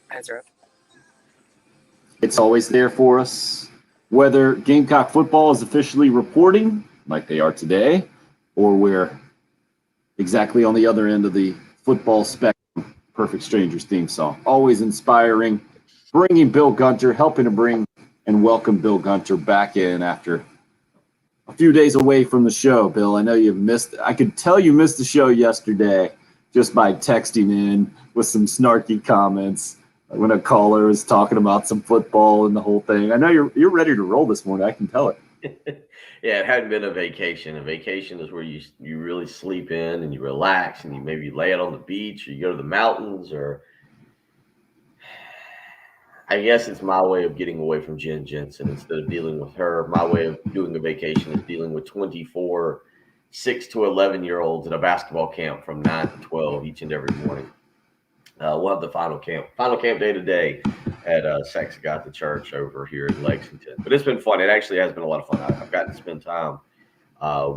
That's right. It's always there for us. Whether Gamecock football is officially reporting, like they are today, or we're exactly on the other end of the football spectrum, Perfect Strangers theme song. Always inspiring, bringing Bill Gunter, helping to bring and welcome Bill Gunter back in after a few days away from the show. Bill, I know you've missed, I could tell you missed the show yesterday just by texting in with some snarky comments when a caller was talking about some football and the whole thing. I know you're ready to roll this morning. I can tell it. Yeah, it hadn't been a vacation. A vacation is where you really sleep in and you relax and you maybe lay out on the beach or you go to the mountains or I guess it's my way of getting away from Jen Jensen instead of dealing with her. My way of doing a vacation is dealing with 24 6 to 11-year-olds at a basketball camp from 9 to 12 each and every morning. We'll have the final camp day today at Saxagatha Church over here in Lexington. But it's been fun. It actually has been a lot of fun. I've gotten to spend time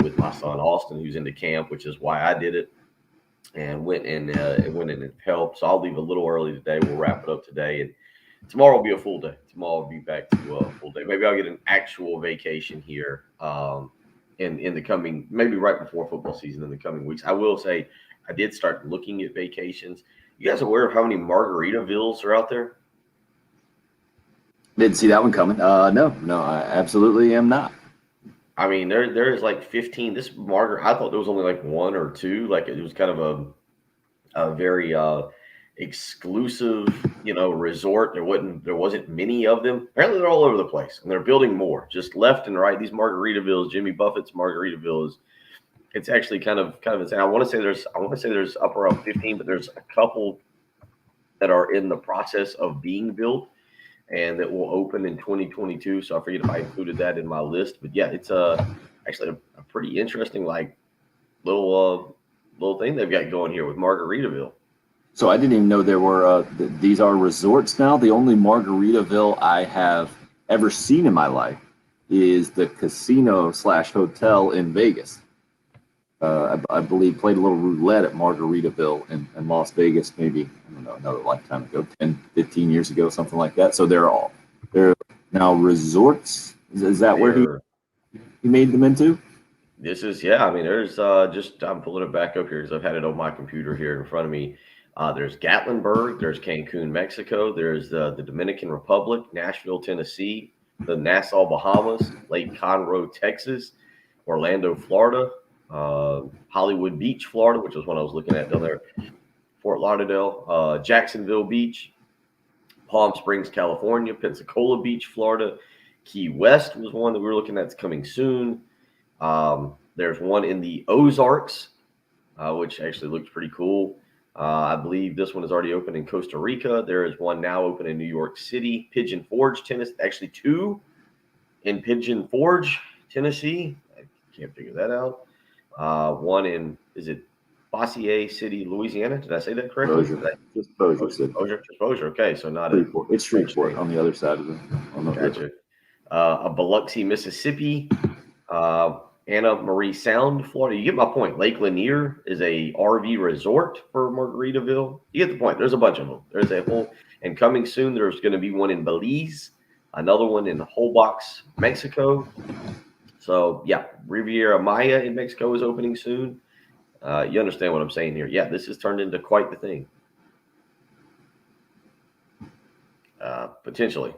with my son Austin, who's into camp, which is why I did it, and went in and helped. So I'll leave a little early today. We'll wrap it up today, and tomorrow will be a full day. Tomorrow will be back to a full day. Maybe I'll get an actual vacation here in the coming, maybe right before football season in the coming weeks. I will say I did start looking at vacations. You guys aware of how many Margaritavilles are out there? Didn't see that one coming. No, I absolutely am not. I mean, there is like 15. This Margaret, I thought there was only like one or two. Like it was kind of a very exclusive, resort. There wasn't many of them. Apparently, they're all over the place, and they're building more, just left and right. These Margaritavilles, Jimmy Buffett's Margaritavilles. It's actually kind of insane. I want to say there's up around 15, but there's a couple that are in the process of being built and that will open in 2022. So I forget if I included that in my list, but yeah, it's actually a pretty interesting like little thing they've got going here with Margaritaville. So I didn't even know there were these are resorts now. The only Margaritaville I have ever seen in my life is the casino slash hotel in Vegas. I believe played a little roulette at Margaritaville in Las Vegas, maybe, I don't know, another lifetime ago, 10, 15 years ago, something like that. So they're now resorts. Is that where he, They're he made them into? This is yeah. I mean, there's just I'm pulling it back up here because I've had it on my computer here in front of me. There's Gatlinburg, there's Cancun, Mexico, there's the Dominican Republic, Nashville, Tennessee, the Nassau, Bahamas, Lake Conroe, Texas, Orlando, Florida, Hollywood Beach, Florida, which was one I was looking at down there, Fort Lauderdale, Jacksonville Beach, Palm Springs, California, Pensacola Beach, Florida, Key West was one that we were looking at. It's coming soon. There's one in the Ozarks, which actually looks pretty cool. I believe this one is already open in Costa Rica. There is one now open in New York City, Pigeon Forge, Tennessee. Actually, two in Pigeon Forge, Tennessee. I can't figure that out. One in, is it Bossier City, Louisiana? Did I say that correctly? Bossier. Just Bossier City. Just Bossier. Okay, so not Shreveport. It's Shreveport on the other side of the on the Gotcha. river. A Biloxi, Mississippi. Anna Marie Sound, Florida. You get my point. Lake Lanier is a RV resort for Margaritaville. You get the point. There's a bunch of them. There's a whole, and coming soon, there's going to be one in Belize, another one in Holbox, Mexico. So yeah, Riviera Maya in Mexico is opening soon. You understand what I'm saying here? Yeah, this has turned into quite the thing. Potentially.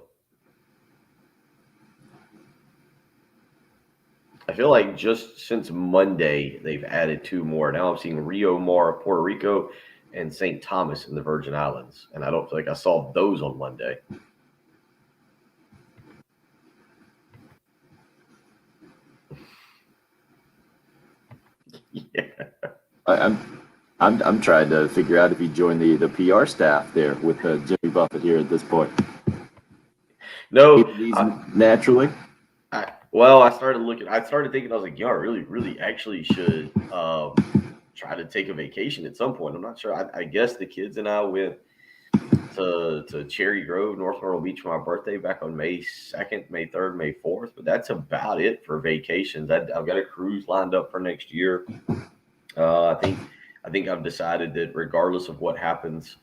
I feel like just since Monday they've added two more. Now I'm seeing Rio Mar, Puerto Rico, and St. Thomas in the Virgin Islands, and I don't feel like I saw those on Monday. Yeah. I'm trying to figure out if he joined the PR staff there with Jimmy Buffett here at this point. No, He's naturally. I started looking. I started thinking. I was like, y'all really, actually should try to take a vacation at some point. I'm not sure. I guess the kids and I went to Cherry Grove, North Myrtle Beach for my birthday back on May 2nd, May 3rd, May 4th. But that's about it for vacations. I've got a cruise lined up for next year. I think I've decided that regardless of what happens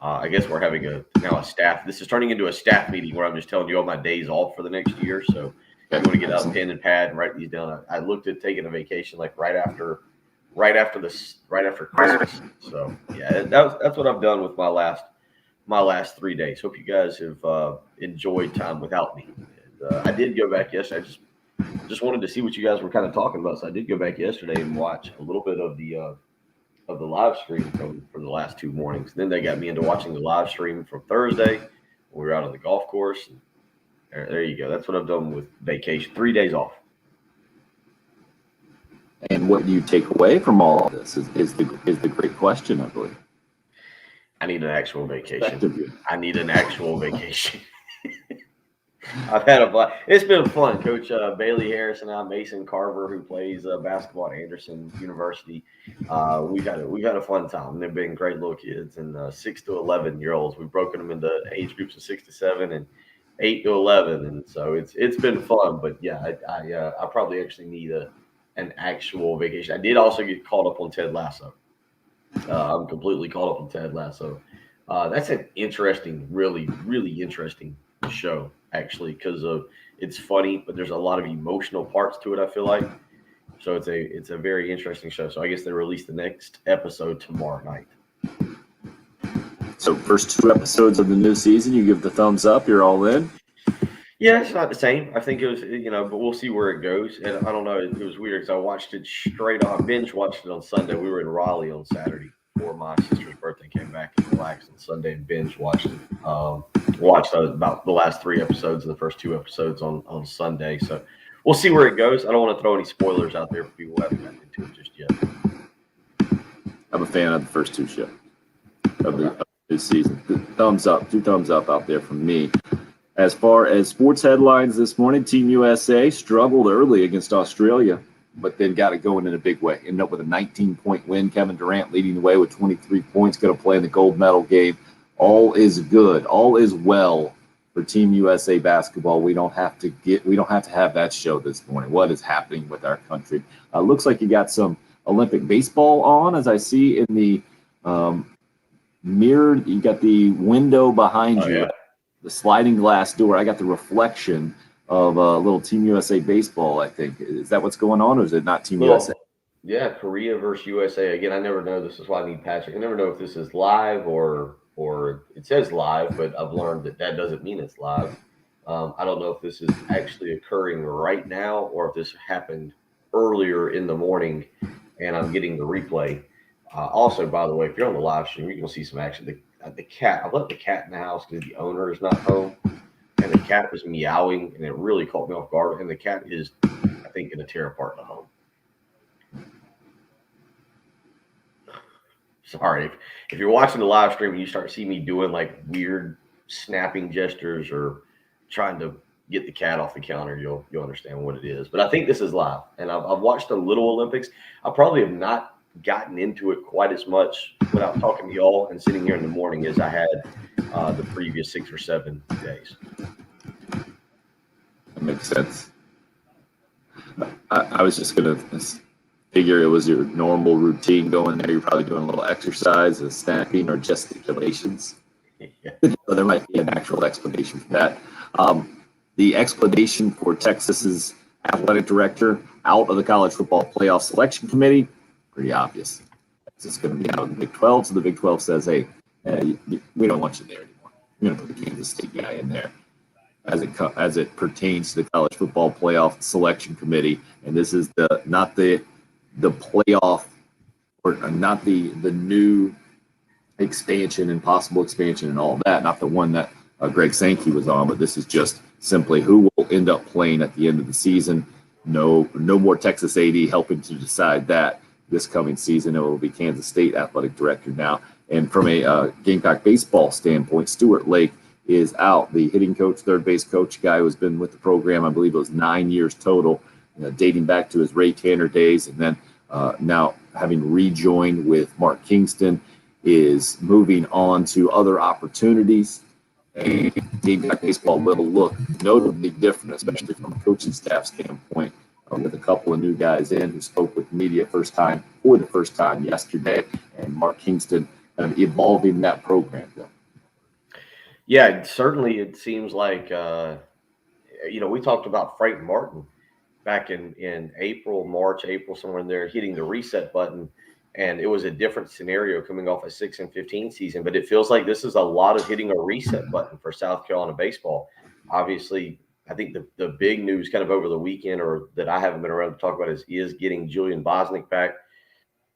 I guess we're having now a staff. This is turning into a staff meeting where I'm just telling you all my days off for the next year. So if you want to get out pen and pad and write these down, I looked at taking a vacation like right after Christmas. So yeah, that's what I've done with my last 3 days. Hope you guys have enjoyed time without me. And, I did go back yesterday. I just wanted to see what you guys were kind of talking about. So I did go back yesterday and watch a little bit of the live stream from the last 2 mornings. Then they got me into watching the live stream from Thursday when we were out on the golf course. And there you go. That's what I've done with vacation. 3 days off. And what do you take away from all of this is the great question, I believe. I need an actual vacation. I need an actual vacation. I've had a blast. It's been fun. Coach Bailey Harris and I, Mason Carver, who plays basketball at Anderson University, we've had a fun time. They've been great little kids, and 6 to 11-year-olds. We've broken them into age groups of 6 to 7 and 8 to 11, and so it's been fun. But yeah, I probably actually need an actual vacation. I did also get caught up on Ted Lasso. I'm completely caught up on Ted Lasso. That's an interesting, really, really interesting show, actually, because it's funny, but there's a lot of emotional parts to it, I feel like. So it's a very interesting show. So I guess they release the next episode tomorrow night. So first 2 episodes of the new season, you give the thumbs up, you're all in? Yeah, it's not the same. I think it was, but we'll see where it goes. And I don't know, it was weird because I watched it straight on. Binge watched it on Sunday. We were in Raleigh on Saturday before my sister's birthday. Came back and relaxed on Sunday and binge watched it. Watched about the last 3 episodes and the first 2 episodes on Sunday. So we'll see where it goes. I don't want to throw any spoilers out there for people who haven't gotten into it just yet. I'm a fan of the first 2 shows of the new season. 2 thumbs up out there from me. As far as sports headlines this morning, Team USA struggled early against Australia, but then got it going in a big way. Ended up with a 19-point win. Kevin Durant leading the way with 23 points, going to play in the gold medal game. All is good. All is well for Team USA basketball. We don't have to have that show this morning. What is happening with our country? Looks like you got some Olympic baseball on, as I see in the mirror. You got the window behind you. Yeah. The sliding glass door. I got the reflection of a little Team USA baseball, I think. Is that what's going on, or is it not Team USA? Yeah, Korea versus USA. Again, I never know. This is why I need Patrick. I never know if this is live or it says live, but I've learned that doesn't mean it's live. I don't know if this is actually occurring right now or if this happened earlier in the morning and I'm getting the replay. Also, by the way, if you're on the live stream, you're going to see some action. The cat, I've left the cat in the house because the owner is not home, and the cat was meowing, and it really caught me off guard. And the cat is, I think, going to tear apart the home. Sorry, if you're watching the live stream and you start seeing me doing like weird snapping gestures or trying to get the cat off the counter, you'll understand what it is. But I think this is live, and I've watched a little Olympics. I probably have not gotten into it quite as much without talking to y'all and sitting here in the morning as I had the previous 6 or 7 days. That makes sense. I was just going to figure it was your normal routine going there. You're probably doing a little exercise, snapping, or gesticulations. Yeah. There might be an actual explanation for that. The explanation for Texas's athletic director out of the college football playoff selection committee, pretty obvious. It's going to be out of the Big 12, so the Big 12 says, hey, we don't want you there anymore. We're going to put the Kansas State guy in there as it pertains to the college football playoff selection committee. And this is not the playoff or not the new expansion and possible expansion and all that, not the one that Greg Sankey was on, but this is just simply who will end up playing at the end of the season. No more Texas AD helping to decide that. This coming season, it will be Kansas State athletic director now. And from a Gamecock baseball standpoint, Stuart Lake is out. The hitting coach, third base coach, guy who's been with the program, I believe it was 9 years total, dating back to his Ray Tanner days. And then now having rejoined with Mark Kingston, is moving on to other opportunities. And Gamecock baseball will look notably different, especially from a coaching staff standpoint. With a couple of new guys in who spoke with media for the first time yesterday, and Mark Kingston kind of evolving that program, Bill? Yeah, certainly it seems like, we talked about Frank Martin back in March, April, somewhere in there, hitting the reset button. And it was a different scenario coming off a 6-15 season. But it feels like this is a lot of hitting a reset button for South Carolina baseball. Obviously, I think the big news kind of over the weekend, or that I haven't been around to talk about, is getting Julian Bosnick back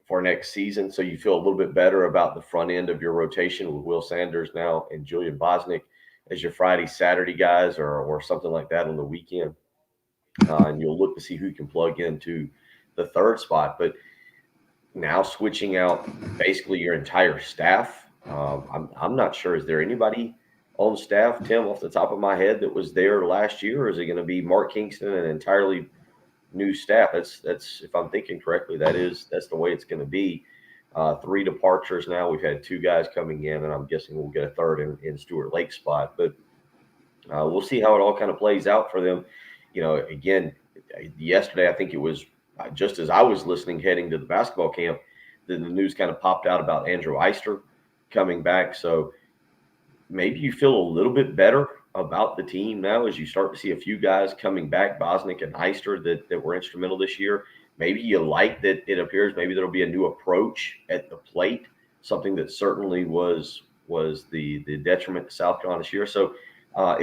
for next season. So you feel a little bit better about the front end of your rotation with Will Sanders now and Julian Bosnick as your Friday, Saturday guys, or something like that on the weekend. And you'll look to see who can plug into the third spot. But now switching out basically your entire staff, I'm not sure. Is there anybody on staff, Tim, off the top of my head, that was there last year, or is it going to be Mark Kingston and an entirely new staff? That's if I'm thinking correctly, that's the way it's going to be. 3 departures now. We've had 2 guys coming in, and I'm guessing we'll get a third in Stuart Lake's spot. But we'll see how it all kind of plays out for them. Again, yesterday, I think it was just as I was listening heading to the basketball camp, then the news kind of popped out about Andrew Eister coming back. So maybe you feel a little bit better about the team now as you start to see a few guys coming back, Bosnick and Eister, that were instrumental this year. Maybe you like that it appears maybe there'll be a new approach at the plate, something that certainly was the detriment to South Carolina this year. So I'm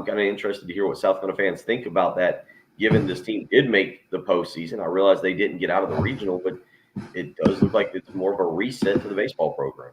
kind of interested to hear what South Carolina fans think about that, given this team did make the postseason. I realize they didn't get out of the regional, but it does look like it's more of a reset to the baseball program.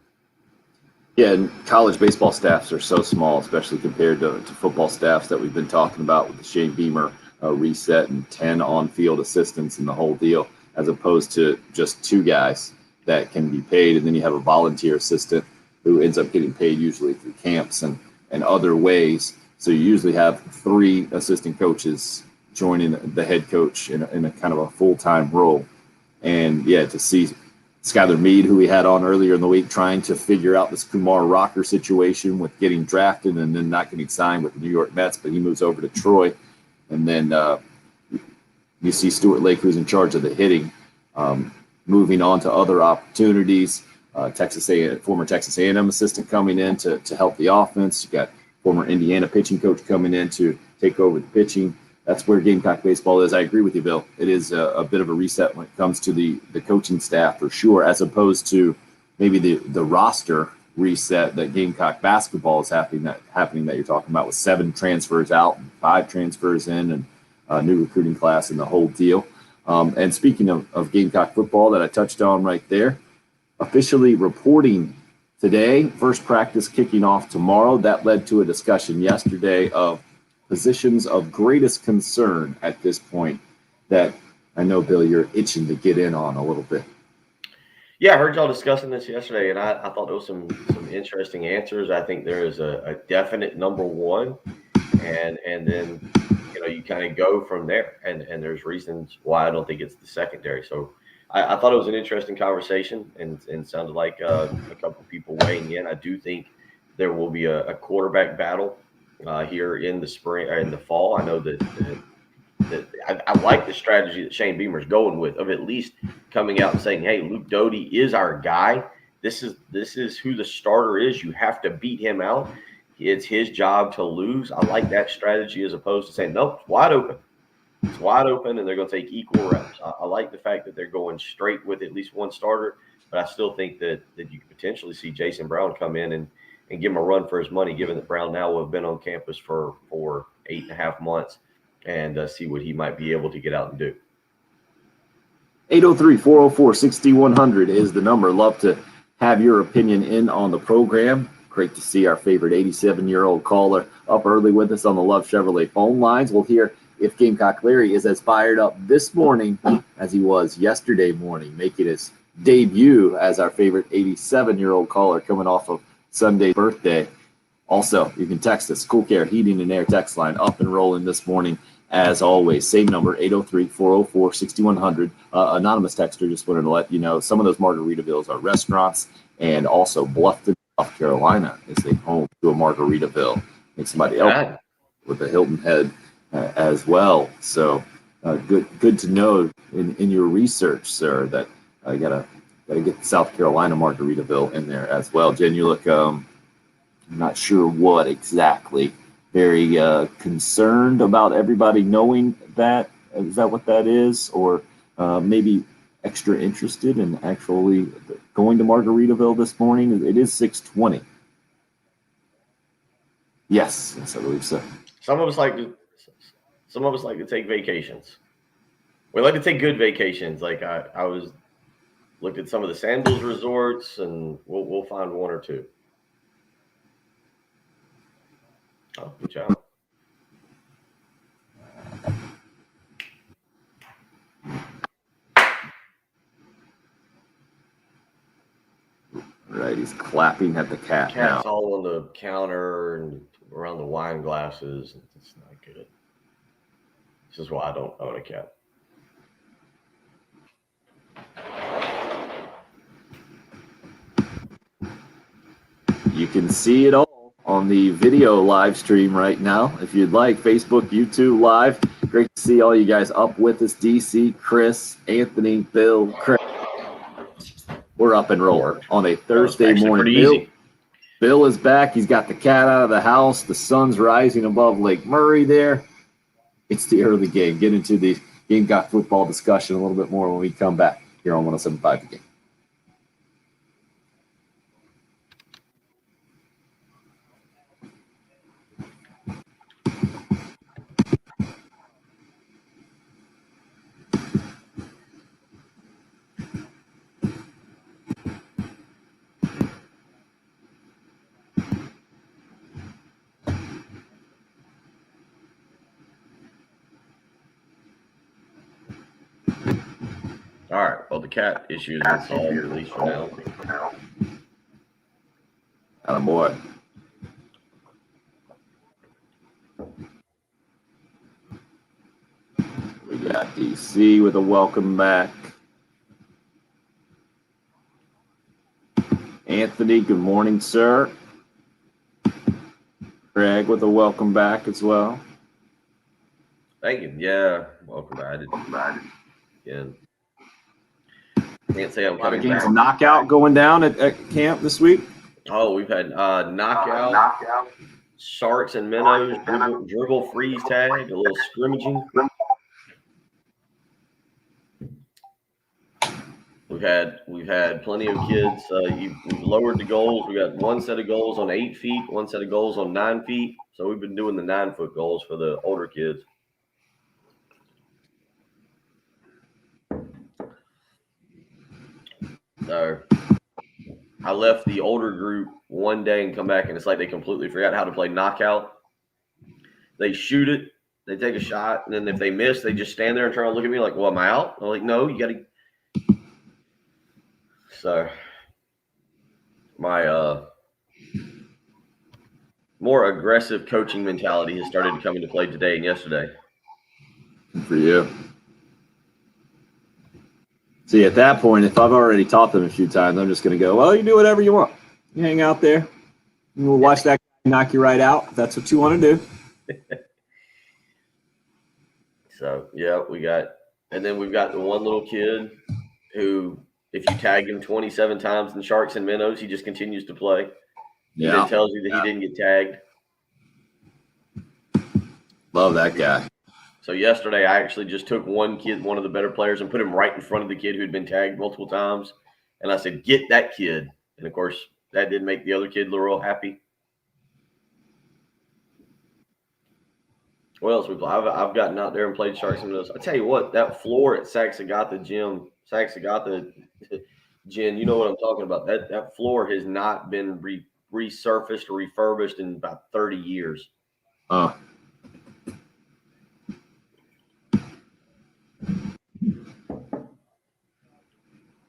Yeah, and college baseball staffs are so small, especially compared to football staffs that we've been talking about with the Shane Beamer reset and 10 on-field assistants and the whole deal, as opposed to just 2 guys that can be paid. And then you have a volunteer assistant who ends up getting paid usually through camps and other ways. So you usually have 3 assistant coaches joining the head coach in a kind of a full-time role. And yeah, to see Skylar Meade, who we had on earlier in the week, trying to figure out this Kumar Rocker situation with getting drafted and then not getting signed with the New York Mets, but he moves over to Troy. And then you see Stuart Lake, who's in charge of the hitting, moving on to other opportunities. Former Texas A&M assistant coming in to help the offense. You got former Indiana pitching coach coming in to take over the pitching. That's where Gamecock baseball is. I agree with you, Bill. It is a bit of a reset when it comes to the coaching staff for sure, as opposed to maybe the roster reset that Gamecock basketball is happening that you're talking about, with 7 transfers out and 5 transfers in, and a new recruiting class and the whole deal. And speaking of Gamecock football that I touched on right there, officially reporting today, first practice kicking off tomorrow. That led to a discussion yesterday of positions of greatest concern at this point that I know, Bill, you're itching to get in on a little bit. Yeah, I heard y'all discussing this yesterday, and I thought there was some interesting answers. I think there is a definite number one, and then you kind of go from there. And there's reasons why I don't think it's the secondary. So I thought it was an interesting conversation, and sounded like a couple of people weighing in. I do think there will be a quarterback battle here in the spring or in the fall. I know that I like the strategy that Shane Beamer's going with, of at least coming out and saying, "Hey, Luke Doty is our guy. This is who the starter is. You have to beat him out. It's his job to lose." I like that strategy, as opposed to saying, "Nope, it's wide open. It's wide open, and they're going to take equal reps." I like the fact that they're going straight with at least one starter, but I still think that you could potentially see Jason Brown come in and give him a run for his money, given that Brown now will have been on campus for 8.5 months, and see what he might be able to get out and do. 803-404-6100 is the number. Love to have your opinion in on the program. Great to see our favorite 87-year-old caller up early with us on the Love Chevrolet phone lines. We'll hear if Gamecock Larry is as fired up this morning as he was yesterday morning, making his debut as our favorite 87-year-old caller coming off of Sunday's birthday. Also, you can text us, Cool Care Heating and Air text line, up and rolling this morning as always. Same number, 803-404-6100. Anonymous texter just wanted to let you know some of those Margaritavilles are restaurants, and also Bluffton, South Carolina is the home to a Margaritaville. I think somebody else with a Hilton Head as well. So good to know in your research, sir, that you got a Got to get South Carolina Margaritaville in there as well. Jen, you look I'm not sure what exactly. Very concerned about everybody knowing that. Is that what that is? Or maybe extra interested in actually going to Margaritaville this morning? It is 6:20. Yes, I believe so. Some of us like to take vacations. We like to take good vacations. Like I was looked at some of the Sandals resorts, and we'll find one or two. Oh, good job. Right, he's clapping at the cat Cat's now. all on the counter and around the wine glasses. It's not good. This is why I don't own a cat. You can see it all on the video live stream right now. If you'd like, Facebook, YouTube Live. Great to see all you guys up with us. DC, Chris, Anthony, Bill, Craig. We're up and rolling on a Thursday morning. Bill is back. He's got the cat out of the house. The sun's rising above Lake Murray there. It's the early game. Get into the Gamecock football discussion a little bit more when we come back here on 107.5 The Game. All right. Well, the cat issue is solved, at least for now. Attaboy. We got DC with a welcome back. Anthony, good morning, sir. Craig with a welcome back as well. Thank you. Yeah, welcome back. Again. Can't say I'm coming back. Knockout going down at camp this week. Oh, we've had knockout, sharks and minnows, dribble freeze tag, a little scrimmaging. We've had plenty of kids. We've lowered the goals. We got one set of goals on 8 feet, one set of goals on 9 feet. So we've been doing the 9-foot goals for the older kids. So I left the older group one day and come back, and it's like they completely forgot how to play knockout. They shoot it, they take a shot, and then if they miss, they just stand there and try to look at me like, well, am I out? I'm like, no, you got to. So my more aggressive coaching mentality has started to come into play today and yesterday. Good for you. See, at that point, if I've already taught them a few times, I'm just going to go, well, you do whatever you want. You hang out there. And we'll watch that guy knock you right out if that's what you want to do. So, yeah, we've got the one little kid who, if you tag him 27 times in sharks and minnows, he just continues to play. Yeah. He then tells you that he didn't get tagged. Love that guy. So yesterday, I actually just took one kid, one of the better players, and put him right in front of the kid who'd been tagged multiple times. And I said, get that kid. And, of course, that did make the other kid real happy. What else we play? I've gotten out there and played sharks and minnows. I tell you what, that floor at Saxagatha Jen, you know what I'm talking about. That floor has not been resurfaced or refurbished in about 30 years.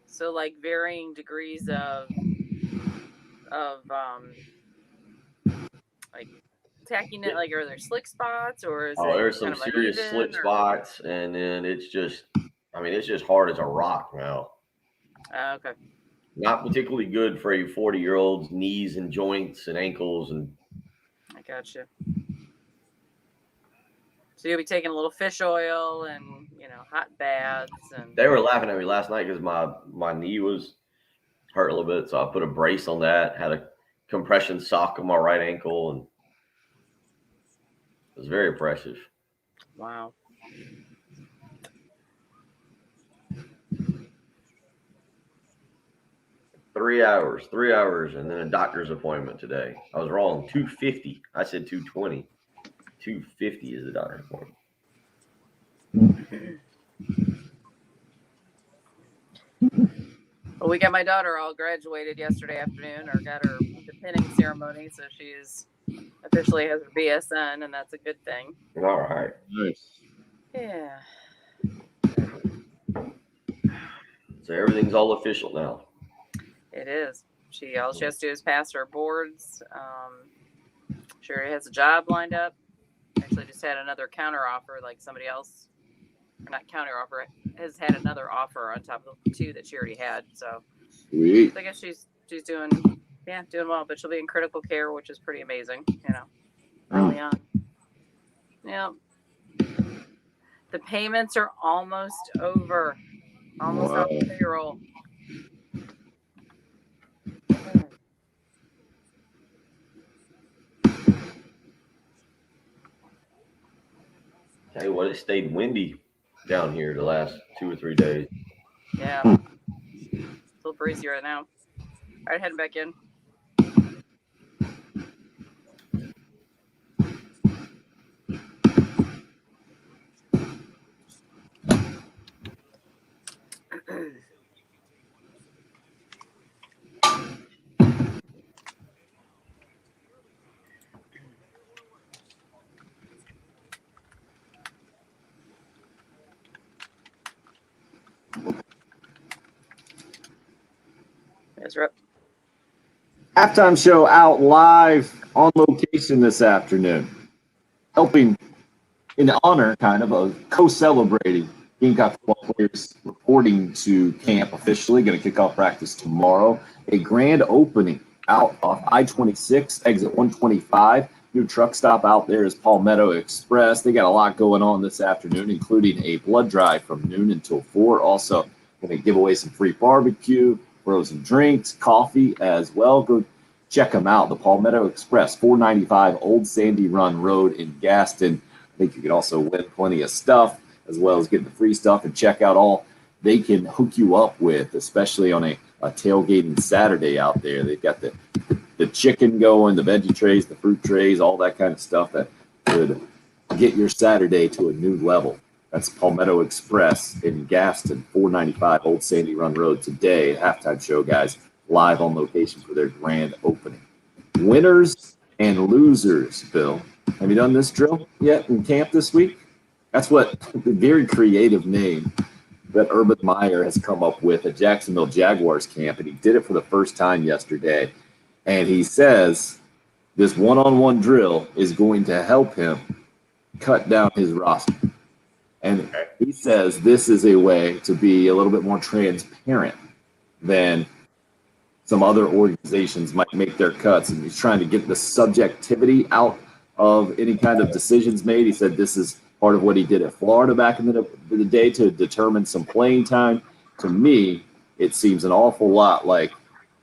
So like varying degrees of like tacking it, like are there slick spots or is there's some serious slick spots, and then it's just hard as a rock now. Okay. Not particularly good for a 40-year-old's knees and joints and ankles. And I gotcha. So you'll be taking a little fish oil and hot baths. And they were laughing at me last night because my knee was hurt a little bit. So I put a brace on that, had a compression sock on my right ankle, and it was very impressive. Wow. Three hours, and then a doctor's appointment today. I was wrong. 250. I said 220. 250 is the doctor's appointment. Well, we got my daughter all graduated yesterday afternoon, or got her the pinning ceremony, so she's officially has her BSN, and that's a good thing. All right. Nice. Yeah. So everything's all official now. It is. All she has to do is pass her boards. She already has a job lined up. Actually, just had another counter offer, like somebody else, or not counter offer, has had another offer on top of the two that she already had. So Sweet. I guess she's doing well. But she'll be in critical care, which is pretty amazing, early on. Yeah. The payments are almost over. Almost off the payroll. Tell you what, it stayed windy down here the last 2 or 3 days. Yeah. It's a little breezy right now. All right, heading back in. That's right. Halftime show out live on location this afternoon, helping in honor, kind of co-celebrating Gamecock football players reporting to camp officially. Going to kick off practice tomorrow. A grand opening out off I-26, exit 125. New truck stop out there is Palmetto Express. They got a lot going on this afternoon, including a blood drive from noon until 4. Also, going to give away some free barbecue, frozen drinks, coffee as well. Go check them out. The Palmetto Express, 495 Old Sandy Run Road in Gaston. I think you can also win plenty of stuff, as well as getting the free stuff, and check out all they can hook you up with, especially on a tailgating Saturday out there. They've got the chicken going, the veggie trays, the fruit trays, all that kind of stuff that could get your Saturday to a new level. That's Palmetto Express in Gaston, 495 Old Sandy Run Road today. Halftime show, guys, live on location for their grand opening. Winners and losers, Bill. Have you done this drill yet in camp this week? That's what the very creative name that Urban Meyer has come up with at Jacksonville Jaguars camp, and he did it for the first time yesterday. And he says this one-on-one drill is going to help him cut down his roster. And he says this is a way to be a little bit more transparent than some other organizations might make their cuts. And he's trying to get the subjectivity out of any kind of decisions made. He said this is part of what he did at Florida back in the day to determine some playing time. To me, it seems an awful lot like,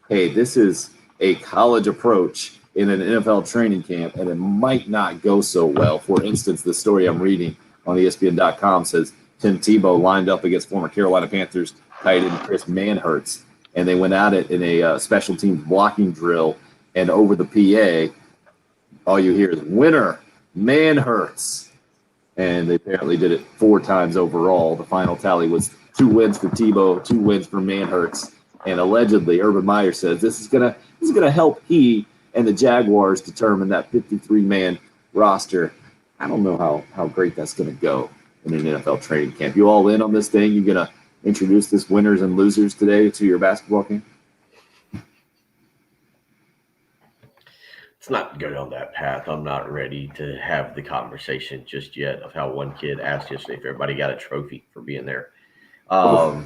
hey, this is a college approach in an NFL training camp, and it might not go so well. For instance, the story I'm reading on ESPN.com says Tim Tebow lined up against former Carolina Panthers tight end Chris Manhertz, and they went at it in a special teams blocking drill, and over the PA, all you hear is winner, Manhertz. And they apparently did it 4 times overall. The final tally was 2 wins for Tebow, 2 wins for Manhertz. And allegedly, Urban Meyer says this is gonna help he and the Jaguars determine that 53-man roster. I don't know how great that's gonna go in an NFL training camp. You all in on this thing? You gonna introduce this winners and losers today to your basketball game? Let's not go down that path. I'm not ready to have the conversation just yet of how one kid asked yesterday if everybody got a trophy for being there. So,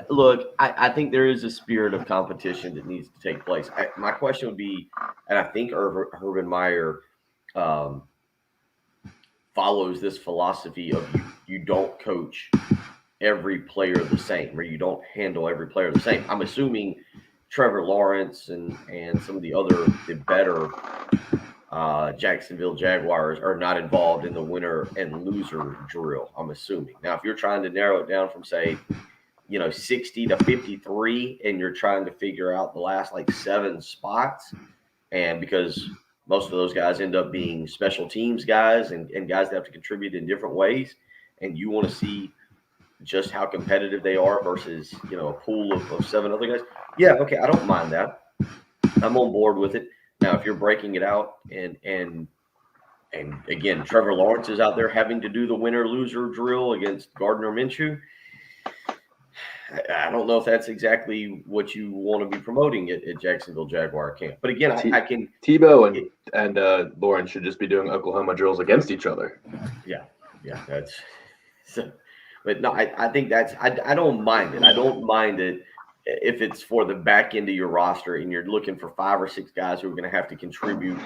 look, I think there is a spirit of competition that needs to take place. My question would be, and I think Urban Meyer follows this philosophy of you don't coach every player the same, or you don't handle every player the same. I'm assuming Trevor Lawrence and some of the better Jacksonville Jaguars are not involved in the winner and loser drill. I'm assuming. Now, if you're trying to narrow it down from, say, 60 to 53, and you're trying to figure out the last like 7 spots, and because most of those guys end up being special teams guys and guys that have to contribute in different ways, and you want to see just how competitive they are versus, a pool of 7 other guys. Yeah, okay, I don't mind that. I'm on board with it. Now, if you're breaking it out and again, Trevor Lawrence is out there having to do the winner-loser drill against Gardner Minshew, I don't know if that's exactly what you want to be promoting at Jacksonville Jaguar camp. But again, I can – Tebow and Lawrence should just be doing Oklahoma drills against each other. Yeah, that's so, but no, I think that's I don't mind it. I don't mind it if it's for the back end of your roster and you're looking for 5 or 6 guys who are going to have to contribute,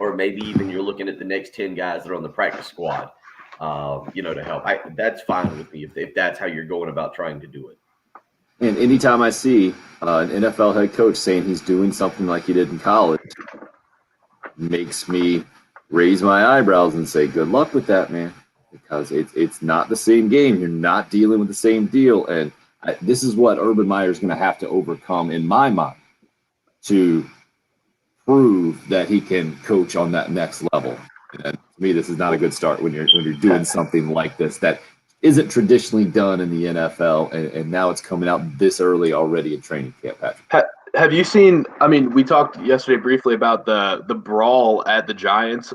or maybe even you're looking at the next 10 guys that are on the practice squad, to help. That's fine with me if that's how you're going about trying to do it. And anytime I see an NFL head coach saying he's doing something like he did in college, makes me raise my eyebrows and say, good luck with that, man, because it's not the same game. You're not dealing with the same deal. And this is what Urban Meyer is going to have to overcome, in my mind, to prove that he can coach on that next level. And to me, this is not a good start when you're doing something like this that isn't traditionally done in the NFL, and now it's coming out this early already in training camp, Patrick. Have you seen – I mean, we talked yesterday briefly about the brawl at the Giants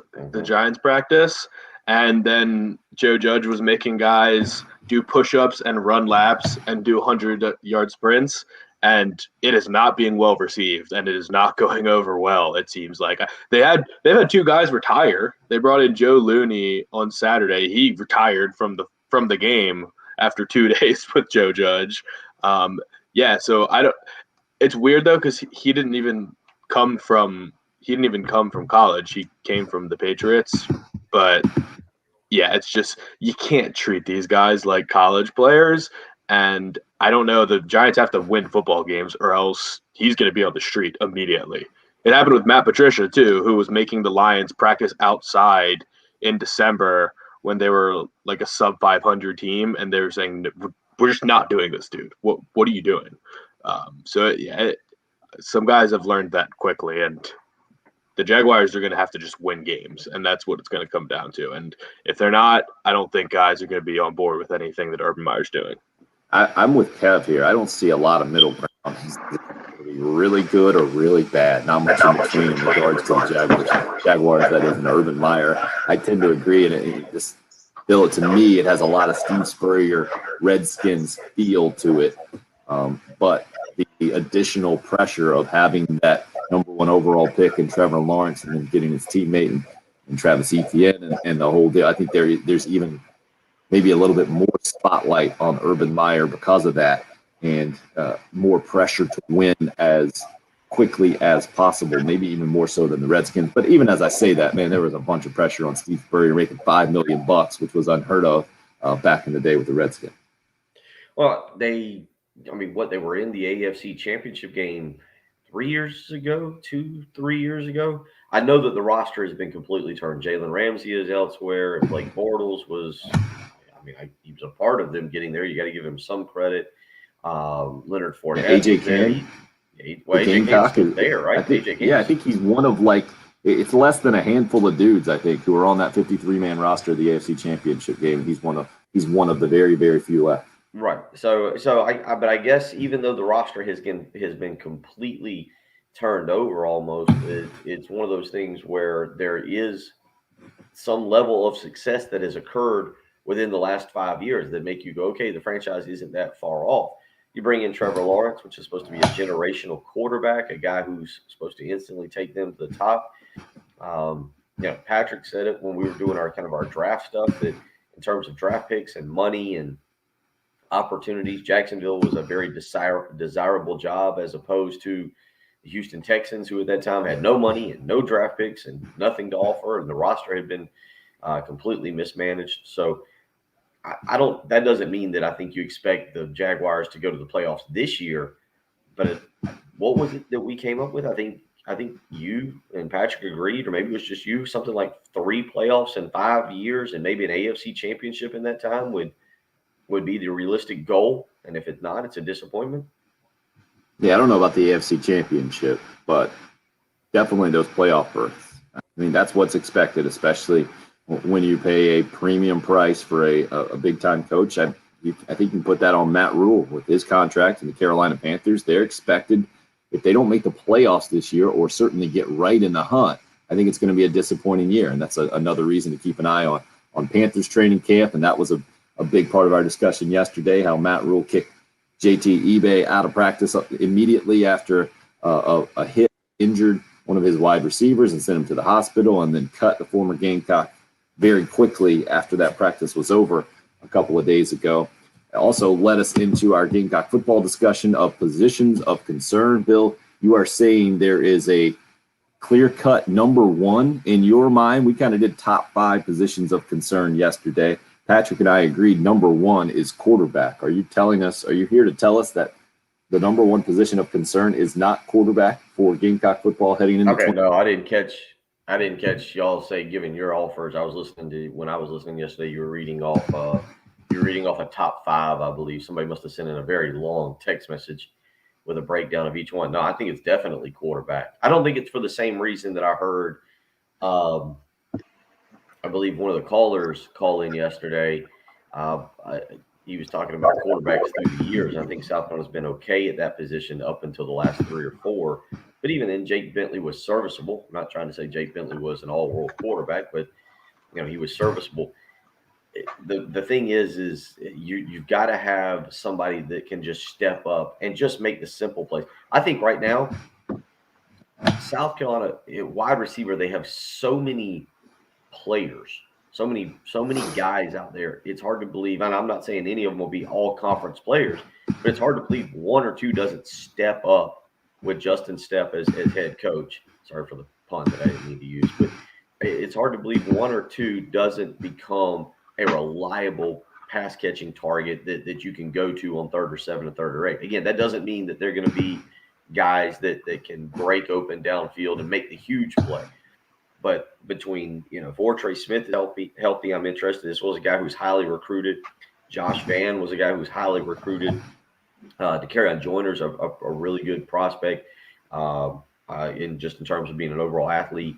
practice, and then Joe Judge was making guys do push-ups and run laps and do 100-yard sprints, and it is not being well received, and it is not going over well, it seems like. They've had 2 guys retire. They brought in Joe Looney on Saturday. He retired from the game after 2 days with Joe Judge. So I don't – it's weird though, because he didn't even come from college. He came from the Patriots. But yeah, it's just you can't treat these guys like college players. And I don't know, the Giants have to win football games or else he's going to be on the street immediately. It happened with Matt Patricia too, who was making the Lions practice outside in December when they were like a sub 500 team, and they were saying, we're just not doing this, dude. What are you doing? Some guys have learned that quickly, and the Jaguars are going to have to just win games, and that's what it's going to come down to. And if they're not, I don't think guys are going to be on board with anything that Urban Meyer's doing. I'm with Kev here. I don't see a lot of middle ground. He's really good or really bad. Not much in between in regards to the Jaguars, that is, an Urban Meyer. I tend to agree, and to me, it has a lot of Steve Spurrier Redskins feel to it. But the additional pressure of having that number 1 overall pick in Trevor Lawrence and then getting his teammate and Travis Etienne and the whole deal, I think there's even maybe a little bit more spotlight on Urban Meyer because of that, and more pressure to win as quickly as possible, maybe even more so than the Redskins. But even as I say that, man, there was a bunch of pressure on Steve Spurrier making $5 million, which was unheard of back in the day with the Redskins. Well, they were in the AFC Championship game 3 years ago, 3 years ago. I know that the roster has been completely turned. Jalen Ramsey is elsewhere. Blake Bortles was, he was a part of them getting there. You got to give him some credit. Leonard Fournette. AJ Cann. AJ Cann's still there, right? I think he's one of it's less than a handful of dudes, I think, who are on that 53-man roster of the AFC Championship game. He's one of the very, very few left. Right. But I guess even though the roster has been completely turned over almost, it's one of those things where there is some level of success that has occurred within the last 5 years that make you go, okay, the franchise isn't that far off. You bring in Trevor Lawrence, which is supposed to be a generational quarterback, a guy who's supposed to instantly take them to the top. Patrick said it when we were doing our draft stuff, that in terms of draft picks and money and opportunities, Jacksonville was a very desirable job as opposed to the Houston Texans, who at that time had no money and no draft picks and nothing to offer, and the roster had been completely mismanaged. So I don't. That doesn't mean that I think you expect the Jaguars to go to the playoffs this year. But what was it that we came up with? I think you and Patrick agreed, or maybe it was just you. Something like 3 playoffs in 5 years, and maybe an AFC championship in that time would be the realistic goal. And if it's not, it's a disappointment. Yeah, I don't know about the AFC championship, but definitely those playoff berths. I mean, that's what's expected, especially when you pay a premium price for a big-time coach. I think you can put that on Matt Rule with his contract and the Carolina Panthers. They're expected, if they don't make the playoffs this year or certainly get right in the hunt, I think it's going to be a disappointing year. And that's another reason to keep an eye on Panthers training camp. And that was a big part of our discussion yesterday, how Matt Rule kicked JT eBay out of practice immediately after a hit, injured one of his wide receivers and sent him to the hospital, and then cut the former Gamecock very quickly after that practice was over a couple of days ago. It also led us into our Gamecock football discussion of positions of concern. Bill, you are saying there is a clear-cut number one in your mind. We kind of did top 5 positions of concern yesterday. Patrick and I agreed number one is quarterback. Are you here to tell us that the number one position of concern is not quarterback for Gamecock football heading into? Okay, no, I didn't catch y'all say giving your offers. When I was listening yesterday, you were reading off a top 5, I believe. Somebody must have sent in a very long text message with a breakdown of each one. No, I think it's definitely quarterback. I don't think it's for the same reason that I heard I believe one of the callers call in yesterday. He was talking about quarterbacks through the years. I think South Carolina's been okay at that position up until the last 3 or 4. But even then, Jake Bentley was serviceable. I'm not trying to say Jake Bentley was an all-world quarterback, but he was serviceable. The thing is you've got to have somebody that can just step up and just make the simple plays. I think right now, South Carolina wide receiver, they have so many players. So many guys out there. It's hard to believe, and I'm not saying any of them will be all conference players, but it's hard to believe 1 or 2 doesn't step up with Justin Stepp as head coach. Sorry for the pun that I didn't mean to use, but it's hard to believe 1 or 2 doesn't become a reliable pass catching target that you can go to on 3rd or 7 and 3rd or 8. Again, that doesn't mean that they're going to be guys that can break open downfield and make the huge play. But between, Vortrey Smith is healthy, I'm interested. This was a guy who's highly recruited. Josh Vann was a guy who's highly recruited. DeCarrion Joyner's a really good prospect in terms of being an overall athlete.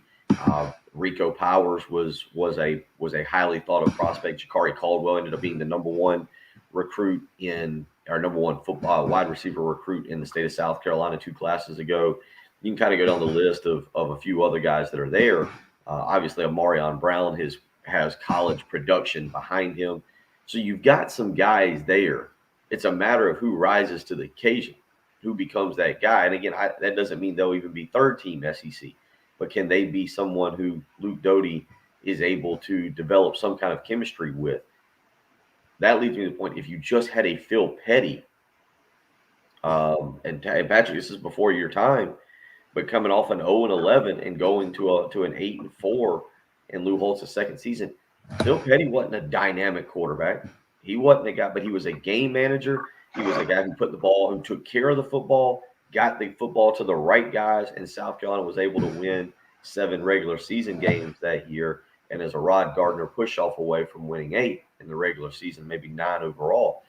Rico Powers was a highly thought of prospect. Jakari Caldwell ended up being the number 1 recruit number 1 football wide receiver recruit in the state of South Carolina 2 classes ago. You can kind of go down the list of a few other guys that are there. Obviously, Amarion Brown has college production behind him. So you've got some guys there. It's a matter of who rises to the occasion, who becomes that guy. And again, that doesn't mean they'll even be 3rd team SEC. But can they be someone who Luke Doty is able to develop some kind of chemistry with? That leads me to the point, if you just had a Phil Petty, and Patrick, this is before your time, but coming off an 0-11 and going to an 8-4 in Lou Holtz's second season, Phil Petty wasn't a dynamic quarterback. He wasn't a guy, but he was a game manager. He was a guy who took care of the football, got the football to the right guys, and South Carolina was able to win 7 regular season games that year, and as a Rod Gardner push-off away from winning 8 in the regular season, maybe 9 overall.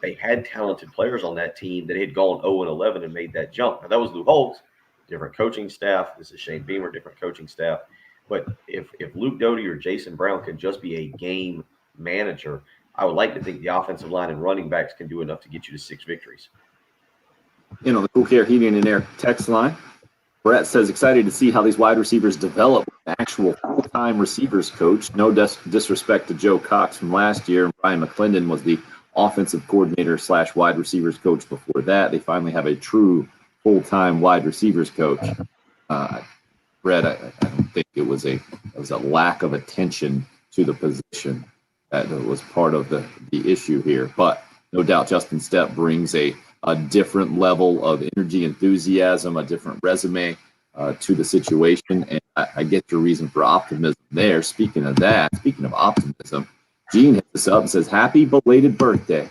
They had talented players on that team that had gone 0-11 and made that jump. Now, that was Lou Holtz. Different coaching staff. This is Shane Beamer, different coaching staff. But if Luke Doty or Jason Brown can just be a game manager, I would like to think the offensive line and running backs can do enough to get you to 6 victories. The Cool Care Heating and Air text line, Brett says, excited to see how these wide receivers develop. An actual full-time receivers coach. No disrespect to Joe Cox from last year. Brian McClendon was the offensive coordinator / wide receivers coach before that. They finally have a true full-time wide receivers coach. Brett, I don't think it was a lack of attention to the position that was part of the issue here. But no doubt Justin Stepp brings a different level of energy, enthusiasm, a different resume to the situation. And I get your reason for optimism there. Speaking of optimism, Gene hits us up and says, happy belated birthday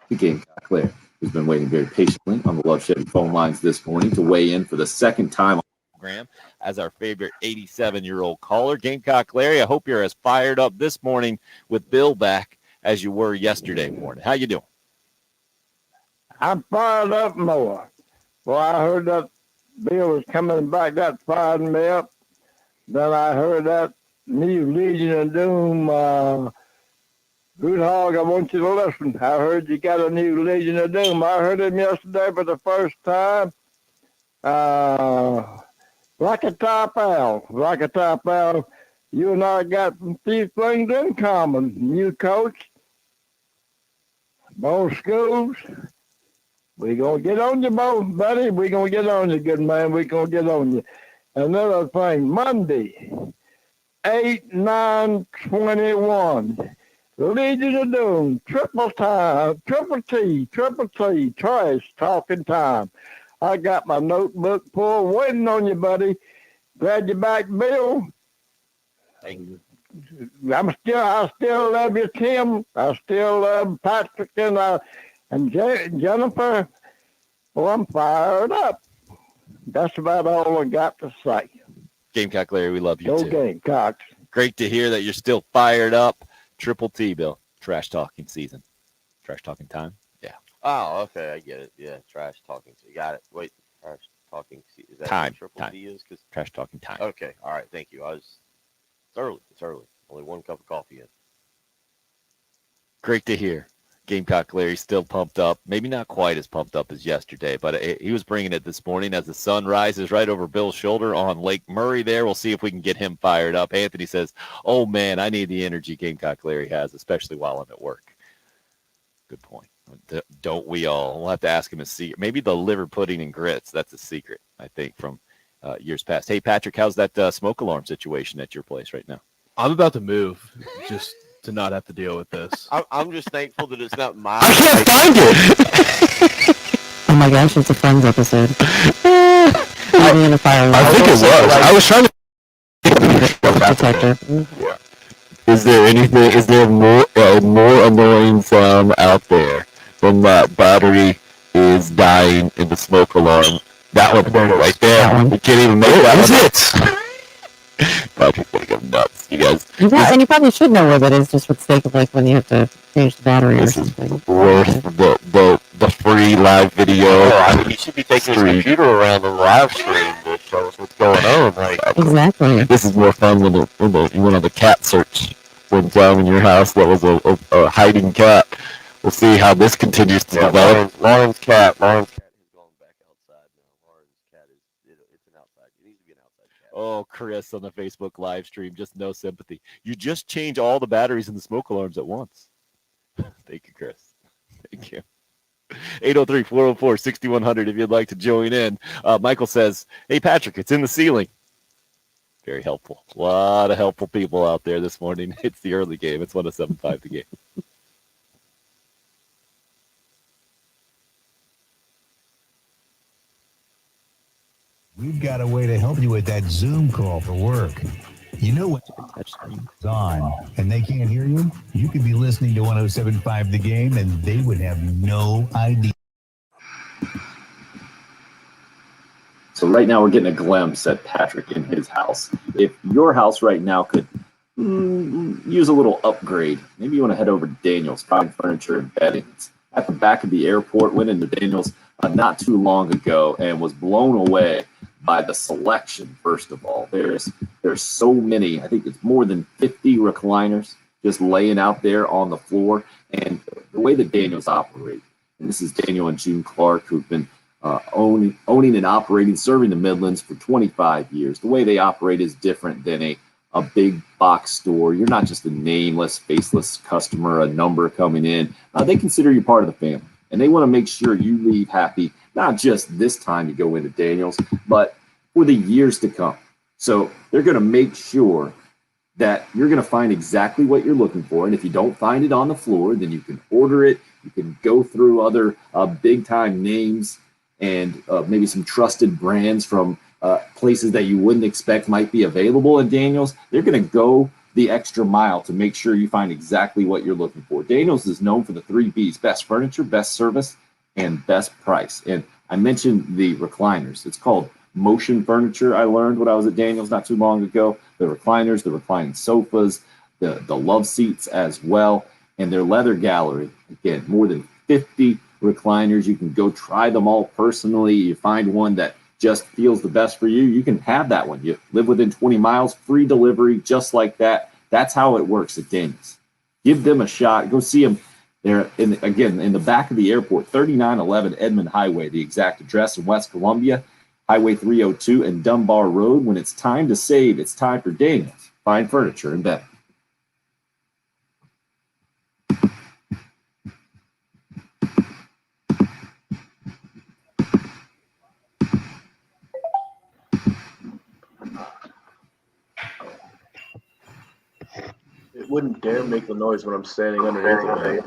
to Gamecock Claire, who's been waiting very patiently on the Love Chevy phone lines this morning to weigh in for the second time on the program as our favorite 87-year-old caller. Gamecock Larry, I hope you're as fired up this morning with Bill back as you were yesterday morning. How you doing? I'm fired up more. Well, I heard that Bill was coming back. That fired me up. Then I heard that new Legion of Doom. Good Hog, I want you to listen. I heard you got a new Legion of Doom. I heard him yesterday for the first time. Like a top owl. You and I got a few things in common. New coach, both schools. We're going to get on you both, buddy. We're going to get on you, good man. We're going to get on you. Another thing, Monday, 8/9/21, Legion of Doom, triple T, trash talking time. I got my notebook full, waiting on you, buddy. Glad you're back, Bill. Thank you. I still love you, Tim. I still love Patrick and Jennifer. Well, I'm fired up. That's about all I got to say. Gamecock Larry, we love you Go too. Gamecocks. Great to hear that you're still fired up. Triple T, Bill. Trash talking season. Trash talking time. Yeah. Oh, okay, I get it. Yeah, trash talking. So you got it. Wait, trash talking. Is that Time. what triple Time. T is? 'Cause Trash talking time. okay, all right, thank you. It's early. Only one cup of coffee in. Great to hear. Gamecock Larry still pumped up. Maybe not quite as pumped up as yesterday, but he was bringing it this morning as the sun rises right over Bill's shoulder on Lake Murray there. We'll see if we can get him fired up. Anthony says, oh, man, I need the energy Gamecock Larry has, especially while I'm at work. Good point. Don't we all? We'll have to ask him a secret. Maybe the liver pudding and grits. That's a secret, I think, from years past. Hey, Patrick, how's that smoke alarm situation at your place right now? I'm about to move just to not have to deal with this. I'm just thankful that it's not my. I can't find it. Oh my gosh, it's a Friends episode. Maybe in a fire. I think it was. I was trying to. Detector. Is there more annoying sound out there than that battery is dying in the smoke alarm? That one right there. That one. We can't even make that. Is it? Probably think I'm nuts, you guys. Yeah, and you probably should know where that is, just for the sake of like when you have to change the battery or This is something. worth the free live video. I mean, you should be taking his computer around and live stream to show us what's going on. Like, Exactly. this is more fun when one of the cat search went down in your house. That was a hiding cat. We'll see how this continues to develop. Lauren's cat has gone back outside now. Lauren's cat it's an outside. It needs to be an outside cat. Oh, Chris on the Facebook live stream, just no sympathy. You just change all the batteries in the smoke alarms at once. Thank you, Chris. Thank you. 803-404-6100 if you'd like to join in. Michael says, hey, Patrick, it's in the ceiling. Very helpful. A lot of helpful people out there this morning. It's the early game. It's 107.5 the game. We've got a way to help you with that Zoom call for work. You know what's on, and they can't hear you? You could be listening to 107.5 The Game, and they would have no idea. So right now we're getting a glimpse at Patrick in his house. If your house right now could use a little upgrade, maybe you want to head over to Daniel's Fine Furniture and Bedding. It's at the back of the airport. Went into Daniel's not too long ago and was blown away by the selection. First of all, there's so many. I think it's more than 50 recliners just laying out there on the floor. And the way that Daniel's operate, and this is Daniel and June Clark, who've been owning and operating, serving the Midlands for 25 years. The way they operate is different than a big box store. You're not just a nameless, faceless customer, a number coming in. They consider you part of the family, and they want to make sure you leave happy, not just this time you go into Daniel's, but for the years to come. So they're going to make sure that you're going to find exactly what you're looking for. And if you don't find it on the floor, then you can order it. You can go through other big time names and maybe some trusted brands from places that you wouldn't expect might be available at Daniel's. They're going to go the extra mile to make sure you find exactly what you're looking for. Daniels is known for the 3 B's: best furniture, best service, and best price. And I mentioned the recliners. It's called Motion Furniture. I learned when I was at Daniels not too long ago. The recliners, the reclining sofas, the love seats as well, and their leather gallery. Again, more than 50 recliners. You can go try them all personally. You find one that just feels the best for you, you can have that one. You live within 20 miles, free delivery, just like that. That's how it works at Daniels. Give them a shot. Go see them. They're in the back of the airport, 3911 Edmond Highway, the exact address in West Columbia, Highway 302 and Dunbar Road. When it's time to save, it's time for Daniels. Fine furniture and better. It wouldn't dare make the noise when I'm standing underneath it.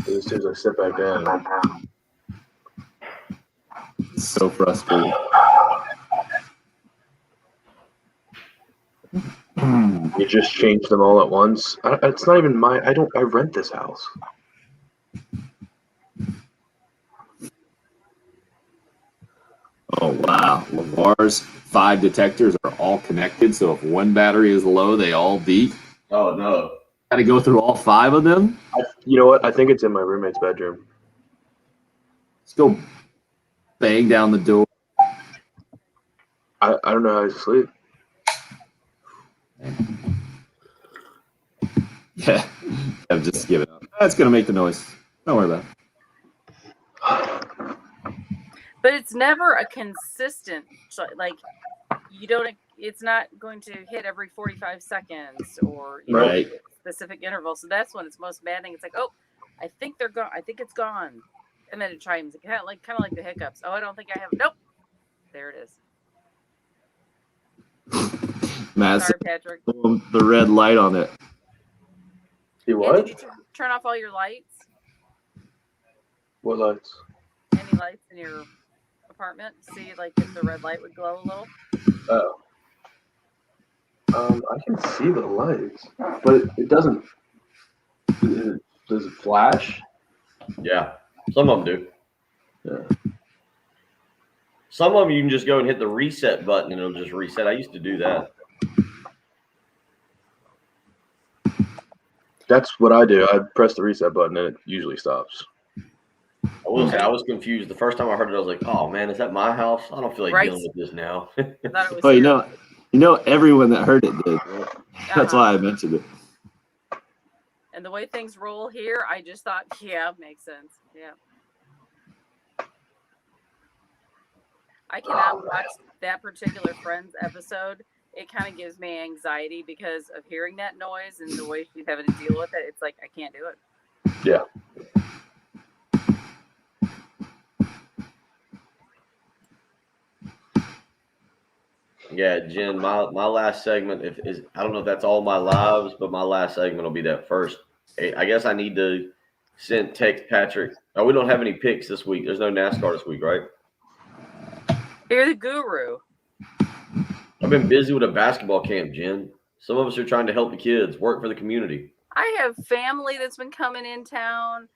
As soon as I sit back down. It's so frustrating. You just change them all at once. It's not even my. I rent this house. Oh, wow. Lavar's 5 detectors are all connected, so if one battery is low, they all beep. Oh, no. Got to go through all 5 of them? You know what? I think it's in my roommate's bedroom. Let's go bang down the door. I don't know how he's asleep. Yeah, I've just given up. That's going to make the noise. Don't worry about it. But it's never a consistent, like, you don't, it's not going to hit every 45 seconds or, you know, specific interval. So that's when it's most maddening. It's like, oh, I think they're gone. I think it's gone. And then it chimes, kind of like the hiccups. Oh, I don't think I have. Nope. There it is. Matt, sorry, Patrick. The red light on it. You what? Did you turn off all your lights? What lights? Any lights in your apartment? See, like, if the red light would glow a little? Oh. I can see the lights, but it doesn't. Does it flash? Yeah, some of them do. Yeah. Some of them you can just go and hit the reset button and it'll just reset. I used to do that. That's what I do. I press the reset button and it usually stops. I will say I was confused. The first time I heard it, I was like, oh, man, is that my house? I don't feel like dealing with this now. I thought it was Oh, here. you know, everyone that heard it did. That's why I mentioned it. And the way things roll here, I just thought, yeah, makes sense. Yeah. I cannot watch that particular Friends episode. It kind of gives me anxiety because of hearing that noise and the way she's having to deal with it. It's like, I can't do it. Yeah. Yeah, Jen, my last segment is I don't know if that's all my lives, but my last segment will be that first. I guess I need to text Patrick. Oh, we don't have any picks this week. There's no NASCAR this week, right? You're the guru. I've been busy with a basketball camp, Jen. Some of us are trying to help the kids, work for the community. I have family that's been coming in town.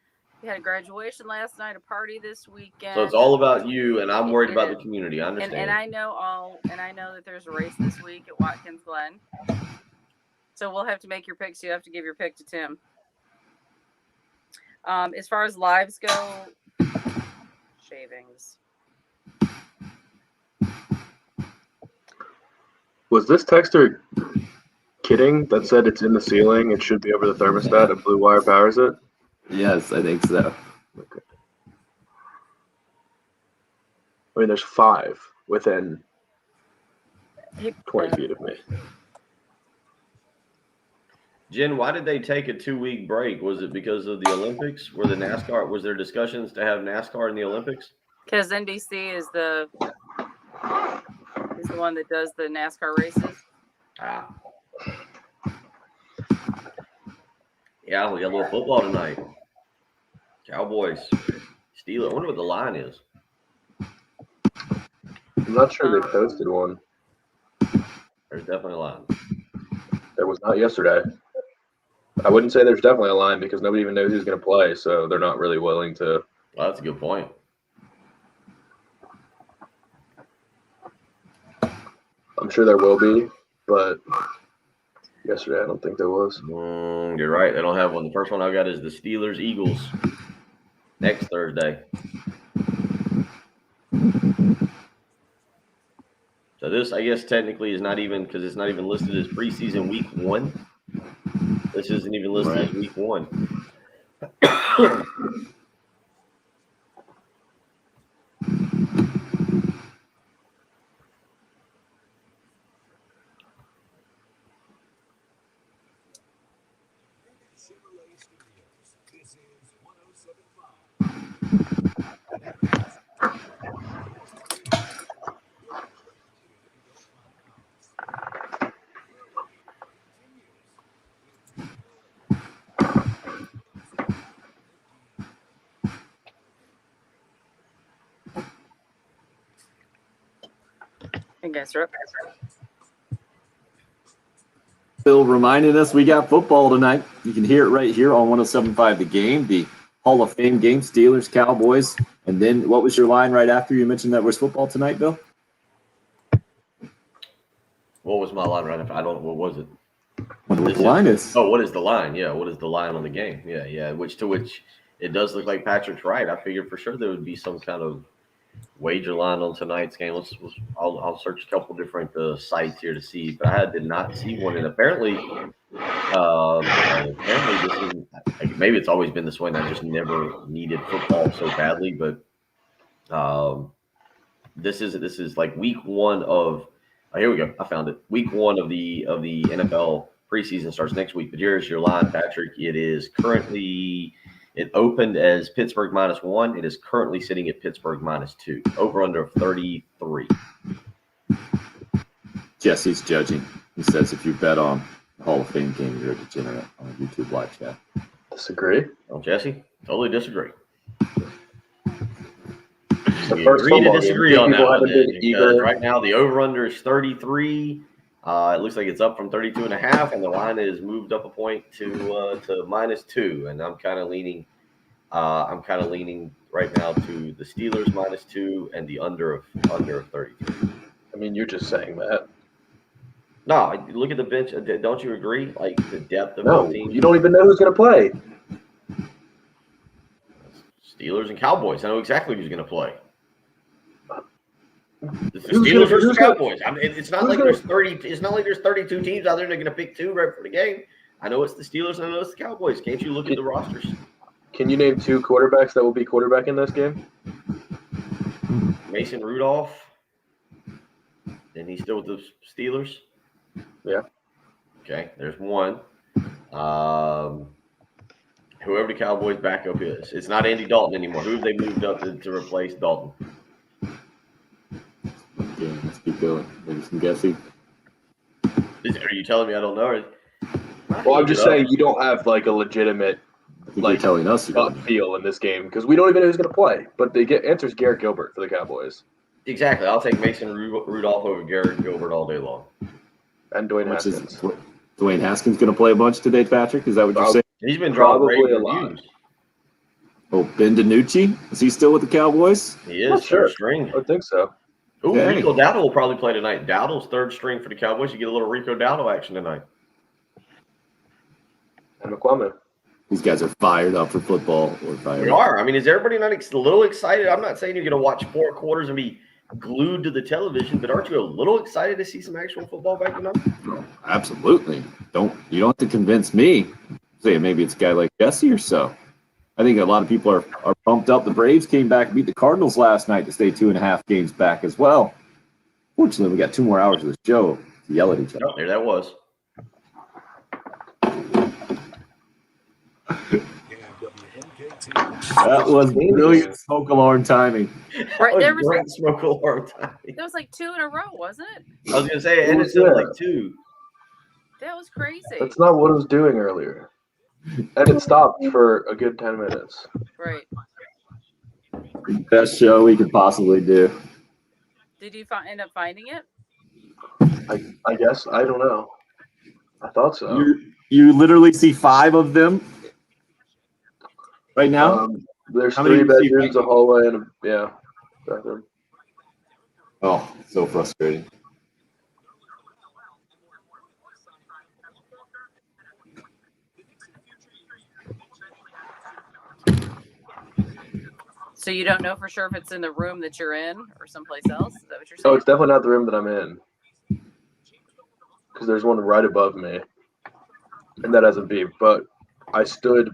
We had a graduation last night, a party this weekend. So it's all about you, and I'm worried about the community. I understand. And I know that there's a race this week at Watkins Glen. So we'll have to make your picks. You have to give your pick to Tim. As far as lives go, shavings. Was this texter kidding that said it's in the ceiling? It should be over the thermostat and blue wire powers it? Yes, I think so. Okay. I mean, there's 5 within 20 feet of me. Jen, why did they take a 2-week break? Was it because of the Olympics? Was there discussions to have NASCAR in the Olympics? Because NBC is the one that does the NASCAR races. Ah. Yeah, we got a little football tonight. Cowboys, Steelers. I wonder what the line is. I'm not sure they posted one. There's definitely a line. There was not yesterday. I wouldn't say there's definitely a line because nobody even knows who's going to play, so they're not really willing to. Well, that's a good point. I'm sure there will be, but yesterday I don't think there was. You're right. They don't have one. The first one I got is the Steelers Eagles next Thursday. So this, I guess, technically is not even because it's not even listed as preseason week 1. This isn't even listed as week 1. I guess we're up. Bill reminding us we got football tonight. You can hear it right here on 107.5 The Game, the Hall of Fame game, Steelers, Cowboys. And then what was your line right after you mentioned that was football tonight, Bill? What was my line right after? I don't know. What was it? What the line is? Oh, what is the line? Yeah, what is the line on the game? Yeah. Which it does look like Patrick's right. I figured for sure there would be some kind of wager line on tonight's game. I'll search a couple different sites here to see, but I did not see one. And apparently this is maybe it's always been this way, and I just never needed football so badly. But this is like week 1 of. Oh, here we go. I found it. Week 1 of the NFL preseason starts next week. But here's your line, Patrick. It is currently. It opened as Pittsburgh -1. It is currently sitting at Pittsburgh -2. Over under 33. Jesse's judging. He says if you bet on the Hall of Fame game, you're a degenerate on a YouTube live chat. Disagree. Oh, Jesse? Totally disagree. The first Agree to football disagree game, on that people one. haven't been Then, eager. because right now the over-under is 33. It looks like it's up from 32.5, and the line is moved up a point to -2. And I'm kind of leaning. Right now to the Steelers -2 and the under of 33. I mean, you're just saying that. No, look at the bench. Don't you agree? Like the depth of No, the team. you don't even know who's going to play. Steelers and Cowboys. I know exactly who's going to play. It's the Who's Steelers gonna- versus who's gonna- Cowboys. I mean, it's not who's like gonna- there's 30. It's not like there's 32 teams out there. They're going to pick 2 right for the game. I know it's the Steelers and I know it's the Cowboys. Can't you look at the rosters? Can you name 2 quarterbacks that will be quarterback in this game? Mason Rudolph. And he's still with the Steelers. Yeah. Okay, there's one. Whoever the Cowboys backup is. It's not Andy Dalton anymore. Who have they moved up to replace Dalton? Okay, let's keep going. Maybe some guessing. Are you telling me I don't know? Well, I'm just saying you don't have like a legitimate I think you're telling us you gut don't. feel in this game because we don't even know who's going to play. But the answer's Garrett Gilbert for the Cowboys Exactly. I'll take Mason Rudolph over Garrett Gilbert all day long. and Dwayne Which is Haskins. Dwayne Haskins going to play a bunch today, Patrick? Is that what you're Probably. saying? He's been drawing Probably great a lot. reviews. Oh, Ben DiNucci? Is he still with the Cowboys? He Not is sure. third string. I would think so. Ooh, Dang. Rico Dowdle will probably play tonight. Dowdle's third string for the Cowboys. You get a little Rico Dowdle action tonight. And McClellan. These guys are fired up for football. Or fired We up. are. I mean, is everybody not a little excited? I'm not saying you're going to watch 4 quarters and be glued to the television, but aren't you a little excited to see some actual football back tonight? Oh, absolutely. You don't have to convince me. Say maybe it's a guy like Jesse or so. I think a lot of people are pumped up. The Braves came back and beat the Cardinals last night to stay 2.5 games back as well. Fortunately, we got 2 more hours of the show to yell at each other. Oh, there that was. That was brilliant smoke alarm timing. Right, there Oh, was great smoke alarm time. there was like 2 in a row, wasn't it? I was going to say, Who and was it's still that? like 2. That was crazy. That's not what it was doing earlier. And it stopped for a good 10 minutes. Right. Best show we could possibly do. Did you end up finding it? I guess. I don't know. I thought so. You literally see 5 of them right now. There's How many 3 do you see? bedrooms, a hallway, and bathroom. Oh, so frustrating. So you don't know for sure if it's in the room that you're in or someplace else? Is that what you're Oh, saying? it's definitely not the room that I'm in. Because there's one right above me. And that hasn't beeped. But I stood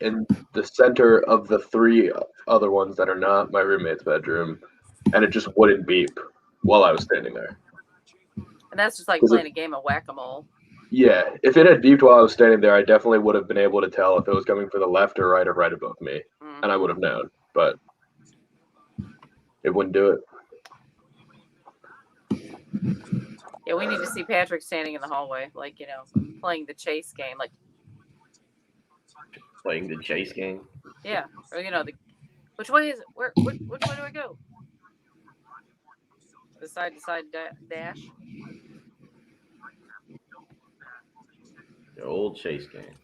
in the center of the 3 other ones that are not my roommate's bedroom. And it just wouldn't beep while I was standing there. And that's just like 'Cause playing a game of whack-a-mole. Yeah, if it had beeped while I was standing there, I definitely would have been able to tell if it was coming from the left or right above me. And I would have known. But it wouldn't do it. Yeah, we need to see Patrick standing in the hallway, like, playing the chase game. Like, Playing the chase game. yeah. Or, which way is it? Which way do I go? The side-to-side dash? The old chase game.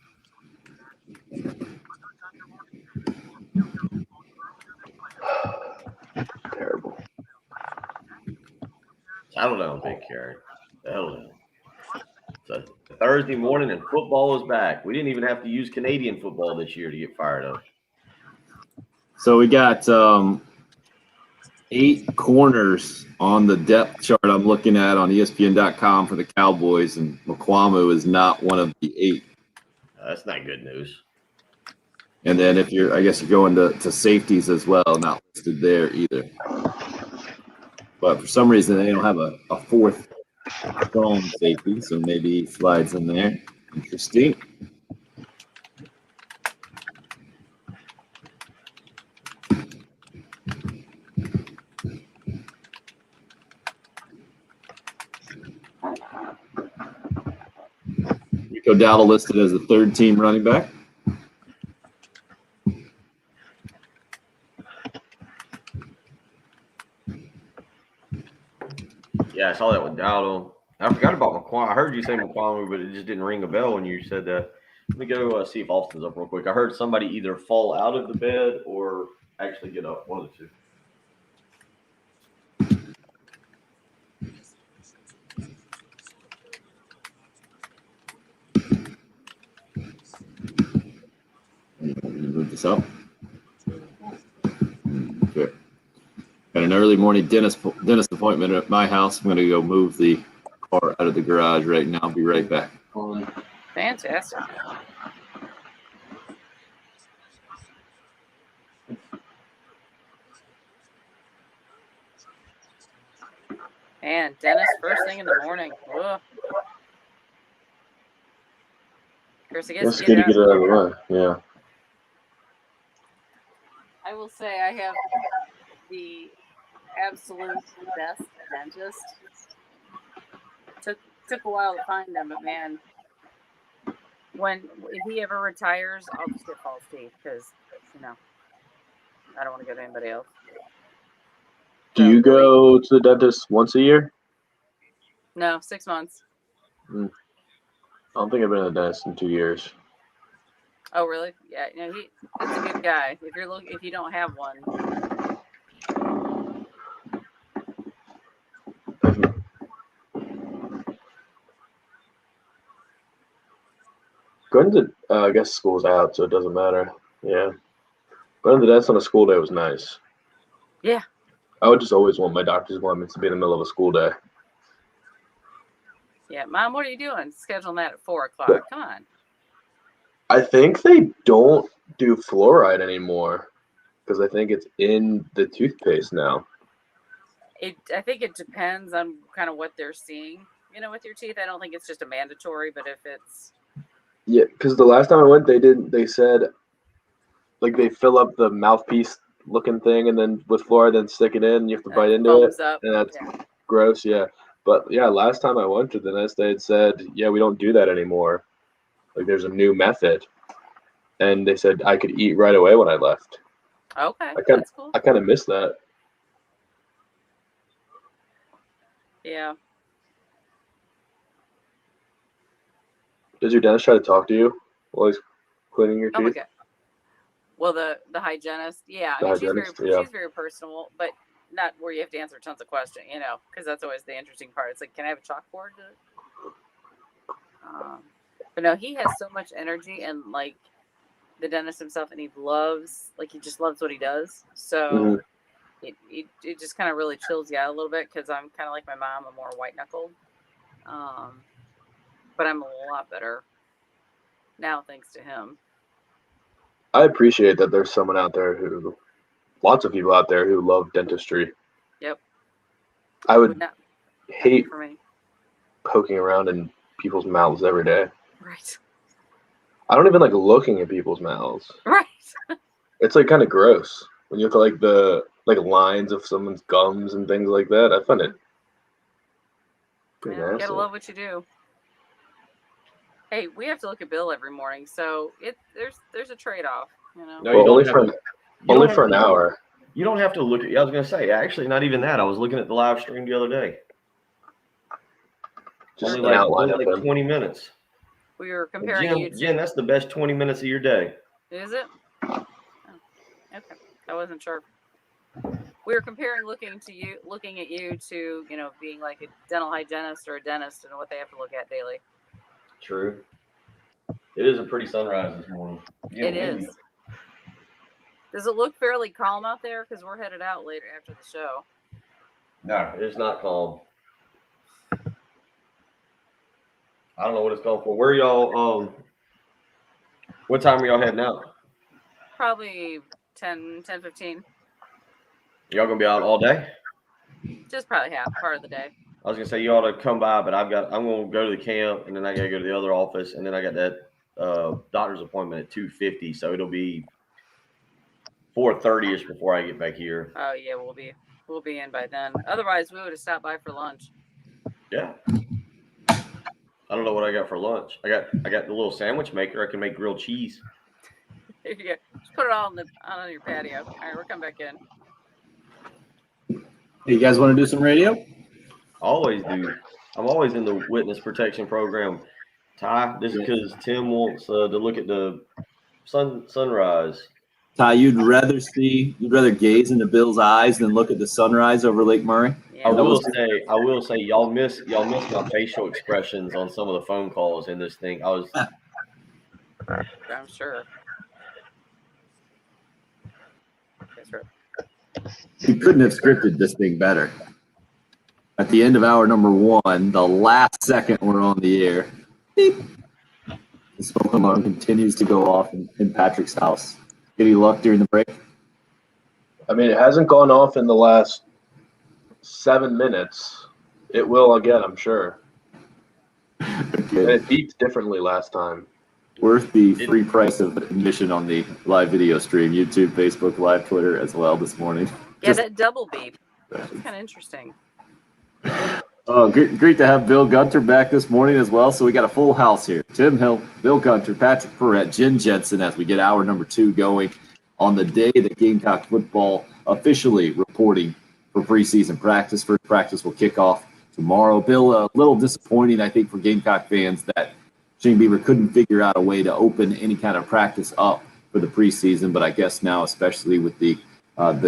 Terrible. I don't know, Big Karen. I don't know. It's a Thursday morning and football is back. We didn't even have to use Canadian football this year to get fired up. So we got 8 corners on the depth chart I'm looking at on ESPN.com for the Cowboys, and Mukuamu is not one of the 8. That's not good news. And then I guess you're going to safeties as well, not listed there either. But for some reason, they don't have a 4th strong safety, so maybe he slides in there. Interesting. Rico Dowdle listed as a 3rd-team running back. Yeah, I saw that with Dowdle. I forgot about McQuarrie. I heard you say McQuarrie, but it just didn't ring a bell when you said that. Let me go see if Austin's up real quick. I heard somebody either fall out of the bed or actually get up. One of the 2. Move this up. Okay. Got an early morning dentist appointment at my house. I'm going to go move the car out of the garage right now. I'll be right back. Fantastic. And Dennis, first thing in the morning. Ugh. Chris, I guess It's good to get it out of the way. Yeah. I will say I have the absolute best dentist. Took a while to find them, but man, if he ever retires, I'll just get false teeth because I don't want to go to anybody else. Do you go to the dentist once a year? No, 6 months. I don't think I've been to the dentist in 2 years. Oh, really? Yeah, he's a good guy. If you don't have one, Going to I guess school's out, so it doesn't matter. Yeah. Going to the dentist on a school day was nice. Yeah. I would just always want my doctor's appointments to be in the middle of a school day. Yeah, Mom, what are you doing? Scheduling that at 4:00. Come on. I think they don't do fluoride anymore because I think it's in the toothpaste now. I think it depends on kind of what they're seeing, with your teeth. I don't think it's just a mandatory, but if it's Yeah, because the last time I went, they said like they fill up the mouthpiece looking thing and then with fluoride, then stick it in. You have to bite into it, and that's gross. Yeah, but yeah, last time I went to the dentist, they had said, yeah, we don't do that anymore. Like there's a new method, and they said I could eat right away when I left. Okay, that's cool. I kind of miss that. Yeah. Does your dentist try to talk to you while he's cleaning your Oh my teeth? god. Well, the hygienist, yeah. I The mean, hygienist, yeah. she's very personal, but not where you have to answer tons of questions, because that's always the interesting part. It's like, can I have a chalkboard? But no, he has so much energy, and like the dentist himself, and he just loves what he does. So it just kind of really chills you out a little bit, because I'm kind of like my mom. I'm more white knuckled, but I'm a lot better now thanks to him. I appreciate that there's lots of people out there who love dentistry. Yep. I would not hate for me. poking around in people's mouths every day. Right. I don't even like looking at people's mouths. Right. It's like kind of gross when you look at like the lines of someone's gums and things like that. I find it pretty Yeah, nasty. gotta love what you do. Hey, we have to look at Bill every morning, so there's a trade-off, No, Well, you don't only have for to- an, you don't only have for an to- hour. You don't have to look at. I was going to say, actually, not even that. I was looking at the live stream the other day. Just Only an outline only of like him. 20 minutes. we were comparing you Jen, that's the best 20 minutes of your day. Is it? Oh, okay. I wasn't sure. We were comparing looking at you to, being like a dental hygienist or a dentist and what they have to look at daily. True. It is a pretty sunrise this morning. It is. Does it look fairly calm out there? Because we're headed out later after the show. No, it's not calm. I don't know what it's called for. Where y'all? What time are y'all heading out? Probably 10:15. Y'all gonna be out all day? Just probably half part of the day. I was gonna say you ought to come by, but I'm gonna go to the camp, and then I gotta go to the other office, and then I got that doctor's appointment at 2:50, so it'll be 4:30ish before I get back here. Oh yeah, we'll be in by then. Otherwise, we would have stopped by for lunch. Yeah. I don't know what I got for lunch. I got the little sandwich maker. I can make grilled cheese. There you go. Just put it all on your patio. All right, we're coming back in. Hey, you guys want to do some radio? Always do. I'm always in the witness protection program. Ty, this is because Tim wants to look at the sunrise. Ty, you'd rather gaze into Bill's eyes than look at the sunrise over Lake Murray? I Yeah, will say, y'all miss my facial expressions on some of the phone calls in this thing. I'm sure. That's right. We couldn't have scripted this thing better. At the end of hour number 1, the last second we're on the air, beep, the smoke alarm continues to go off in Patrick's house. Any luck during the break? I mean, it hasn't gone off in the last 7 minutes. It will again, I'm sure. And Okay. it beeped differently last time. Worth the free price of admission on the live video stream, YouTube, Facebook, Live, Twitter as well this morning. Yeah, that double beep. That's kind of interesting. Oh, great to have Bill Gunter back this morning as well. So we got a full house here. Tim Hill, Bill Gunter, Patrick Perrette, Jen Jensen as we get hour number 2 going on the day that Gamecock football officially reporting for preseason practice. First practice will kick off tomorrow. Bill, a little disappointing, I think, for Gamecock fans that Shane Beaver couldn't figure out a way to open any kind of practice up for the preseason. But I guess now, especially with the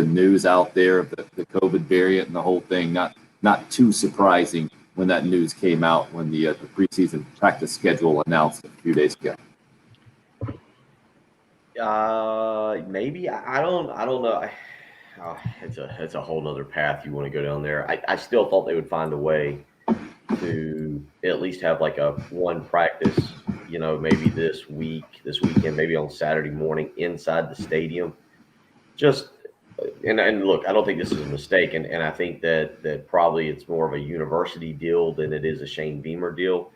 news out there of the COVID variant and the whole thing, not too surprising when that news came out when the preseason practice schedule announced a few days ago. Maybe I don't know. It's a whole nother path you want to go down there. I still thought they would find a way to at least have like a one practice, maybe this weekend, maybe on Saturday morning inside the stadium. And look, I don't think this is a mistake, and I think that probably it's more of a university deal than it is a Shane Beamer deal.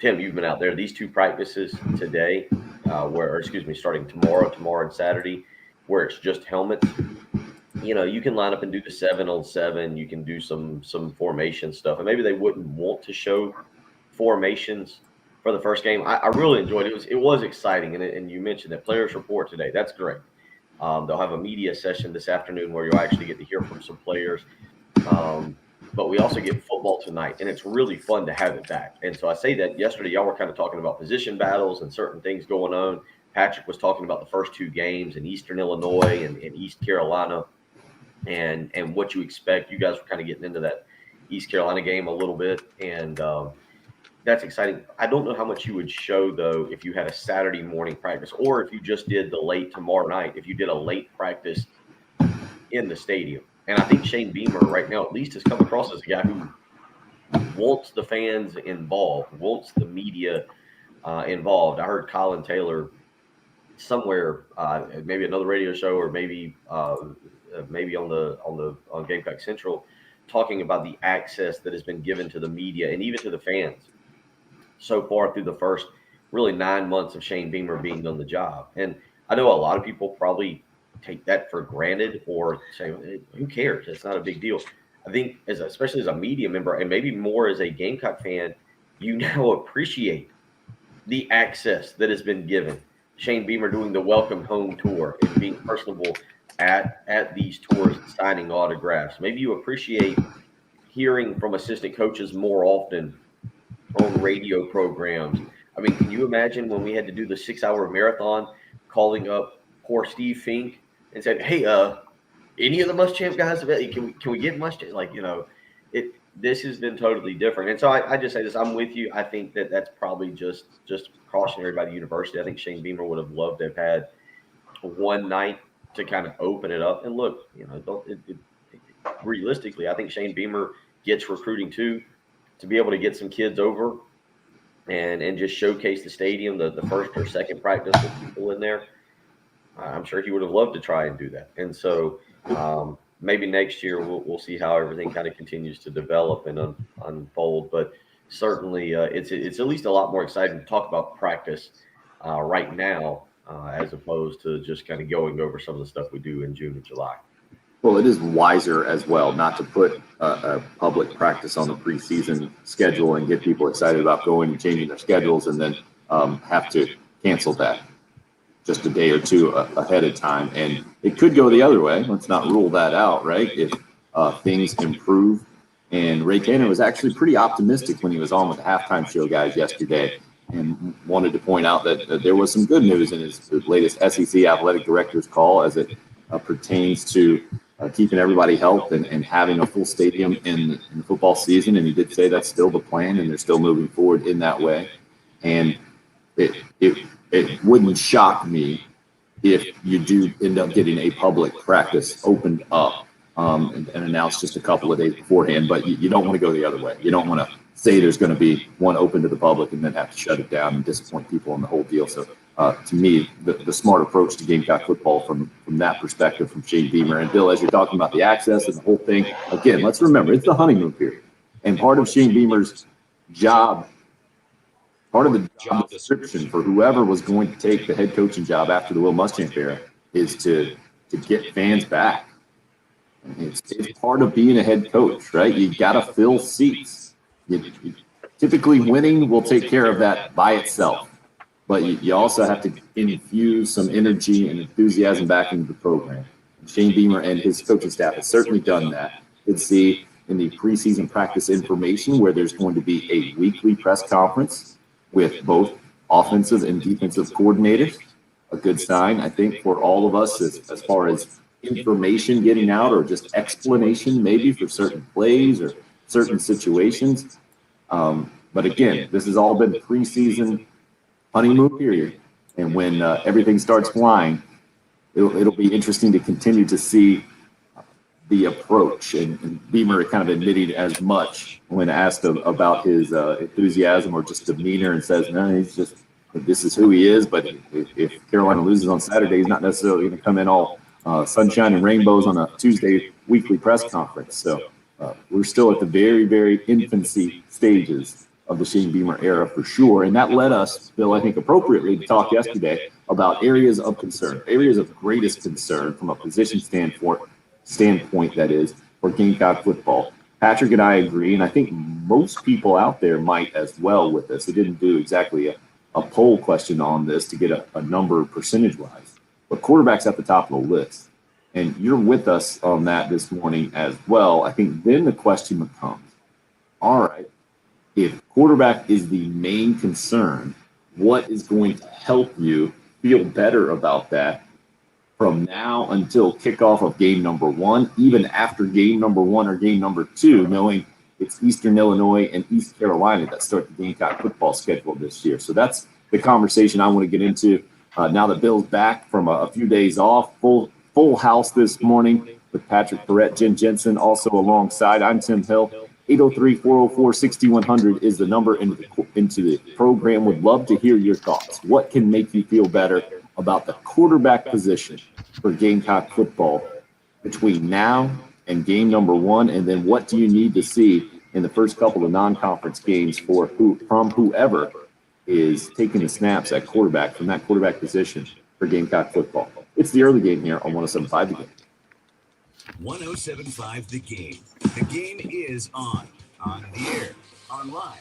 Tim, you've been out there. These 2 practices today, starting tomorrow and Saturday, where it's just helmets. You can line up and do the 7-on-7. You can do some formation stuff, and maybe they wouldn't want to show formations for the first game. I really enjoyed it. It was exciting, and you mentioned that players report today. That's great. They'll have a media session this afternoon where you'll actually get to hear from some players. but we also get football tonight, and it's really fun to have it back. And so I say that yesterday, y'all were kind of talking about position battles and certain things going on. Patrick was talking about the first 2 games in Eastern Illinois and East Carolina and what you expect. You guys were kind of getting into that East Carolina game a little bit, and that's exciting. I don't know how much you would show, though, if you had a Saturday morning practice or if you just did the late tomorrow night, if you did a late practice in the stadium. And I think Shane Beamer right now at least has come across as a guy who wants the fans involved, wants the media involved. I heard Colin Taylor somewhere, maybe another radio show or maybe on Gamecock Central, talking about the access that has been given to the media and even to the fans so far through the first really 9 months of Shane Beamer being on the job. And I know a lot of people probably take that for granted or say, who cares? It's not a big deal. I think especially as a media member and maybe more as a Gamecock fan, you now appreciate the access that has been given. Shane Beamer doing the welcome home tour and being personable at these tours and signing autographs. Maybe you appreciate hearing from assistant coaches more often on radio programs. I mean, can you imagine when we had to do the 6-hour marathon, calling up poor Steve Fink and said, hey, any of the Muschamp guys, can we get Muschamp? Like, this has been totally different. And so I just say this, I'm with you. I think that's probably just cautionary by the university. I think Shane Beamer would have loved to have had one night to kind of open it up. And look, realistically, I think Shane Beamer gets recruiting too, to be able to get some kids over and just showcase the stadium, the first or second practice with people in there. I'm sure he would have loved to try and do that. And so maybe next year we'll see how everything kind of continues to develop and unfold. But certainly it's at least a lot more exciting to talk about practice right now as opposed to just kind of going over some of the stuff we do in June and July. Well, it is wiser as well not to put a public practice on the preseason schedule and get people excited about going and changing their schedules and then have to cancel that just a day or two ahead of time. And it could go the other way. Let's not rule that out, right? If things improve. And Ray Tanner was actually pretty optimistic when he was on with the halftime show guys yesterday and wanted to point out that there was some good news in his latest SEC athletic director's call as it pertains to keeping everybody healthy and having a full stadium in the football season. And he did say that's still the plan and they're still moving forward in that way. And it wouldn't shock me if you do end up getting a public practice opened up and announced just a couple of days beforehand. But you don't want to go the other way. You don't want to say there's going to be one open to the public and then have to shut it down and disappoint people on the whole deal. So to me, the smart approach to Gamecock football from that perspective from Shane Beamer. And Bill, as you're talking about the access and the whole thing, again, let's remember it's the honeymoon period. And part of Shane Beamer's job, part of the job description for whoever was going to take the head coaching job after the Will Muschamp era is to get fans back. It's part of being a head coach, right? You got to fill seats. Typically, winning will take care of that by itself. But you also have to infuse some energy and enthusiasm back into the program. Shane Beamer and his coaching staff has certainly done that. You'd see in the preseason practice information where there's going to be a weekly press conference with both offensive and defensive coordinators. A good sign, I think, for all of us as far as information getting out or just explanation maybe for certain plays or certain situations. But again, this has all been preseason honeymoon period. And when everything starts flying, it'll be interesting to continue to see the approach. And Beamer kind of admitted as much when asked about his enthusiasm or just demeanor and says, no, he's just, this is who he is. But if Carolina loses on Saturday, he's not necessarily going to come in all sunshine and rainbows on a Tuesday weekly press conference. So we're still at the very, very infancy stages of the Shane Beamer era for sure. And that led us, Bill, I think appropriately, to talk yesterday about areas of concern, areas of greatest concern from a position standpoint, that is, for Gamecock football. Patrick and I agree, and I think most people out there might as well with this. We didn't do exactly a poll question on this to get a number percentage-wise, but quarterback's at the top of the list. and you're with us on that this morning as well, I think then the question becomes, all right, if quarterback is the main concern, what is going to help you feel better about that from now until kickoff of game number 1, even after game number 1 or game number 2, knowing it's Eastern Illinois and East Carolina that start the Gamecock football schedule this year. So that's the conversation I want to get into now that Bill's back from a few days off. Full house this morning with Patrick Perrette, Jen Jensen, also alongside. I'm Tim Hill. 803-404-6100 is the number into the program. Would love to hear your thoughts. What can make you feel better about the quarterback position for Gamecock football between now and game number 1? And then what do you need to see in the first couple of non-conference games from whoever is taking the snaps at quarterback from that quarterback position for Gamecock football? It's the early game here on 107.5 The Game. 107.5 The Game. The game is on the air, online.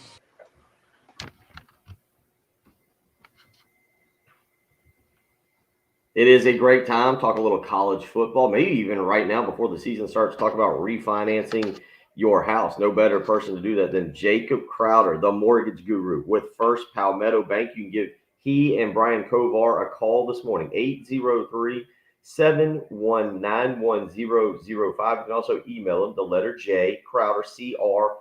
It is a great time. Talk a little college football, maybe even right now before the season starts, talk about refinancing your house. No better person to do that than Jacob Crowder, the mortgage guru with First Palmetto Bank. You can give he and Brian Kovar a call this morning, 803-719-1005. You can also email him, the letter J, Crowder, CROWDER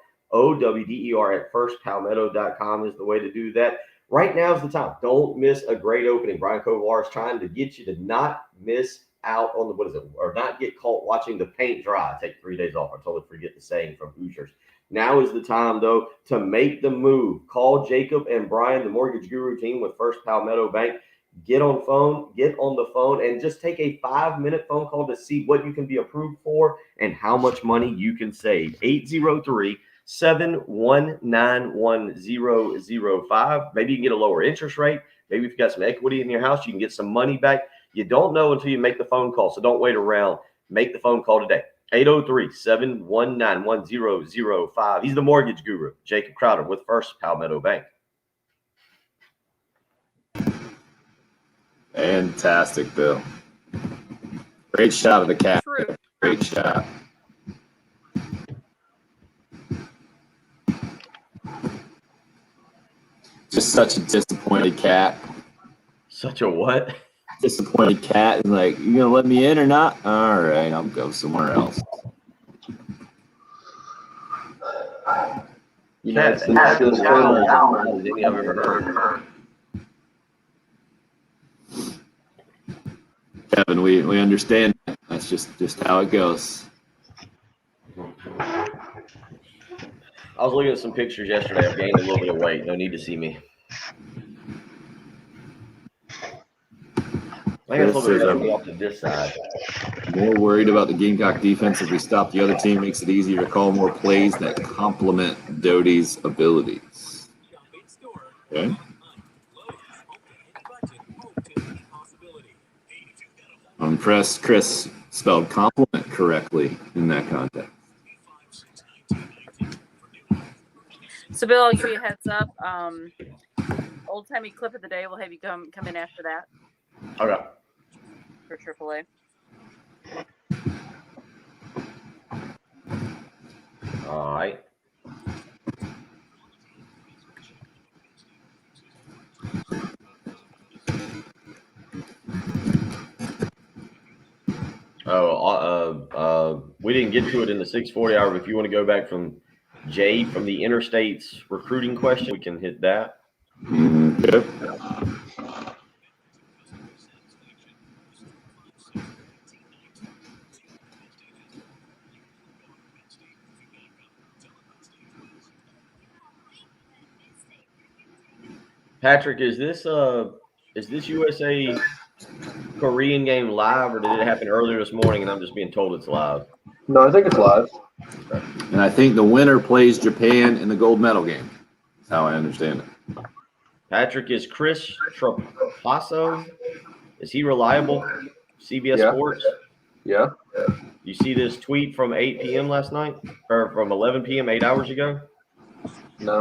at firstpalmetto.com is the way to do that. Right now is the time. Don't miss a great opening. Brian Kovar is trying to get you to not miss out on or not get caught watching the paint dry. Take 3 days off. I totally forget the saying from Hoosiers. Now is the time, though, to make the move. Call Jacob and Brian, the mortgage guru team with First Palmetto Bank. Get on the phone, and just take a 5-minute phone call to see what you can be approved for and how much money you can save. 803-719-1005. Maybe you can get a lower interest rate. Maybe if you got some equity in your house, you can get some money back. You don't know until you make the phone call, so don't wait around. Make the phone call today. 803-719-1005. He's the mortgage guru, Jacob Crowder with First Palmetto Bank. Fantastic, Bill. Great shot of the cat. Great shot. Just such a disappointed cat. Such a what? Disappointed cat. And like, you gonna let me in or not? All right, I'll go somewhere else. That's the nicest I've ever heard. Kevin, we understand. That's just how it goes. I was looking at some pictures yesterday. I've gained a little bit of weight. No need to see me. I guess we'll go off to this side. More worried about the Gamecock defense if we stop the other team, makes it easier to call more plays that complement Doty's abilities. Okay. I'm impressed Chris spelled compliment correctly in that context. So, Bill, I'll give you a heads up. Old timey clip of the day. We'll have you come in after that. Okay. For AAA. All right. We didn't get to it in the 640 hour, but if you want to go back from Jay from the Interstates recruiting question, we can hit that. Yep. Patrick, is this USA Korean game live, or did it happen earlier this morning and I'm just being told it's live? No, I think it's live. And I think the winner plays Japan in the gold medal game. That's how I understand it. Patrick, is Chris Trapasso, is he reliable? CBS Sports? Yeah. You see this tweet from 8 p.m. last night, or from 11 p.m., 8 hours ago? No.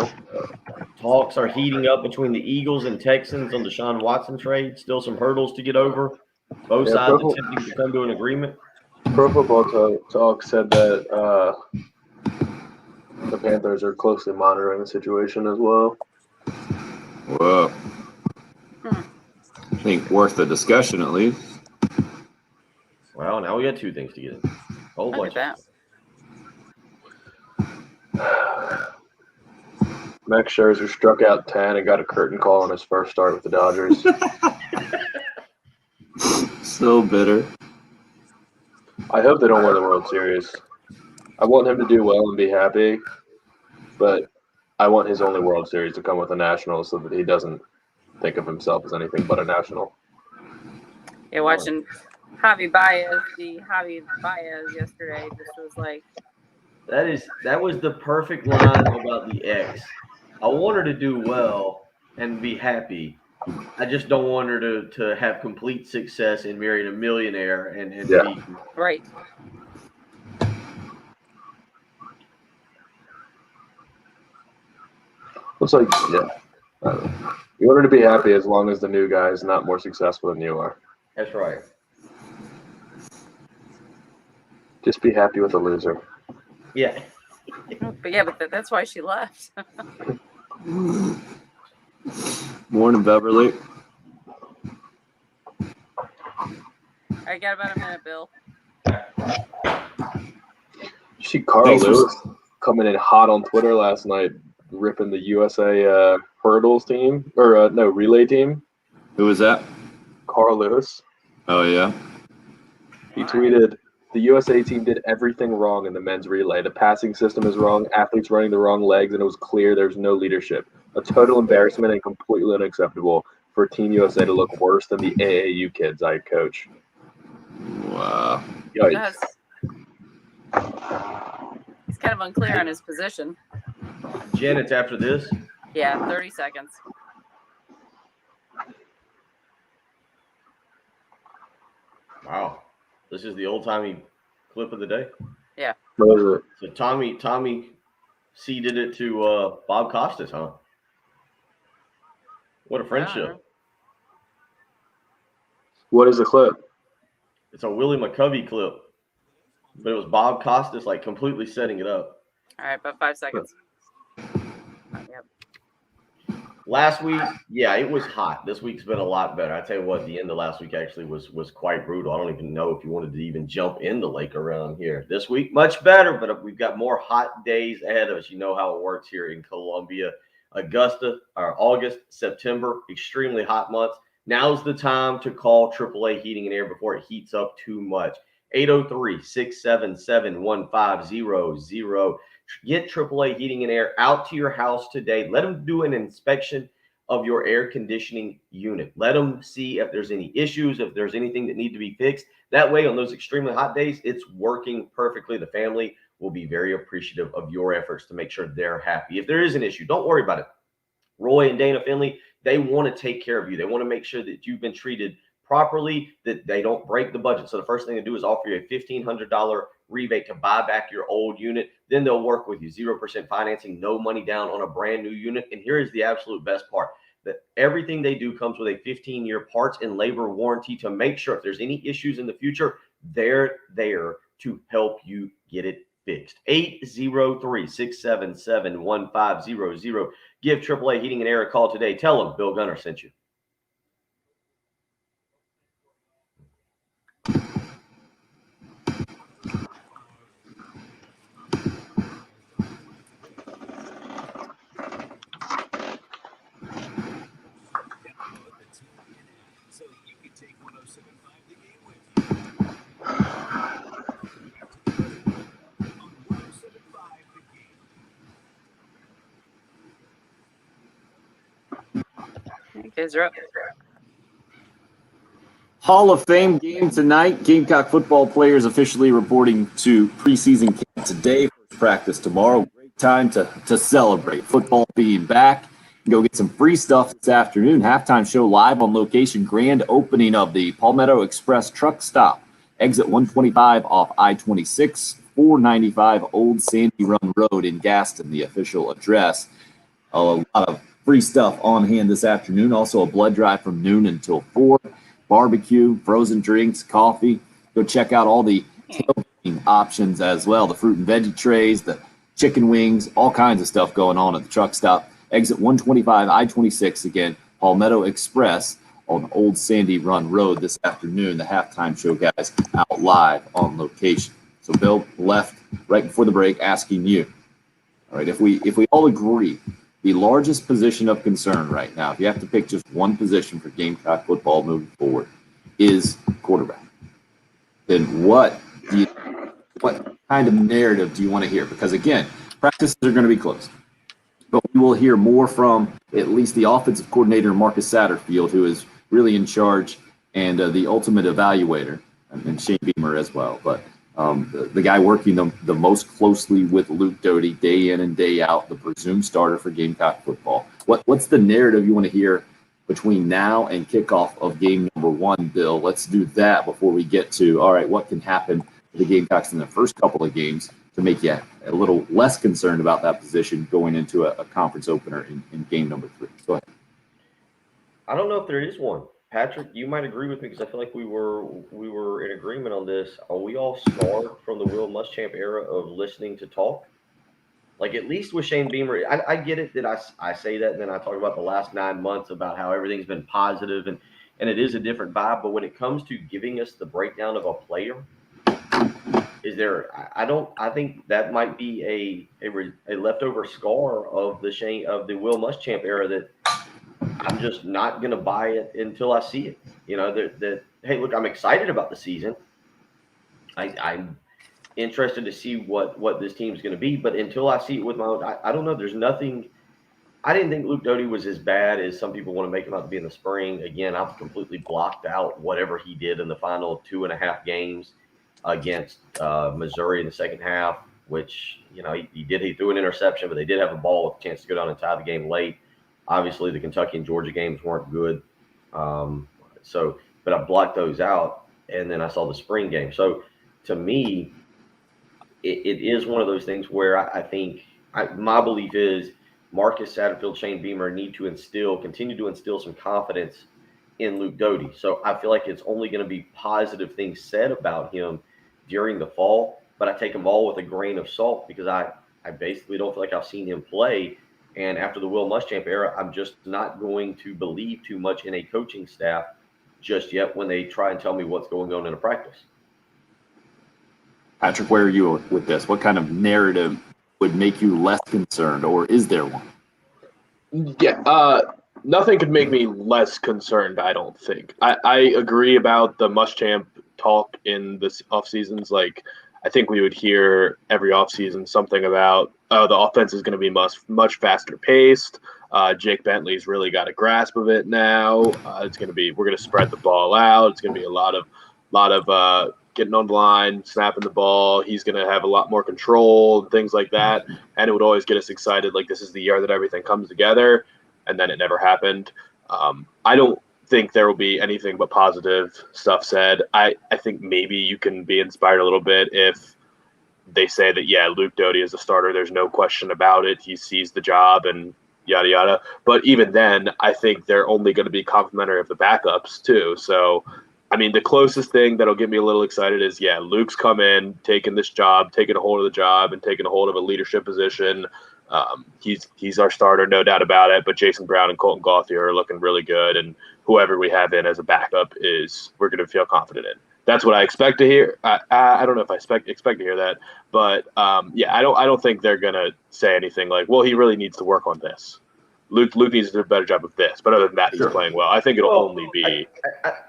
Talks are heating up between the Eagles and Texans on the Deshaun Watson trade. Still some hurdles to get over. Both sides attempting to come to an agreement. Pro Football Talk said that the Panthers are closely monitoring the situation as well. Whoa. I think worth the discussion at least. Well, now we got two things to get in. A whole Look at bunch. that. Max Scherzer struck out 10 and got a curtain call on his first start with the Dodgers. So bitter. I hope they don't win the World Series. I want him to do well and be happy, but I want his only World Series to come with a National so that he doesn't think of himself as anything but a National. Yeah, watching Javi Baez yesterday just was like, That was the perfect line about the ex. I want her to do well and be happy. I just don't want her to have complete success in marrying a millionaire and Yeah. be right. Looks like, yeah. I don't know. You want her to be happy as long as the new guy is not more successful than you are. That's right. Just be happy with a loser. Yeah. But yeah, but that's why she left. Morning, Beverly. I got about a minute, Bill. You see Carl Thanks for- Lewis coming in hot on Twitter last night, ripping the USA hurdles team, or no, relay team. Who was that? Carl Lewis. Oh, yeah. He tweeted, the USA team did everything wrong in the men's relay. The passing system is wrong, athletes running the wrong legs, and it was clear there's no leadership. A total embarrassment and completely unacceptable for Team USA to look worse than the AAU kids I coach. Wow. Yikes. He's kind of unclear on his position. Jen, it's after this. Yeah, 30 seconds. Wow. This is the old-timey clip of the day. What is it? So Tommy ceded it to Bob Costas, huh? What a friendship. What is the clip? It's a Willie McCovey clip. But it was Bob Costas like completely setting it up. All right, about 5 seconds. Yep. Last week, yeah, it was hot. This week's been a lot better. I tell you what, the end of last week actually was quite brutal. I don't even know if you wanted to even jump in the lake around here. This week, much better, but we've got more hot days ahead of us. You know how it works here in Columbia. Augusta, or August, September, extremely hot months. Now's the time to call AAA Heating and Air before it heats up too much. 803-677-1500. Get AAA Heating and Air out to your house today. Let them do an inspection of your air conditioning unit. Let them see if there's any issues, if there's anything that need to be fixed. That way, on those extremely hot days, it's working perfectly. The family will be very appreciative of your efforts to make sure they're happy. If there is an issue, don't worry about it. Roy and Dana Finley, they want to take care of you. They want to make sure that you've been treated properly, that they don't break the budget. So the first thing to do is offer you a $1,500 rebate to buy back your old unit. Then they'll work with you. 0% financing, no money down on a brand new unit. And here is the absolute best part, that everything they do comes with a 15-year parts and labor warranty to make sure if there's any issues in the future, they're there to help you get it fixed. 803-677-1500. Give AAA Heating and Air a call today. Tell them Bill Gunner sent you. So you can take 107.5 The Game with you. On 107.5 The Game. You guys are up. Hall of Fame game tonight. Gamecock football players officially reporting to preseason camp today. First practice tomorrow. Great time to celebrate football being back. Go get some free stuff this afternoon. Halftime show live on location. Grand opening of the Palmetto Express truck stop. Exit 125 off I-26, 495 Old Sandy Run Road in Gaston, the official address. A lot of free stuff on hand this afternoon. Also a blood drive from noon until 4. Barbecue, frozen drinks, coffee. Go check out all the tailgating options as well. The fruit and veggie trays, the chicken wings, all kinds of stuff going on at the truck stop. Exit 125, I-26 again, Palmetto Express on Old Sandy Run Road this afternoon. The halftime show guys out live on location. So Bill left right before the break asking you, all right, if we all agree, the largest position of concern right now, if you have to pick just one position for Gamecock football moving forward, is quarterback, then what kind of narrative do you want to hear? Because again, practices are going to be closed, but we will hear more from at least the offensive coordinator, Marcus Satterfield, who is really in charge and the ultimate evaluator, and Shane Beamer as well. But the guy working the most closely with Luke Doty day in and day out, the presumed starter for Gamecock football. What's the narrative you want to hear between now and kickoff of game number 1, Bill? Let's do that before we get to, all right, what can happen to the Gamecocks in the first couple of games to make you a little less concerned about that position going into a conference opener in game number 3. Go ahead. I don't know if there is one. Patrick, you might agree with me because I feel like we were in agreement on this. Are we all scarred from the Will Muschamp era of listening to talk? Like, at least with Shane Beamer, I get it that I say that and then I talk about the last 9 months about how everything's been positive and it is a different vibe. But when it comes to giving us the breakdown of a player, is there? I think that might be a leftover scar of the Will Muschamp era that I'm just not going to buy it until I see it. You know, that hey, look, I'm excited about the season. I'm interested to see what this team's going to be, but until I see it with my own, I don't know. There's nothing. I didn't think Luke Doty was as bad as some people want to make him out to be in the spring. Again, I've completely blocked out whatever he did in the final 2.5 games against Missouri in the second half, which, you know, he threw an interception, but they did have a ball with a chance to go down and tie the game late. Obviously, the Kentucky and Georgia games weren't good. But I blocked those out, and then I saw the spring game. So, to me, it is one of those things where I think my belief is Marcus Satterfield, Shane Beamer need to continue to instill some confidence in Luke Doty. So, I feel like it's only going to be positive things said about him during the fall, but I take them all with a grain of salt because I basically don't feel like I've seen him play. And after the Will Muschamp era, I'm just not going to believe too much in a coaching staff just yet when they try and tell me what's going on in a practice. Patrick, where are you with this? What kind of narrative would make you less concerned, or is there one? Yeah, nothing could make me less concerned, I don't think. I agree about the Muschamp talk in the off seasons. Like, I think we would hear every offseason something about, the offense is going to be much faster paced. Jake Bentley's really got a grasp of it now. We're going to spread the ball out. It's going to be a lot of getting on the line, snapping the ball. He's going to have a lot more control and things like that. And it would always get us excited. Like, this is the year that everything comes together. And then it never happened. I don't think there will be anything but positive stuff said. I think maybe you can be inspired a little bit if they say that, yeah, Luke Doty is a starter. There's no question about it. He sees the job and yada, yada. But even then, I think they're only going to be complimentary of the backups too. So, I mean, the closest thing that'll get me a little excited is, yeah, Luke's come in, taking this job, taking a hold of the job and taking a hold of a leadership position. He's our starter, no doubt about it. But Jason Brown and Colton Gauthier are looking really good. And whoever we have in as a backup we're going to feel confident in. That's what I expect to hear. I don't know if I expect to hear that, but yeah, I don't think they're going to say anything like, well, he really needs to work on this. Luke needs to do a better job of this, but other than that, he's playing well. I think it'll only be.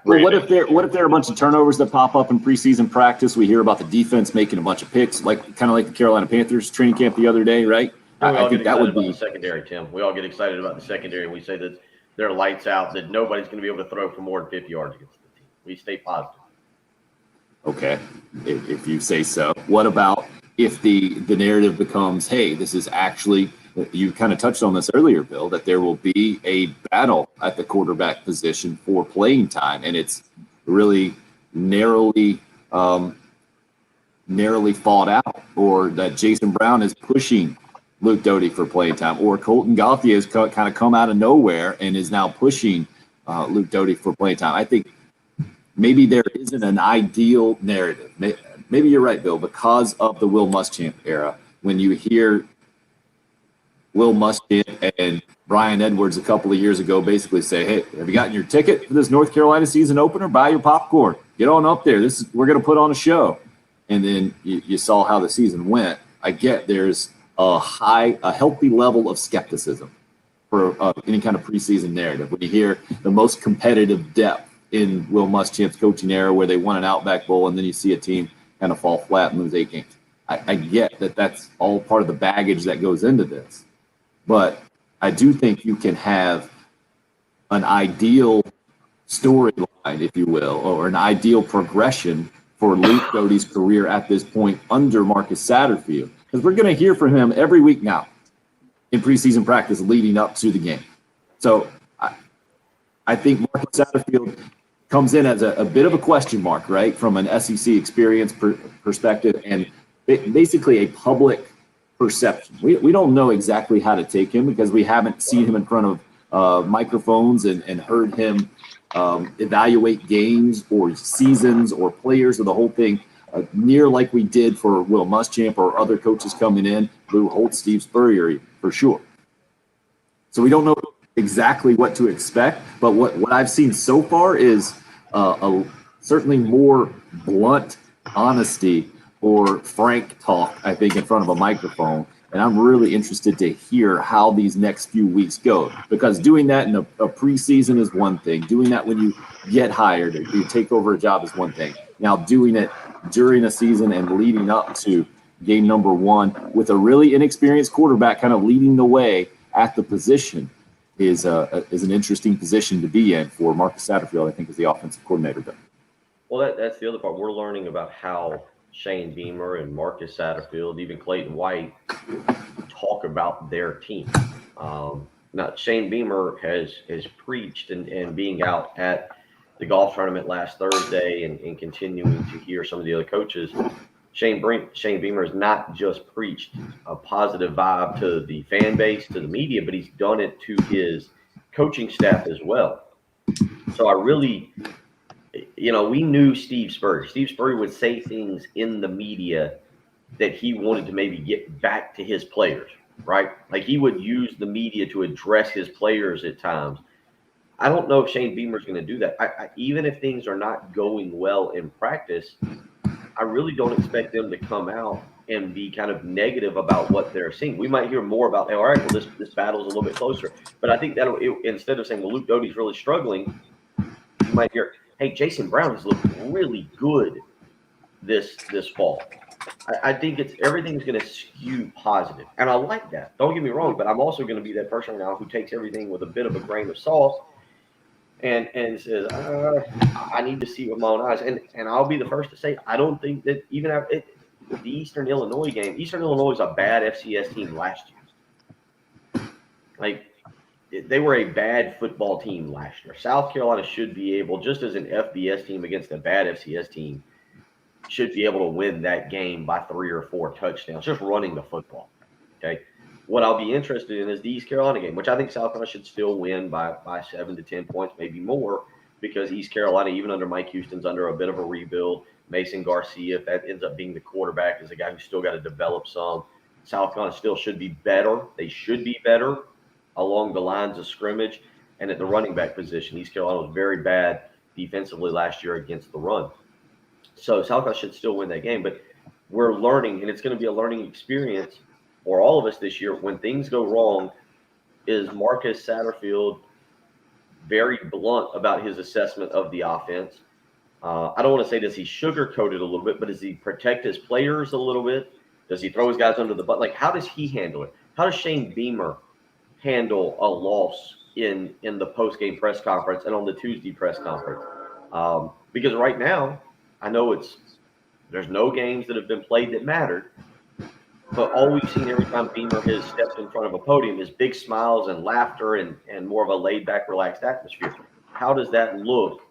Well, what if there are a bunch of turnovers that pop up in preseason practice? We hear about the defense making a bunch of picks, kind of like the Carolina Panthers training camp the other day, right? I think that would be the secondary, Tim. We all get excited about the secondary, and we say that they're lights out, that nobody's going to be able to throw for more than 50 yards against the team. We stay positive. Okay, if you say so. What about if the narrative becomes, hey, this is actually, you kind of touched on this earlier, Bill, that there will be a battle at the quarterback position for playing time, and it's really narrowly fought out, or that Jason Brown is pushing Luke Doty for playing time, or Colton Gauthier has kind of come out of nowhere and is now pushing Luke Doty for playing time. I think maybe there isn't an ideal narrative. maybe you're right, Bill, because of the Will Muschamp era, when you hear Will Muschamp and Brian Edwards a couple of years ago basically say, hey, have you gotten your ticket for this North Carolina season opener? Buy your popcorn. Get on up there. We're going to put on a show. And then you saw how the season went. I get there's a healthy level of skepticism for any kind of preseason narrative. When you hear the most competitive depth in Will Muschamp's coaching era where they won an Outback Bowl and then you see a team kind of fall flat and lose 8 games. I get that that's all part of the baggage that goes into this. But I do think you can have an ideal storyline, if you will, or an ideal progression for Luke Doty's career at this point under Marcus Satterfield. Because we're going to hear from him every week now in preseason practice leading up to the game. So I think Marcus Satterfield comes in as a bit of a question mark, right, from an SEC experience perspective and basically a public perception. We don't know exactly how to take him because we haven't seen him in front of microphones and heard him evaluate games or seasons or players or the whole thing near like we did for Will Muschamp or other coaches coming in, Lou Holtz, Steve Spurrier, for sure. So we don't know exactly what to expect, but what I've seen so far is certainly more blunt honesty or frank talk, I think, in front of a microphone. And I'm really interested to hear how these next few weeks go, because doing that in a preseason is one thing. Doing that when you get hired or you take over a job is one thing. Now doing it during a season and leading up to game number 1 with a really inexperienced quarterback kind of leading the way at the position is an interesting position to be in for Marcus Satterfield, I think, as the offensive coordinator there. Well, that's the other part. We're learning about how Shane Beamer and Marcus Satterfield, even Clayton White, talk about their team. Now, Shane Beamer has preached and being out at the golf tournament last Thursday and continuing to hear some of the other coaches. Shane Beamer has not just preached a positive vibe to the fan base, to the media, but he's done it to his coaching staff as well. So I really, we knew Steve Spurrier. Steve Spurrier would say things in the media that he wanted to maybe get back to his players, right? Like he would use the media to address his players at times. I don't know if Shane Beamer's going to do that. Even if things are not going well in practice, I really don't expect them to come out and be kind of negative about what they're seeing. We might hear more about, all right, well, this battle's a little bit closer. But I think that instead of saying, well, Luke Doty's really struggling, you might hear, hey, Jason Brown has looked really good this fall. I think everything's going to skew positive. And I like that. Don't get me wrong, but I'm also going to be that person now who takes everything with a bit of a grain of salt and says, I need to see it with my own eyes. And I'll be the first to say, I don't think that even the Eastern Illinois game, Eastern Illinois is a bad FCS team last year. Like, they were a bad football team last year. South Carolina should be able, just as an FBS team against a bad FCS team, should be able to win that game by 3 or 4 touchdowns, just running the football. Okay. What I'll be interested in is the East Carolina game, which I think South Carolina should still win by 7 to 10 points, maybe more, because East Carolina, even under Mike Houston's under a bit of a rebuild. Mason Garcia, if that ends up being the quarterback, is a guy who's still got to develop some. South Carolina still should be better. They should be better along the lines of scrimmage. And at the running back position, East Carolina was very bad defensively last year against the run. So South Carolina should still win that game. But we're learning, and it's going to be a learning experience for all of us this year. When things go wrong, is Marcus Satterfield very blunt about his assessment of the offense? I don't want to say does he sugarcoat it a little bit, but does he protect his players a little bit? Does he throw his guys under the bus? Like, how does he handle it? How does Shane Beamer handle a loss in the post-game press conference and on the Tuesday press conference? Because right now, I know there's no games that have been played that mattered, but all we've seen every time Beamer has stepped in front of a podium is big smiles and laughter and more of a laid-back, relaxed atmosphere. How does that look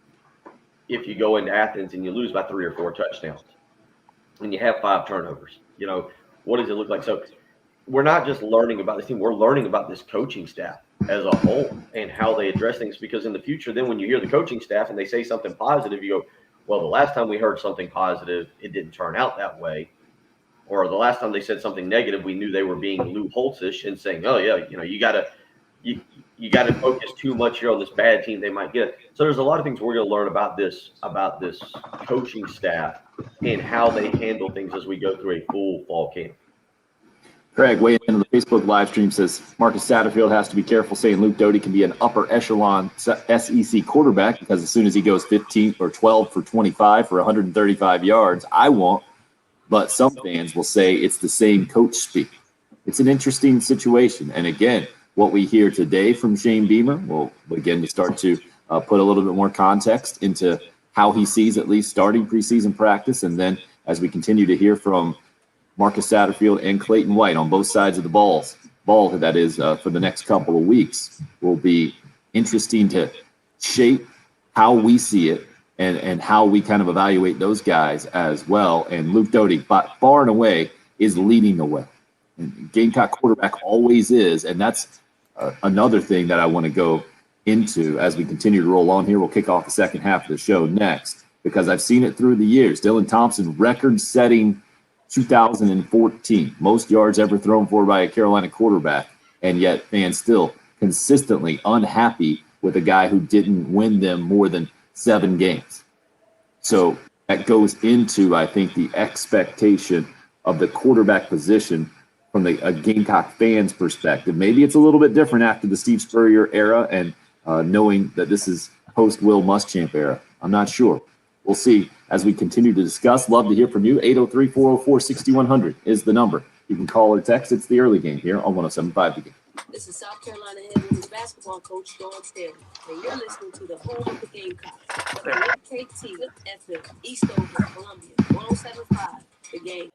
if you go into Athens and you lose by 3 or 4 touchdowns and you have 5 turnovers? What does it look like? So we're not just learning about this team. We're learning about this coaching staff as a whole and how they address things, because in the future, then when you hear the coaching staff and they say something positive, you go, Well, the last time we heard something positive, it didn't turn out that way. Or the last time they said something negative, we knew they were being Lou Holtz-ish and saying, "Oh yeah, you gotta focus too much here on this bad team they might get." So there's a lot of things we're going to learn about this coaching staff and how they handle things as we go through a full fall camp. Craig, weighing in on the Facebook live stream, says Marcus Satterfield has to be careful saying Luke Doty can be an upper echelon SEC quarterback because as soon as he goes 15 or 12 for 25 for 135 yards, I won't. But some fans will say it's the same coach speak. It's an interesting situation. And again, what we hear today from Shane Beamer will begin to start to put a little bit more context into how he sees at least starting preseason practice. And then as we continue to hear from Marcus Satterfield and Clayton White on both sides of the ball, that is, for the next couple of weeks, will be interesting to shape how we see it and how we kind of evaluate those guys as well. And Luke Doty, far and away, is leading the way. And Gamecock quarterback always is, and that's another thing that I want to go into as we continue to roll on here. We'll kick off the second half of the show next because I've seen it through the years. Dylan Thompson, record-setting 2014, most yards ever thrown for by a Carolina quarterback, and yet fans still consistently unhappy with a guy who didn't win them more than 7 games. So that goes into, I think, the expectation of the quarterback position from a Gamecock fan's perspective. Maybe it's a little bit different after the Steve Spurrier era and knowing that this is post-Will Muschamp era. I'm not sure. We'll see as we continue to discuss. Love to hear from you. 803-404-6100 is the number. You can call or text. It's the early game here on 107.5 The Game. This is South Carolina head women's basketball coach Dawn Staley, and you're listening to the home of the Gamecocks. KT, FM, Eastover, Columbia, 107.5 The Game.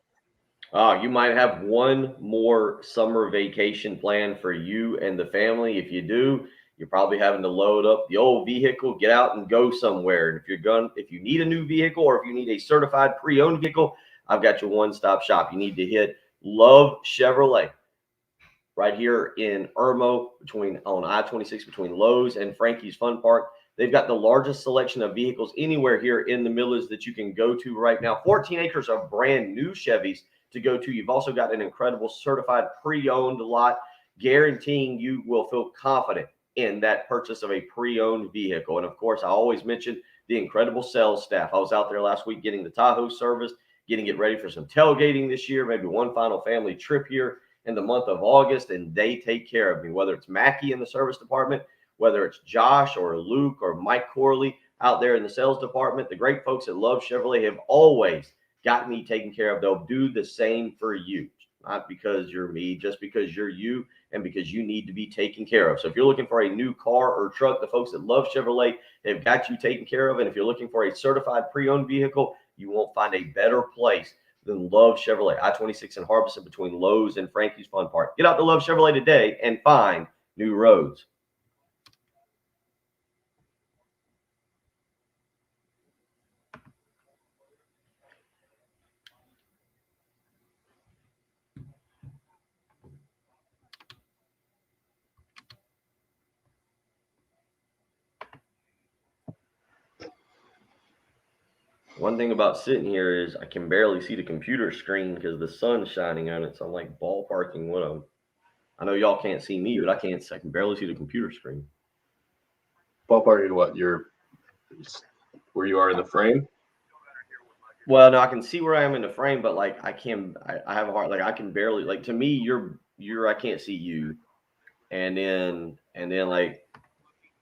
You might have one more summer vacation planned for you and the family. If you do, you're probably having to load up the old vehicle, get out and go somewhere. And if you need a new vehicle or if you need a certified pre-owned vehicle, I've got your one-stop shop. You need to hit Love Chevrolet right here in Irmo on I-26 between Lowe's and Frankie's Fun Park. They've got the largest selection of vehicles anywhere here in the Millis that you can go to right now. 14 acres of brand new Chevys to go to. You've also got an incredible certified pre-owned lot, guaranteeing you will feel confident in that purchase of a pre-owned vehicle. And of course, I always mention the incredible sales staff. I was out there last week getting the Tahoe serviced, getting it ready for some tailgating this year, maybe one final family trip here in the month of August, and they take care of me, whether it's Mackie in the service department, whether it's Josh or Luke or Mike Corley out there in the sales department. The great folks at Love Chevrolet have always got me taken care of. They'll do the same for you, not because you're me, just because you're you and because you need to be taken care of. So if you're looking for a new car or truck, the folks at Love Chevrolet have got you taken care of. And if you're looking for a certified pre-owned vehicle, you won't find a better place than Love Chevrolet. I-26 in Harbison between Lowe's and Frankie's Fun Park. Get out to Love Chevrolet today and find new roads. One thing about sitting here is I can barely see the computer screen because the sun's shining on it. So I'm like ballparking what I know y'all can't see me, but I can barely see the computer screen. Ballparking what? Where you are in the frame? Well, no, I can see where I am in the frame, but like I have a hard, like I can barely, like to me, you're I can't see you. And then like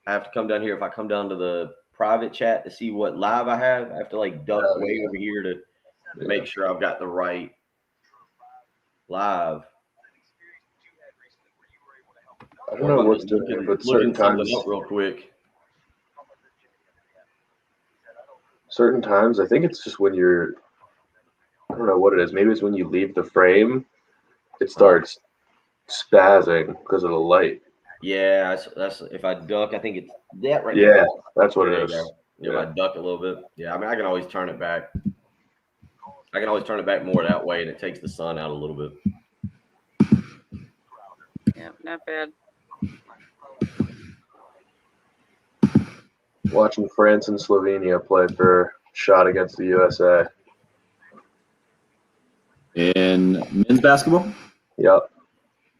I have to come down here. If I come down to the private chat to see what live I have to like duck way over here to make sure I've got the right live. I don't know what's doing it, but certain times up real quick. Certain times, I think it's just when you're, I don't know what it is. Maybe it's when you leave the frame, it starts spazzing because of the light. Yeah, that's if I duck, I think it's that right Yeah, there. that's what it is. If I duck a little bit. Yeah, I mean, I can always turn it back. I can always turn it back more that way, and it takes the sun out a little bit. Yeah, not bad. Watching France and Slovenia play for shot against the USA. In men's basketball, Yep.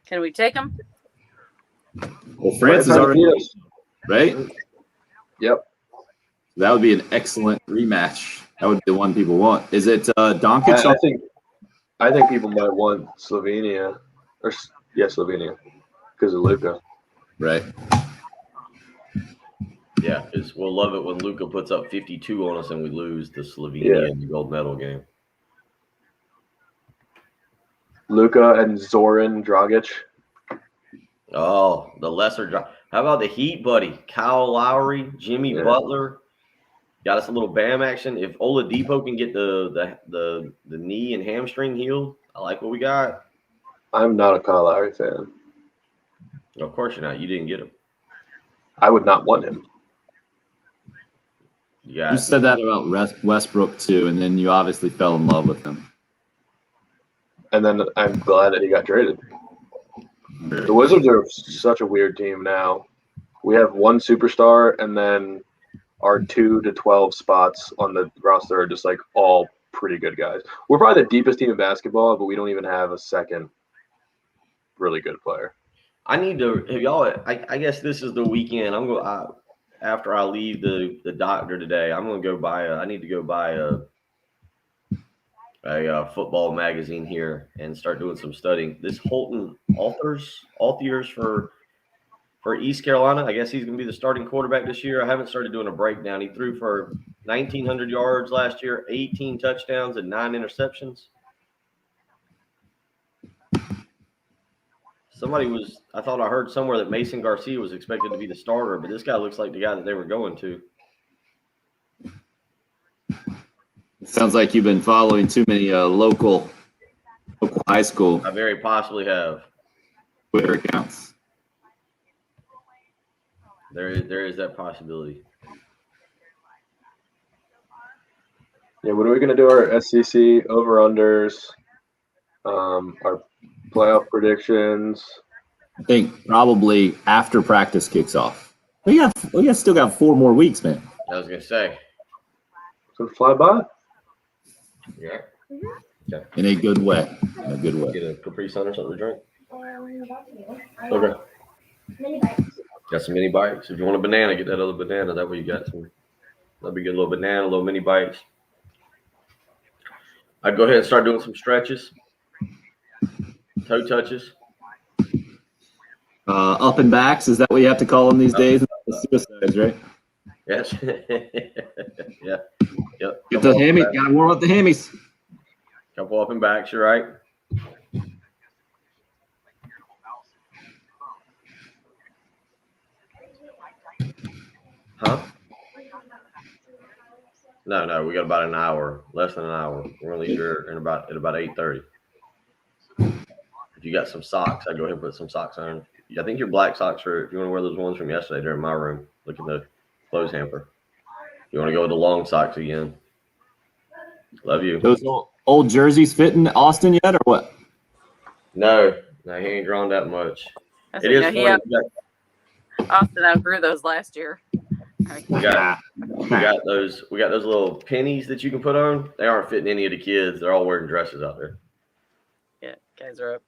Can we take them? well, France is already beat us. right. Yep. That would be an excellent rematch. That would be the one people want. Is it Doncic? I think people might want Slovenia, Slovenia, because of Luka. Right. Yeah, because we'll love it when Luka puts up 52 on us and we lose to Slovenia in the gold medal game. Luka and Zoran Dragic. Oh, the lesser drop. How about the Heat, buddy? Kyle Lowry, Jimmy Butler. Got us a little Bam action. If Oladipo can get the knee and hamstring healed, I like what we got. I'm not a Kyle Lowry fan. Of course you're not. You didn't get him. I would not want him. You said that about Westbrook too, and then you obviously fell in love with him. And then I'm glad that he got traded. The Wizards are such a weird team now. We have one superstar, and then our 2 to 12 spots on the roster are just like all pretty good guys. We're probably the deepest team in basketball, but we don't even have a second really good player. I need to have y'all. I guess this is the weekend. I'm going after I leave the doctor today. I'm going to go buy. I need to go buy a football magazine here and start doing some studying. This Holton Altiers for East Carolina. I guess he's going to be the starting quarterback this year. I haven't started doing a breakdown. He threw for 1,900 yards last year, 18 touchdowns, and 9 interceptions. I thought I heard somewhere that Mason Garcia was expected to be the starter, but this guy looks like the guy that they were going to. Sounds like you've been following too many local high school. I very possibly have. Twitter accounts. There is that possibility. Yeah, what are we going to do? Our SEC over-unders, our playoff predictions. I think probably after practice kicks off. We still got 4 more weeks, man. I was going to say. So fly by. Yeah. Okay. In a good way. In a good way. Get a Capri Sun or something to drink? Okay. Got some mini bites. If you want a banana, get that other banana. That way you got some. That'd be good. A little banana, a little mini bites. I'd go ahead and start doing some stretches. Toe touches. Up and backs, is that what you have to call them these days? Suicides, right? Yes. Yeah. Yep. Get the hammies. Got to warm up the hammies. Couple up and backs, you're right. Huh? No, we got about an hour, less than an hour. We're gonna leave here at about 8:30. If you got some socks, I'd go ahead and put some socks on. I think your black socks are, if you want to wear those ones from yesterday, they're in my room. Look at the clothes hamper. You want to go with the long socks again? Love you. Those old jerseys fitting Austin yet, or what? No, he ain't grown that much. It is funny. Austin outgrew those last year. We got those little pennies that you can put on. They aren't fitting any of the kids. They're all wearing dresses out there. Yeah, guys are up.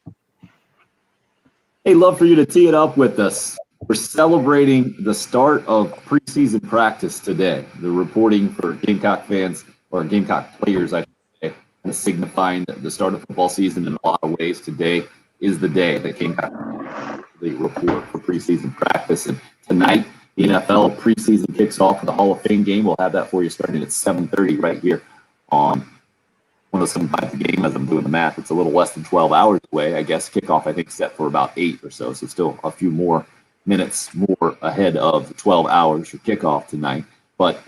Hey, love for you to tee it up with us. We're celebrating the start of preseason practice today. The reporting for Gamecock fans, or Gamecock players, I should say, signifying the start of football season in a lot of ways. Today is the day that Gamecock report for preseason practice. And tonight, the NFL preseason kicks off with the Hall of Fame game. We'll have that for you starting at 7:30 right here on 107.5 The Game. As I'm doing the math, it's a little less than 12 hours away. I guess kickoff, I think, set for about 8 or so. So still a few more minutes more ahead of 12 hours for kickoff tonight. But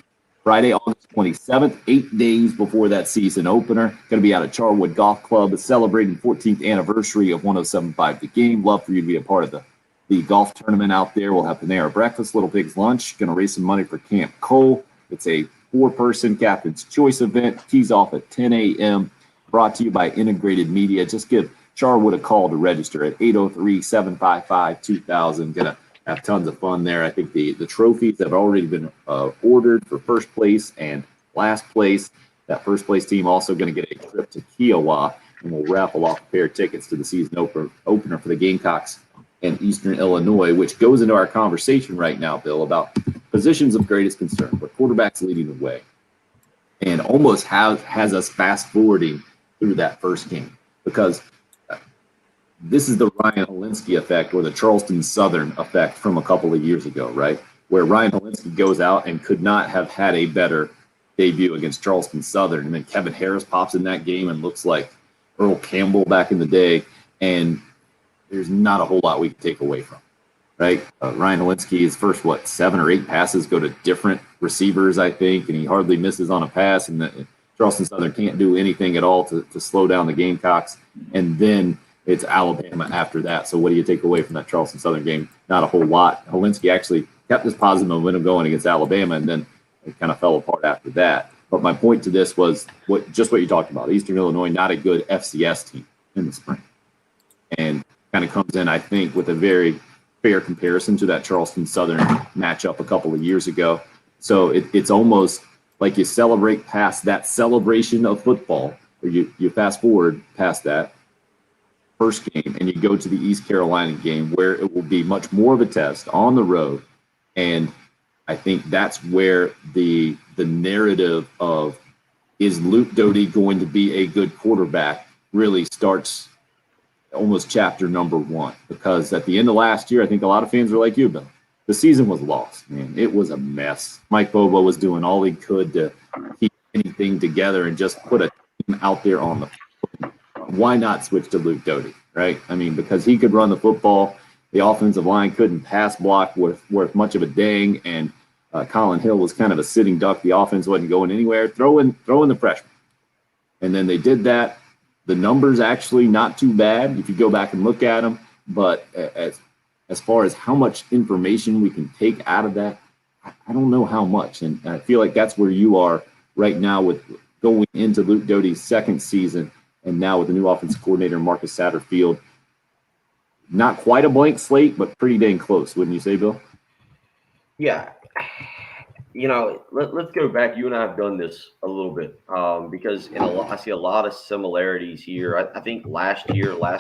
Friday, August 27th, 8 days before that season opener. Going to be out at Charwood Golf Club, celebrating 14th anniversary of 107.5 The Game. Love for you to be a part of the golf tournament out there. We'll have Panera Breakfast, Little Pigs Lunch. Going to raise some money for Camp Cole. It's a 4-person Captain's Choice event. Tees off at 10 a.m. Brought to you by Integrated Media. Just give Charwood a call to register at 803-755-2000. Going to have tons of fun there. I think the trophies have already been ordered for first place and last place. That first place team also going to get a trip to Kiowa, and we'll raffle off a pair of tickets to the season opener for the Gamecocks and Eastern Illinois, which goes into our conversation right now, Bill, about positions of greatest concern, where quarterback's leading the way, and almost has us fast forwarding through that first game, because this is the Ryan Hilinski effect, or the Charleston Southern effect from a couple of years ago, right? Where Ryan Hilinski goes out and could not have had a better debut against Charleston Southern. And then Kevin Harris pops in that game and looks like Earl Campbell back in the day. And there's not a whole lot we can take away from, right? Ryan Hilinski's first, 7 or 8 passes go to different receivers, I think, and he hardly misses on a pass. And Charleston Southern can't do anything at all to slow down the Gamecocks. And then it's Alabama after that. So what do you take away from that Charleston Southern game? Not a whole lot. Hilinski actually kept this positive momentum going against Alabama, and then it kind of fell apart after that. But my point to this was what you talked about. Eastern Illinois, not a good FCS team in the spring. And kind of comes in, I think, with a very fair comparison to that Charleston Southern matchup a couple of years ago. So it's almost like you celebrate past that celebration of football, or you fast forward past that first game and you go to the East Carolina game, where it will be much more of a test on the road. And I think that's where the narrative of, is Luke Doty going to be a good quarterback, really starts almost chapter number 1. Because at the end of last year, I think a lot of fans were like you, Bill. The season was lost, man. It was a mess. Mike Bobo was doing all he could to keep anything together and just put a team out there on the field. Why not switch to Luke Doty, right? I mean, because he could run the football. The offensive line couldn't pass block worth much of a dang, and Colin Hill was kind of a sitting duck. The offense wasn't going anywhere. Throw in the freshman. And then they did that. The numbers actually not too bad if you go back and look at them, but as far as how much information we can take out of that, I don't know how much. And I feel like that's where you are right now with going into Luke Doty's second season, and now with the new offensive coordinator, Marcus Satterfield. Not quite a blank slate, but pretty dang close, wouldn't you say, Bill? Yeah. Let's go back. You and I have done this a little bit because I see a lot of similarities here. I think last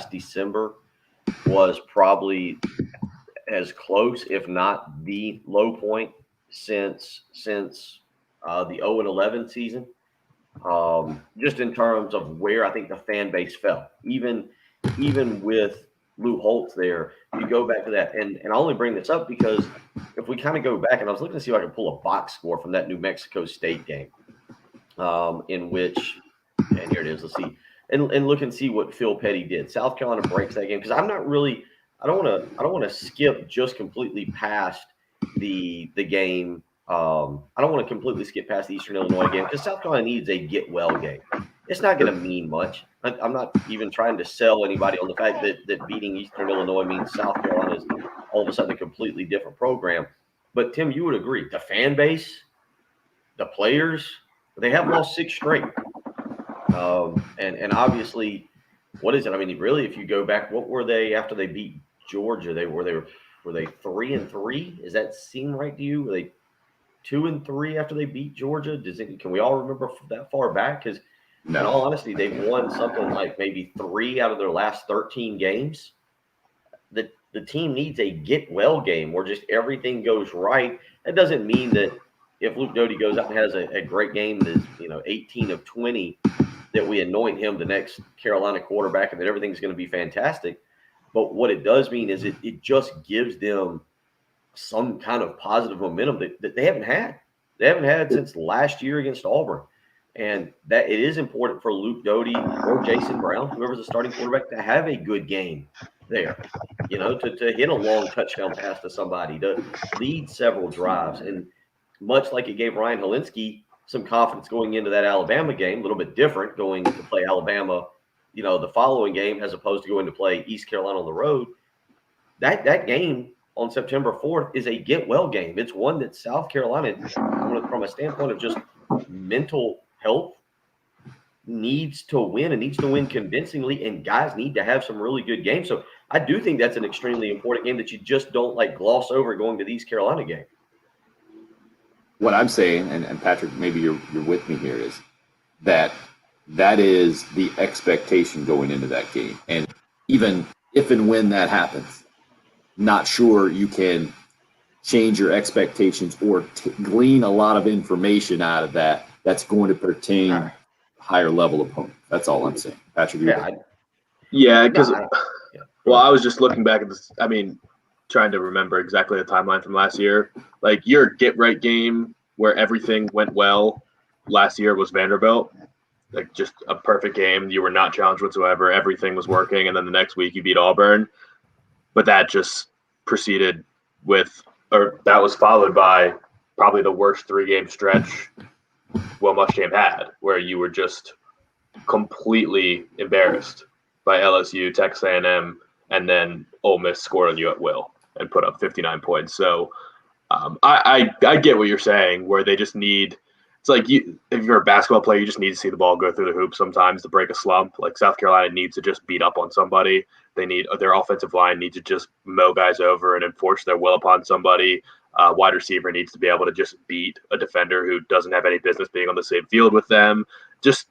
December, was probably as close, if not the low point since the 0-11 season. Just in terms of where I think the fan base fell, even with Lou Holtz there, you go back to that, and I only bring this up because if we kind of go back, and I was looking to see if I could pull a box score from that New Mexico State game, in which, and here it is, let's see, and look and see what Phil Petty did. South Carolina breaks that game because I don't want to skip just completely past the game. I don't want to completely skip past the Eastern Illinois game because South Carolina needs a get well game. It's not going to mean much. I'm not even trying to sell anybody on the fact that beating Eastern Illinois means South Carolina is all of a sudden a completely different program. But Tim, you would agree, the fan base, the players, they have lost 6 straight. And obviously, what is it? I mean, really, if you go back, what were they after they beat Georgia? Were they 3-3? Does that seem right to you? Were they 2-3 after they beat Georgia? Can we all remember that far back? Because in all honesty, they've won something like maybe 3 out of their last 13 games. The team needs a get well game where just everything goes right. That doesn't mean that if Luke Doty goes out and has a great game, that's 18 of 20, that we anoint him the next Carolina quarterback and that everything's going to be fantastic. But what it does mean is it just gives them some kind of positive momentum that they haven't had. They haven't had since last year against Auburn. And that it is important for Luke Doty or Jason Brown, whoever's the starting quarterback, to have a good game there, to hit a long touchdown pass to somebody, to lead several drives. And much like it gave Ryan Hilinski some confidence going into that Alabama game, a little bit different going to play Alabama, the following game as opposed to going to play East Carolina on the road. That game on September 4th is a get well game. It's one that South Carolina, from a standpoint of just mental health, needs to win and needs to win convincingly, and guys need to have some really good games. So I do think that's an extremely important game that you just don't gloss over going to the East Carolina game. what I'm saying, and Patrick, maybe you're with me here, is that is the expectation going into that game. And even if and when that happens, not sure you can change your expectations or glean a lot of information out of that that's going to pertain to higher level opponent. That's all I'm saying. Patrick, because I was just looking back at this. I mean, trying to remember exactly the timeline from last year. Like your get right game where everything went well last year was Vanderbilt. Like just a perfect game. You were not challenged whatsoever. Everything was working. And then the next week you beat Auburn. But that just proceeded that was followed by probably the worst 3-game stretch Will Muschamp had, where you were just completely embarrassed by LSU, Texas A&M, and then Ole Miss scored on you at will and put up 59 points. So I get what you're saying, where they just need – it's like if you're a basketball player, you just need to see the ball go through the hoop sometimes to break a slump. Like South Carolina needs to just beat up on somebody. They need their offensive line needs to just mow guys over and enforce their will upon somebody. Wide receiver needs to be able to just beat a defender who doesn't have any business being on the same field with them. Just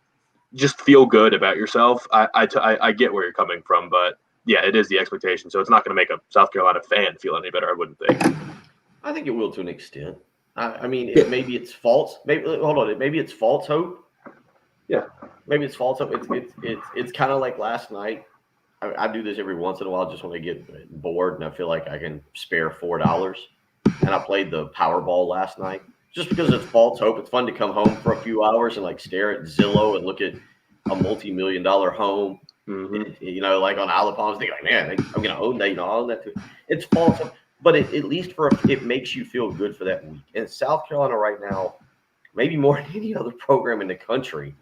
feel good about yourself. I get where you're coming from, but yeah, it is the expectation. So it's not going to make a South Carolina fan feel any better, I wouldn't think. I think it will to an extent. I mean, maybe it's false. Maybe it's false hope. Yeah, maybe it's false hope. It's kind of like last night. I do this every once in a while just when I get bored and I feel like I can spare $4. And I played the Powerball last night just because it's false hope. It's fun to come home for a few hours and like stare at Zillow and look at a multi-million-dollar home. Mm-hmm. Like on Isle of Palms, think like, man, I'm going to own that. All that. It's false hope. But at least it makes you feel good for that week. And South Carolina right now, maybe more than any other program in the country,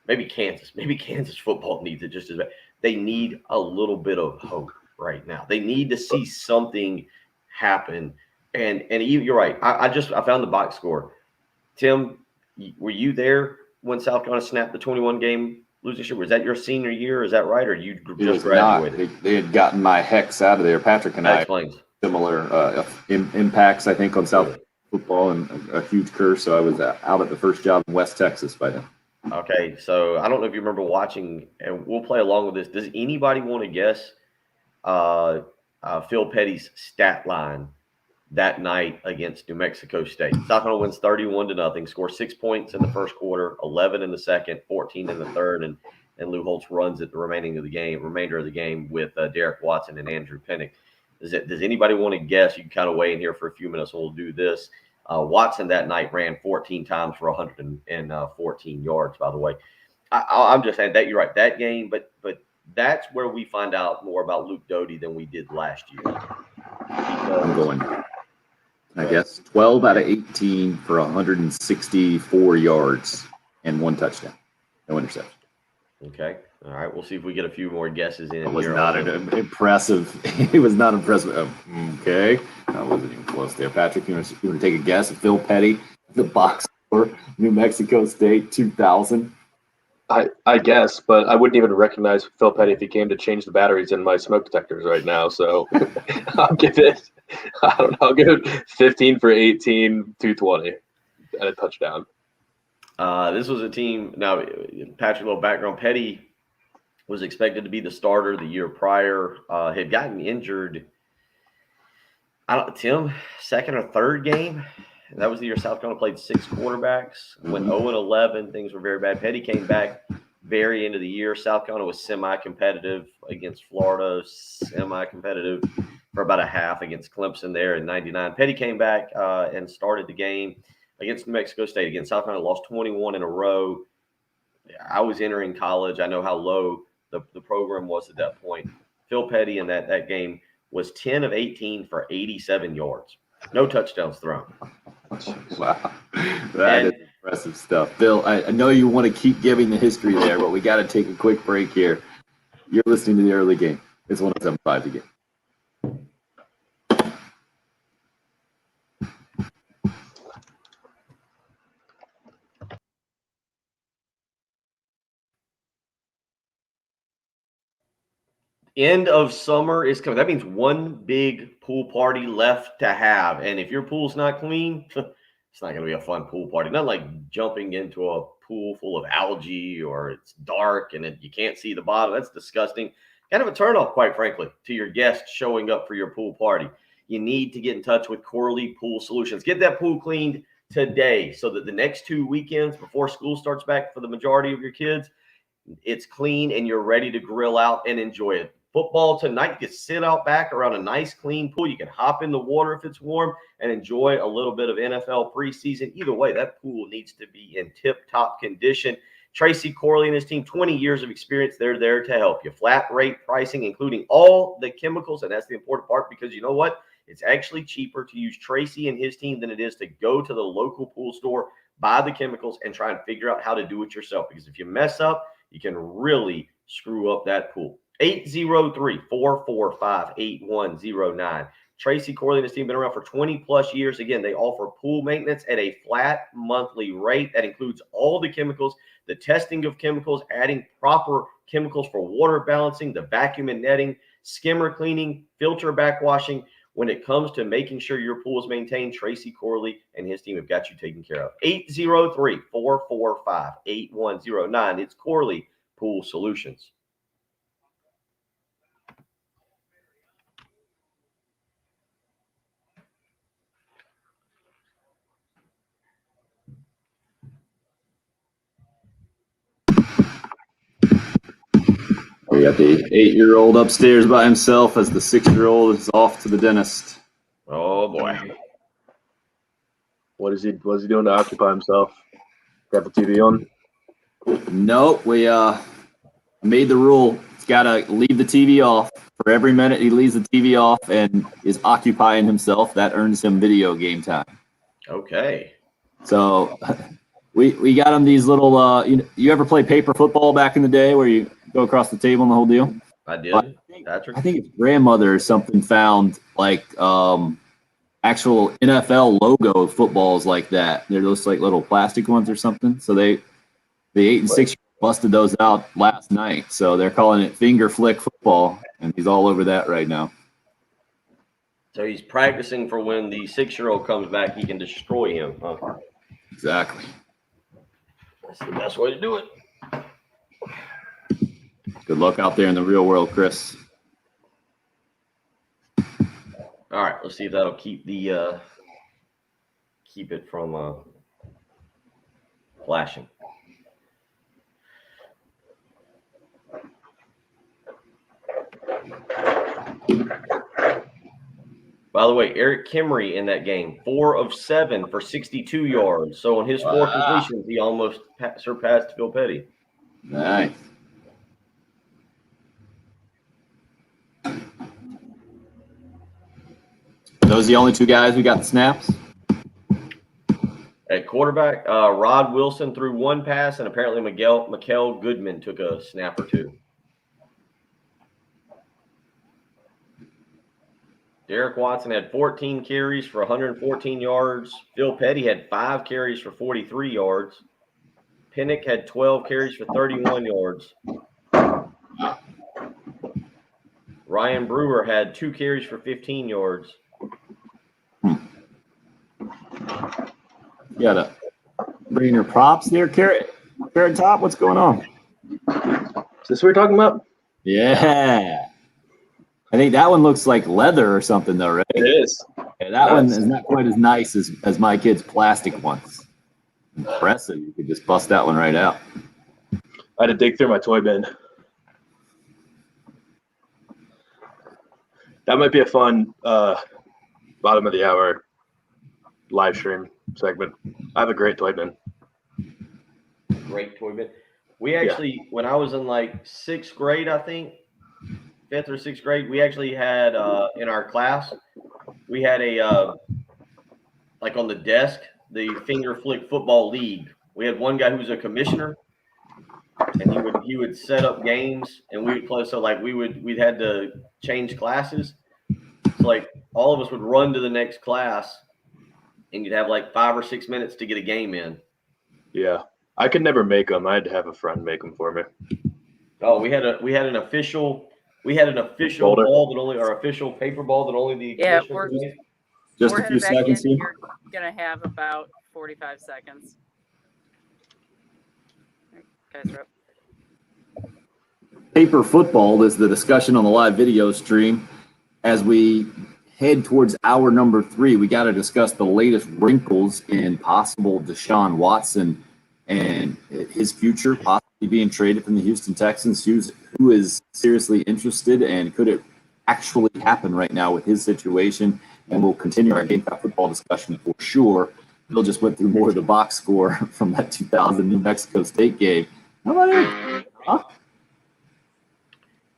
maybe Kansas football needs it just as bad. They need a little bit of hope right now. They need to see something happen. And you're right. I found the box score. Tim, were you there when South Carolina snapped the 21-game losing streak? Was that your senior year? Is that right? Or you just graduated? They had gotten my hex out of there. Patrick and that I explains. Similar impacts, I think, on South football and a huge curse. So I was out at the first job in West Texas by then. Okay, so I don't know if you remember watching, and we'll play along with this. Does anybody want to guess Phil Petty's stat line that night against New Mexico State? South Carolina wins 31-0, scores 6 points in the first quarter, 11 in the second, 14 in the third, and Lou Holtz runs it the remainder of the game with Derek Watson and Andrew Pennick. Does anybody want to guess? You can kind of weigh in here for a few minutes. We'll do this. Watson that night ran 14 times for 114 yards, by the way. I'm just saying that you're right, that game, but that's where we find out more about Luke Doty than we did last year. I'm going, I guess, 12 out of 18 for 164 yards and 1 touchdown. No interception. Okay. All right. We'll see if we get a few more guesses in. It was not impressive. It was not impressive. Okay. I wasn't even close there. Patrick, you want to take a guess? Phil Petty, the box score, New Mexico State, 2000. I guess, but I wouldn't even recognize Phil Petty if he came to change the batteries in my smoke detectors right now. So I'll give it 15 for 18, 220, and a touchdown. This was a team. Now, Patrick, a little background. Petty was expected to be the starter the year prior. Had gotten injured. Tim, second or third game. That was the year South Carolina played 6 quarterbacks. Went 0-11. Things were very bad. Petty came back very end of the year. South Carolina was semi-competitive against Florida. Semi-competitive for about a half against Clemson there in '99. Petty came back and started the game against New Mexico State. Again, South Carolina lost 21 in a row. I was entering college. I know how low the program was at that point. Phil Petty in that game was 10 of 18 for 87 yards. No touchdowns thrown. Wow. That is impressive stuff. Bill, I know you want to keep giving the history there, but we got to take a quick break here. You're listening to the early game. It's 107.5 The Game. End of summer is coming. That means one big pool party left to have. And if your pool's not clean, it's not going to be a fun pool party. Not like jumping into a pool full of algae or it's dark and you can't see the bottom. That's disgusting. Kind of a turnoff, quite frankly, to your guests showing up for your pool party. You need to get in touch with Corley Pool Solutions. Get that pool cleaned today so that the next 2 weekends before school starts back for the majority of your kids, it's clean and you're ready to grill out and enjoy it. Football tonight, you can sit out back around a nice clean pool. You can hop in the water if it's warm and enjoy a little bit of NFL preseason. Either way, that pool needs to be in tip-top condition. Tracy Corley and his team, 20 years of experience. They're there to help you. Flat rate pricing, including all the chemicals, and that's the important part because you know what? It's actually cheaper to use Tracy and his team than it is to go to the local pool store, buy the chemicals, and try and figure out how to do it yourself. Because if you mess up, you can really screw up that pool. 803-445-8109. Tracy Corley and his team have been around for 20 plus years. Again, they offer pool maintenance at a flat monthly rate. That includes all the chemicals, the testing of chemicals, adding proper chemicals for water balancing, the vacuum and netting, skimmer cleaning, filter backwashing. When it comes to making sure your pool is maintained, Tracy Corley and his team have got you taken care of. 803-445-8109. It's Corley Pool Solutions. We got the 8-year-old upstairs by himself as the 6-year-old is off to the dentist. Oh boy. What is he doing to occupy himself? Got the TV on? Nope, we made the rule. He's got to leave the TV off. For every minute he leaves the TV off and is occupying himself, that earns him video game time. Okay. So we got him these little, you ever play paper football back in the day where you go across the table and the whole deal? I did. Patrick? I think his grandmother or something found like actual NFL logo footballs like that. They're those like little plastic ones or something. So the 8 and 6 busted those out last night. So they're calling it finger flick football, and he's all over that right now. So he's practicing for when the 6-year-old comes back, he can destroy him. Huh? Exactly. That's the best way to do it. Good luck out there in the real world, Chris. All right, let's see if that'll keep the keep it from flashing. By the way, Eric Kimry in that game, 4 of 7 for 62 yards. So on his 4 completions, he almost surpassed Phil Petty. Nice. Those the only 2 guys who got the snaps? At quarterback, Rod Wilson threw 1 pass, and apparently Mikael Goodman took a snap or 2. Derek Watson had 14 carries for 114 yards. Phil Petty had 5 carries for 43 yards. Pinnock had 12 carries for 31 yards. Ryan Brewer had 2 carries for 15 yards. You gotta bring your props there, Carrot Top. What's going on? Is this what we're talking about? Yeah. I think that one looks like leather or something, though, right? It is. Yeah, that one is not quite as nice as my kid's plastic ones. Impressive. You could just bust that one right out. I had to dig through my toy bin. That might be a fun bottom of the hour live stream segment. I have a great toy bin. Great toy bin. We actually, when I was in like 6th grade, I think, 5th or 6th grade, we actually had in our class, we had a like on the desk, the Finger Flick Football League. We had one guy who was a commissioner, and he would set up games, and we would play. So like we'd had to change classes. So like all of us would run to the next class, and you'd have like 5 or 6 minutes to get a game in. Yeah, I could never make them. I had to have a friend make them for me. Oh, we had an official Folder. ball that only our official paper ball that only the commissioner could make. Just We're a few headed back seconds in. here. You're gonna have about 45 seconds. Guys, are up. Paper football is the discussion on the live video stream. As we head towards hour number 3, we got to discuss the latest wrinkles in possible Deshaun Watson and his future, possibly being traded from the Houston Texans. Who is seriously interested, and could it actually happen right now with his situation? And we'll continue our Gamecock football discussion for sure. Bill just went through more of the box score from that 2000 New Mexico State game. How about it? Huh?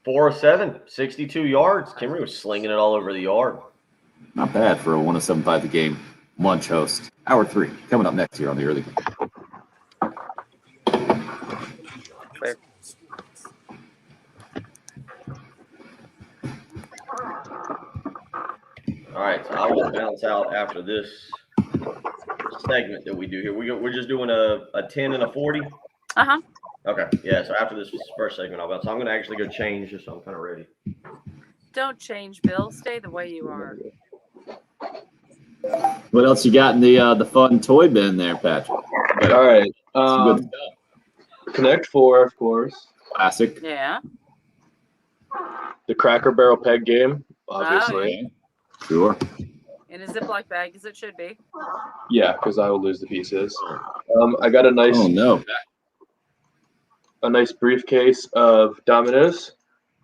4 of 7, 62 yards. Kimry was slinging it all over the yard. Not bad for a 107.5 The Game lunch host. Hour 3 coming up next here on the early game. Clear. All right, so I will bounce out after this segment that we do here. We're just doing a 10 and a 40. Uh-huh. Okay, yeah. So after this first segment, I'll bounce. So I'm going to actually go change just so I'm kind of ready. Don't change, Bill. Stay the way you are. What else you got in the fun toy bin there, Patrick? All right. Some good stuff. Connect 4, of course. Classic. Yeah. The Cracker Barrel peg game, obviously. Okay. Sure. In a Ziploc bag, as it should be. Yeah, because I will lose the pieces. I got a nice, Oh no. briefcase of Dominoes.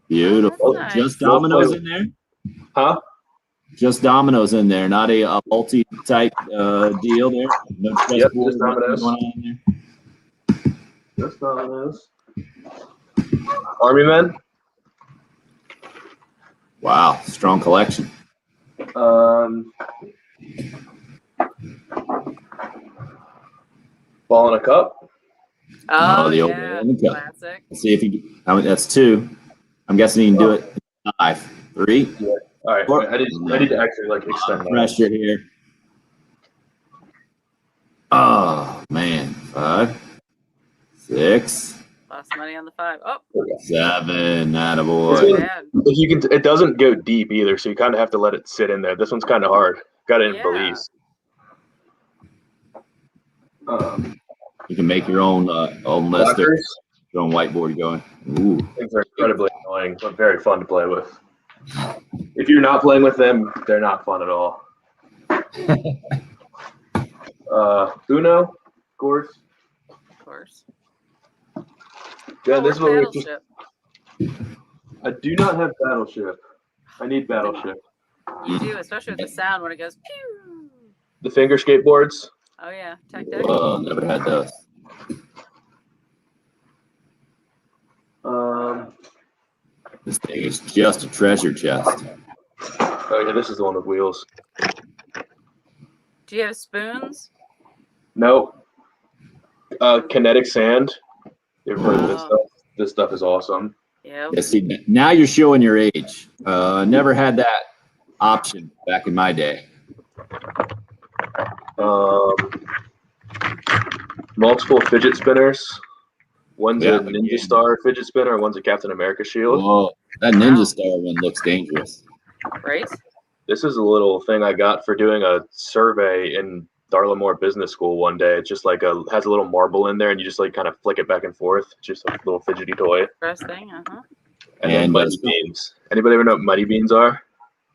Beautiful. Nice. Just Dominoes in there? Huh? Just Dominoes in there, not a multi-type deal there. No Yep, chessboard just Dominoes. going on in there. Just Dominoes. Army Men. Wow, strong collection. Ball in a Cup. Oh, the old yeah. World Cup. Classic. Let's see if he. That's 2. I'm guessing he can do it. 5, 3. Yeah. All right. Four. I need to actually extend that. Pressure here. Oh man, 5, 6, Lost money on the 5. Oh, 7. not Attaboy. bad. You can. It doesn't go deep either, so you kind of have to let it sit in there. This one's kind of hard. Got it in Yeah. Belize. You can make your own list, there, Blockers. your own whiteboard going. Ooh, Things are incredibly annoying, but very fun to play with. If you're not playing with them, they're not fun at all. Uno, of course. Of course. Yeah, Oh, this is what we just. Battleship. I do not have Battleship. I need Battleship. You do, especially with the sound when it goes pew. The finger skateboards. Oh, yeah. Tech deck. never had those. This thing is just a treasure chest. Oh yeah, this is the one with wheels. Do you have spoons? No. Kinetic Sand. You've heard of this stuff? This stuff is awesome. Yeah. Yeah, see, now you're showing your age. Never had that option back in my day. Multiple fidget spinners. One's Yeah, a Ninja Star fidget spinner, one's a Captain America shield. Whoa, that Ninja Star one looks dangerous. Right? This is a little thing I got for doing a survey in Darla Moore Business School one day. It's just like has a little marble in there, and you just like kind of flick it back and forth. It's just a little fidgety toy. First thing, uh-huh. And then Mighty Beans. Anybody ever know what Mighty Beans are?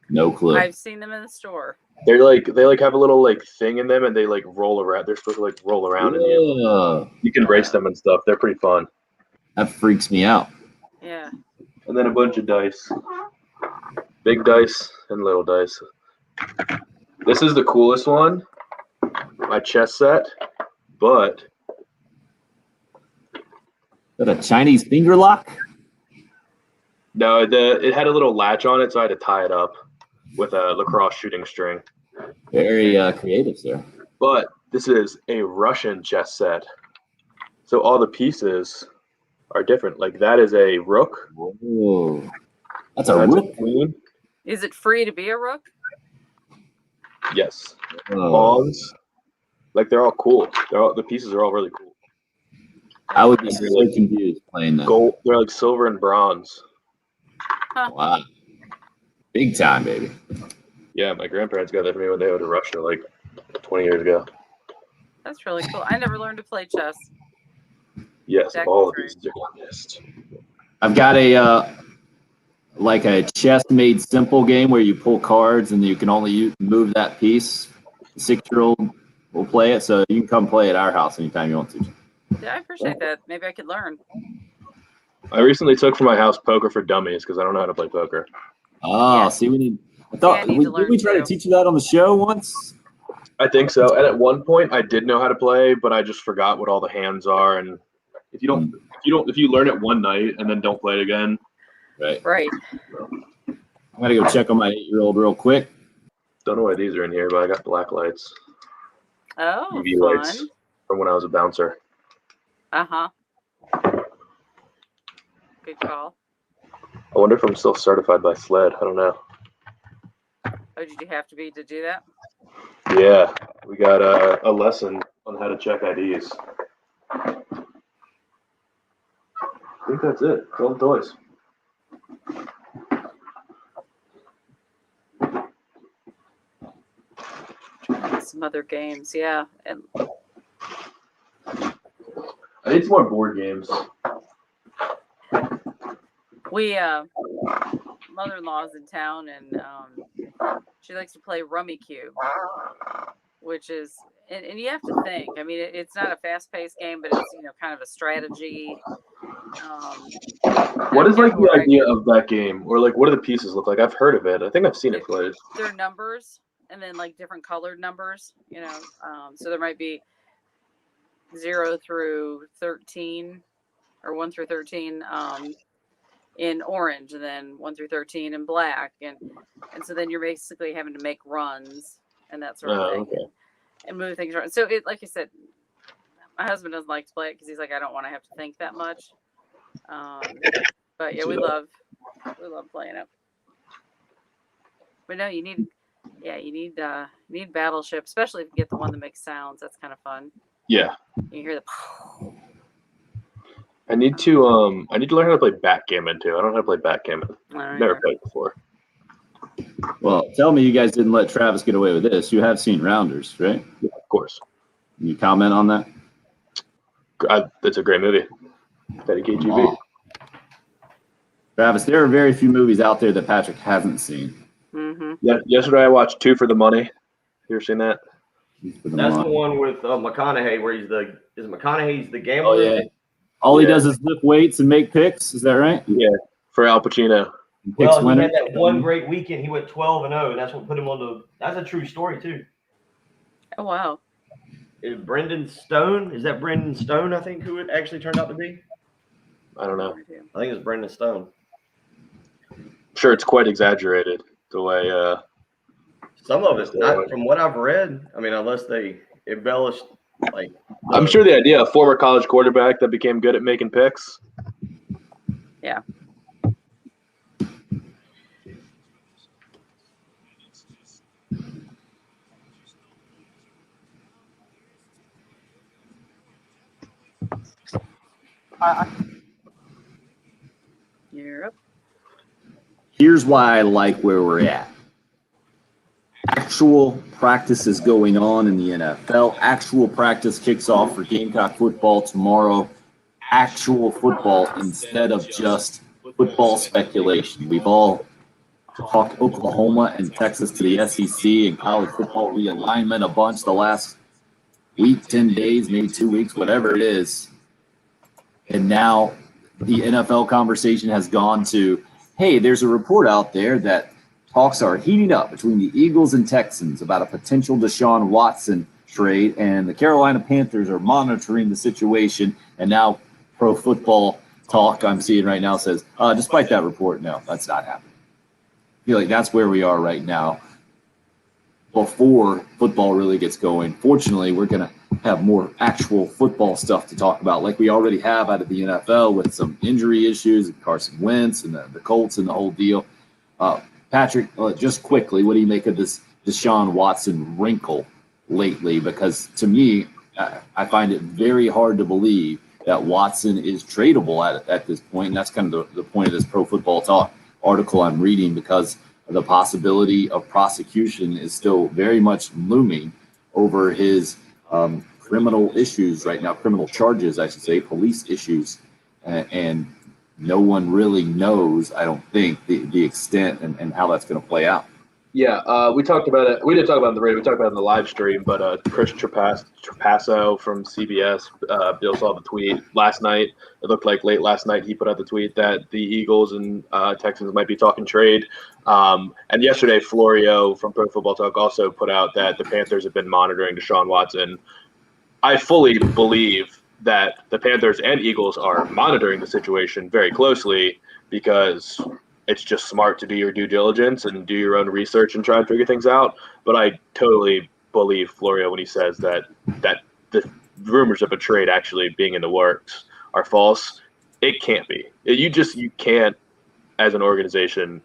No clue. I've seen them in the store. They have a little like thing in them, and they like roll around. They're supposed to like roll around in you. You can race them and stuff. They're pretty fun. That freaks me out. Yeah. And then a bunch of dice. Big dice and little dice. This is the coolest one. My chess set. But Is that a Chinese finger lock? no, it had a little latch on it, so I had to tie it up with a lacrosse shooting string. Very creative, sir. But this is a Russian chess set. So all the pieces are different. Like that is a rook. Whoa. That's a That's rook. a queen. Is it free to be a rook? Yes. Oh, Pawns. Like they're all cool. The pieces are all really cool. I would be so confused playing that. Gold. They're like silver and bronze. Wow. Big time, baby. Yeah, my grandparents got that for me when they went to Russia like 20 years ago. That's really cool. I never learned to play chess. Yes, Jack all of three. these are missed. I've got a like a chess made simple game where you pull cards and you can only move that piece. 6-year-old will play it, so you can come play at our house anytime you want to. Yeah, I appreciate that. Maybe I could learn. I recently took from my house Poker for Dummies because I don't know how to play poker. Oh, Yeah. see, we need. I I thought need we, to did we learn try to too. teach you that on the show once? I think so. And at one point, I did know how to play, but I just forgot what all the hands are. And if you learn it one night and then don't play it again, Right. Right. I'm gonna go check on my 8-year-old real quick. don't know why these are in here, but I got black lights, Oh, UV fun. lights from when I was a bouncer. Uh-huh. Good call. I wonder if I'm still certified by SLED. I don't know. Oh, did you have to be to do that? Yeah, we got a lesson on how to check IDs. I think that's it. All the toys. Some other games, yeah. And I need some more board games. we mother-in-law's in town, and she likes to play Rummy Cube, which is and you have to think. I mean, it's not a fast-paced game, but it's kind of a strategy. What is like the Right. idea of that game, or like what do the pieces look like? I've heard of it. I think I've seen it played. They're numbers, and then like different colored numbers. So there might be 0 through 13, or 1 through 13 in orange, and then 1 through 13 in black, and so then you're basically having to make runs and that sort of thing. Okay. And move things around. So it, like I said, my husband doesn't like to play it because he's like, I don't want to have to think that much. But yeah, we love playing it. But no, you need Battleship, especially if you get the one that makes sounds. That's kind of fun. Yeah. You hear the. I need to learn how to play backgammon too. I don't know how to play backgammon. Never played before. Well, tell me you guys didn't let Travis get away with this. You have seen Rounders, right? Yeah, of course. Can you comment on that? It's a great movie. Betty KGB. Oh. Travis, there are very few movies out there that Patrick hasn't seen. Mm-hmm. Yeah. Yesterday I watched Two for the Money. You ever seen that? That's the one with McConaughey, where McConaughey's the gambler. Oh yeah. All he does is lift weights and make picks. Is that right? Yeah. For Al Pacino. He picks Well, he winners. had that one great weekend. He went 12-0, and that's what put him on the. That's a true story too. Oh wow. Is Brendan Stone? Is that Brendan Stone? I think who it actually turned out to be. I don't know. I think it's Brendan Stone. Sure, it's quite exaggerated the way. Some of it's not, from what I've read. I mean, unless they embellished, like. I'm sure the idea of a former college quarterback that became good at making picks. Yeah. You're up. Here's why I like where we're at. Actual practice is going on in the NFL. Actual practice kicks off for Gamecock football tomorrow. Actual football instead of just football speculation. We've all talked Oklahoma and Texas to the SEC and college football realignment a bunch the last week, 10 days, maybe 2 weeks, whatever it is. And now the NFL conversation has gone to, hey, there's a report out there that talks are heating up between the Eagles and Texans about a potential Deshaun Watson trade, and the Carolina Panthers are monitoring the situation. And now Pro Football Talk I'm seeing right now says, despite that report, no, that's not happening. I feel like that's where we are right now before football really gets going. Fortunately, we're going to have more actual football stuff to talk about, like we already have out of the NFL with some injury issues and Carson Wentz and the Colts and the whole deal. Patrick, just quickly, what do you make of this Deshaun Watson wrinkle lately? Because to me, I find it very hard to believe that Watson is tradable at this point. And that's kind of the point of this Pro Football Talk article I'm reading, because the possibility of prosecution is still very much looming over his criminal issues right now, criminal charges, I should say, police issues. And no one really knows, I don't think, the extent and how that's going to play out. Yeah, we talked about it. We didn't talk about it on the radio. We talked about it in the live stream. But Chris Trapasso from CBS, Bill saw the tweet last night. It looked like late last night he put out the tweet that the Eagles and Texans might be talking trade. And yesterday, Florio from Pro Football Talk also put out that the Panthers have been monitoring Deshaun Watson. I fully believe that the Panthers and Eagles are monitoring the situation very closely because it's just smart to do your due diligence and do your own research and try and figure things out. But I totally believe Florio when he says that the rumors of a trade actually being in the works are false. It can't be. You can't, as an organization,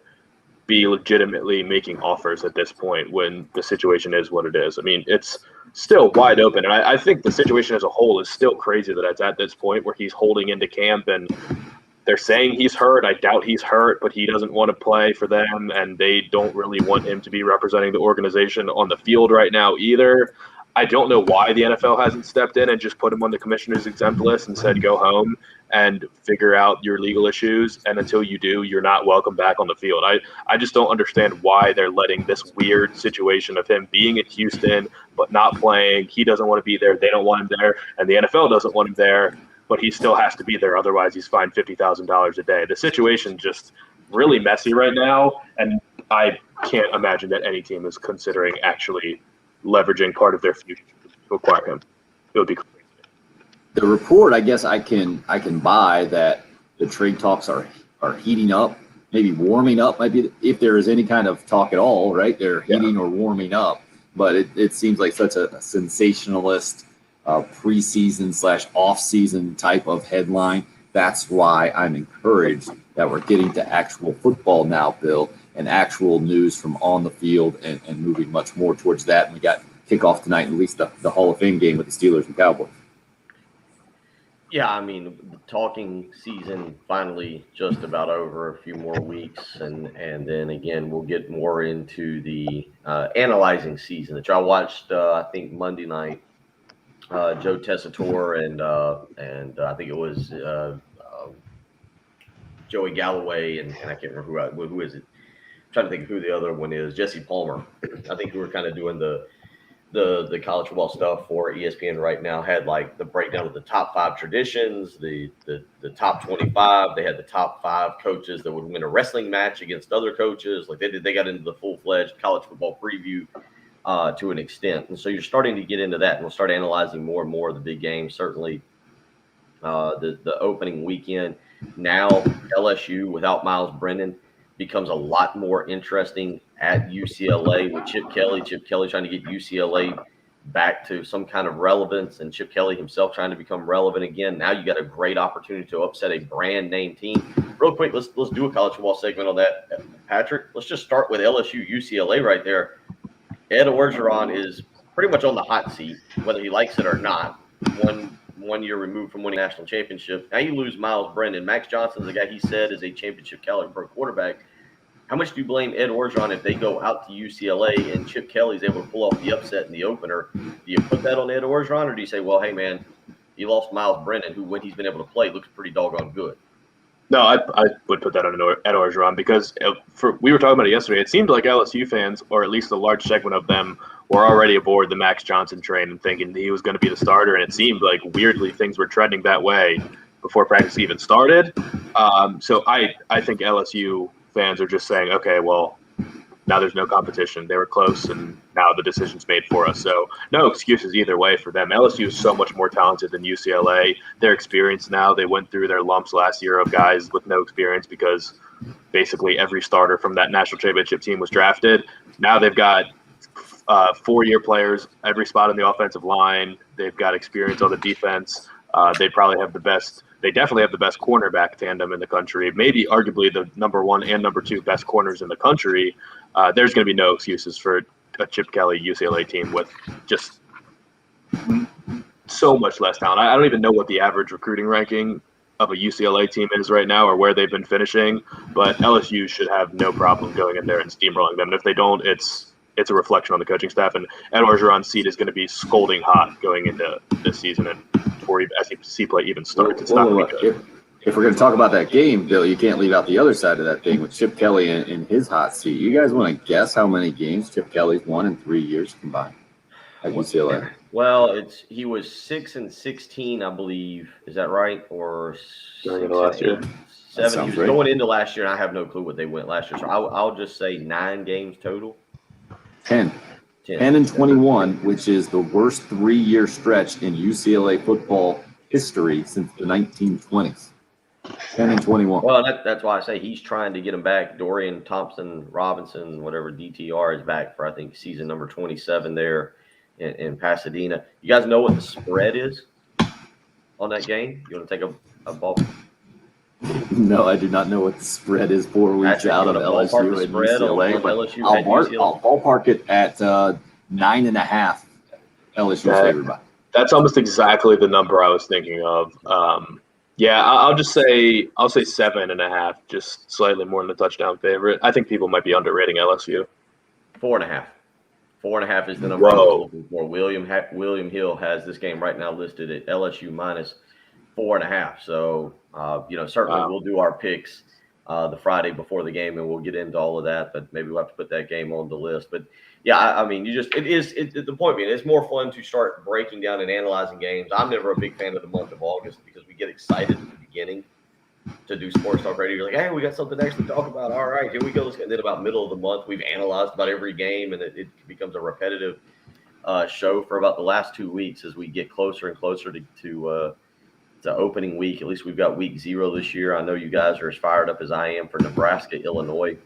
be legitimately making offers at this point when the situation is what it is. I mean, it's still wide open. And I think the situation as a whole is still crazy that it's at this point where he's holding into camp and they're saying he's hurt. I doubt he's hurt, but he doesn't want to play for them, and they don't really want him to be representing the organization on the field right now either. I don't know why the NFL hasn't stepped in and just put him on the commissioner's exempt list and said go home and figure out your legal issues, and until you do, you're not welcome back on the field. I just don't understand why they're letting this weird situation of him being at Houston but not playing. He doesn't want to be there. They don't want him there, and the NFL doesn't want him there. But he still has to be there. Otherwise, he's fined $50,000 a day. The situation's just really messy right now, and I can't imagine that any team is considering actually leveraging part of their future to acquire him. It would be crazy. The report, I guess I can buy that the trade talks are heating up, maybe warming up, might be if there is any kind of talk at all, right? They're heating or warming up, but it seems like such a sensationalist preseason / off-season type of headline. That's why I'm encouraged that we're getting to actual football now, Bill, and actual news from on the field and moving much more towards that. And we got kickoff tonight, at least the Hall of Fame game with the Steelers and Cowboys. Yeah, I mean, the talking season finally just about over, a few more weeks, and then again we'll get more into the analyzing season that y'all watched. I think Monday night. Joe Tessitore and I think it was Joey Galloway and I can't remember who is it. I'm trying to think of who the other one is. Jesse Palmer. I think who were kind of doing the college football stuff for ESPN right now had like the breakdown of the top 5 traditions, the top 25. They had the top 5 coaches that would win a wrestling match against other coaches. Like they got into the full-fledged college football preview. To an extent. And so you're starting to get into that, and we'll start analyzing more and more of the big games. Certainly the opening weekend. Now LSU without Miles Brennan becomes a lot more interesting at UCLA with Chip Kelly. Chip Kelly trying to get UCLA back to some kind of relevance, and Chip Kelly himself trying to become relevant again. Now you got a great opportunity to upset a brand name team. Real quick, let's do a college football segment on that, Patrick. Let's just start with LSU UCLA right there. Ed Orgeron is pretty much on the hot seat, whether he likes it or not. One year removed from winning a national championship. Now you lose Miles Brennan. Max Johnson's the guy he said is a championship caliber quarterback. How much do you blame Ed Orgeron if they go out to UCLA and Chip Kelly's able to pull off the upset in the opener? Do you put that on Ed Orgeron, or do you say, well, hey, man, you lost Miles Brennan, who, when he's been able to play, looks pretty doggone good? No, I would put that on Ed Orgeron because we were talking about it yesterday. It seemed like LSU fans, or at least a large segment of them, were already aboard the Max Johnson train and thinking he was going to be the starter. And it seemed like weirdly things were trending that way before practice even started. So I think LSU fans are just saying, okay, well, now there's no competition. They were close, and now the decision's made for us. So no excuses either way for them. LSU is so much more talented than UCLA. They're experienced now. They went through their lumps last year of guys with no experience because basically every starter from that national championship team was drafted. Now they've got 4-year players, every spot on the offensive line. They've got experience on the defense. They probably have the best. They definitely have the best cornerback tandem in the country, maybe arguably the number 1 and number 2 best corners in the country. There's going to be no excuses for a Chip Kelly UCLA team with just so much less talent. I don't even know what the average recruiting ranking of a UCLA team is right now or where they've been finishing, but LSU should have no problem going in there and steamrolling them. And if they don't, it's a reflection on the coaching staff. And Ed Orgeron's seat is going to be scolding hot going into this season and before SEC play even starts. It's not going to be good. If we're going to talk about that game, Bill, you can't leave out the other side of that thing with Chip Kelly in his hot seat. You guys want to guess how many games Chip Kelly's won in 3 years combined at UCLA? Well, he was 6-16, I believe. Is that right? Or During the last year? 7. He was going into last year, and I have no clue what they went last year. So I'll just say 9 games total. 10 and 21, which is the worst 3-year stretch in UCLA football history since the 1920s. 10 and 21. Well, that's why I say he's trying to get them back. Dorian Thompson Robinson, whatever DTR, is back for, I think, season number 27 there in Pasadena. You guys know what the spread is on that game? You want to take a ball? No, I do not know what the spread is 4 weeks out of LSU and UCLA, but I'll ballpark it at 9.5 LSU favored by. That's almost exactly the number I was thinking of. Yeah, I'll say 7.5, just slightly more than the touchdown favorite. I think people might be underrating LSU. 4.5. 4.5 is the number I was looking for. William Hill has this game right now listed at LSU minus 4.5. So, certainly we'll do our picks the Friday before the game, and we'll get into all of that. But maybe we'll have to put that game on the list. But yeah, I mean, the point being, it's more fun to start breaking down and analyzing games. I'm never a big fan of the month of August because we get excited at the beginning to do Sports Talk Radio. You're like, hey, we got something next to talk about. All right, here we go. And then about middle of the month, we've analyzed about every game, and it becomes a repetitive show for about the last 2 weeks as we get closer and closer to opening week. At least we've got week 0 this year. I know you guys are as fired up as I am for Nebraska, Illinois.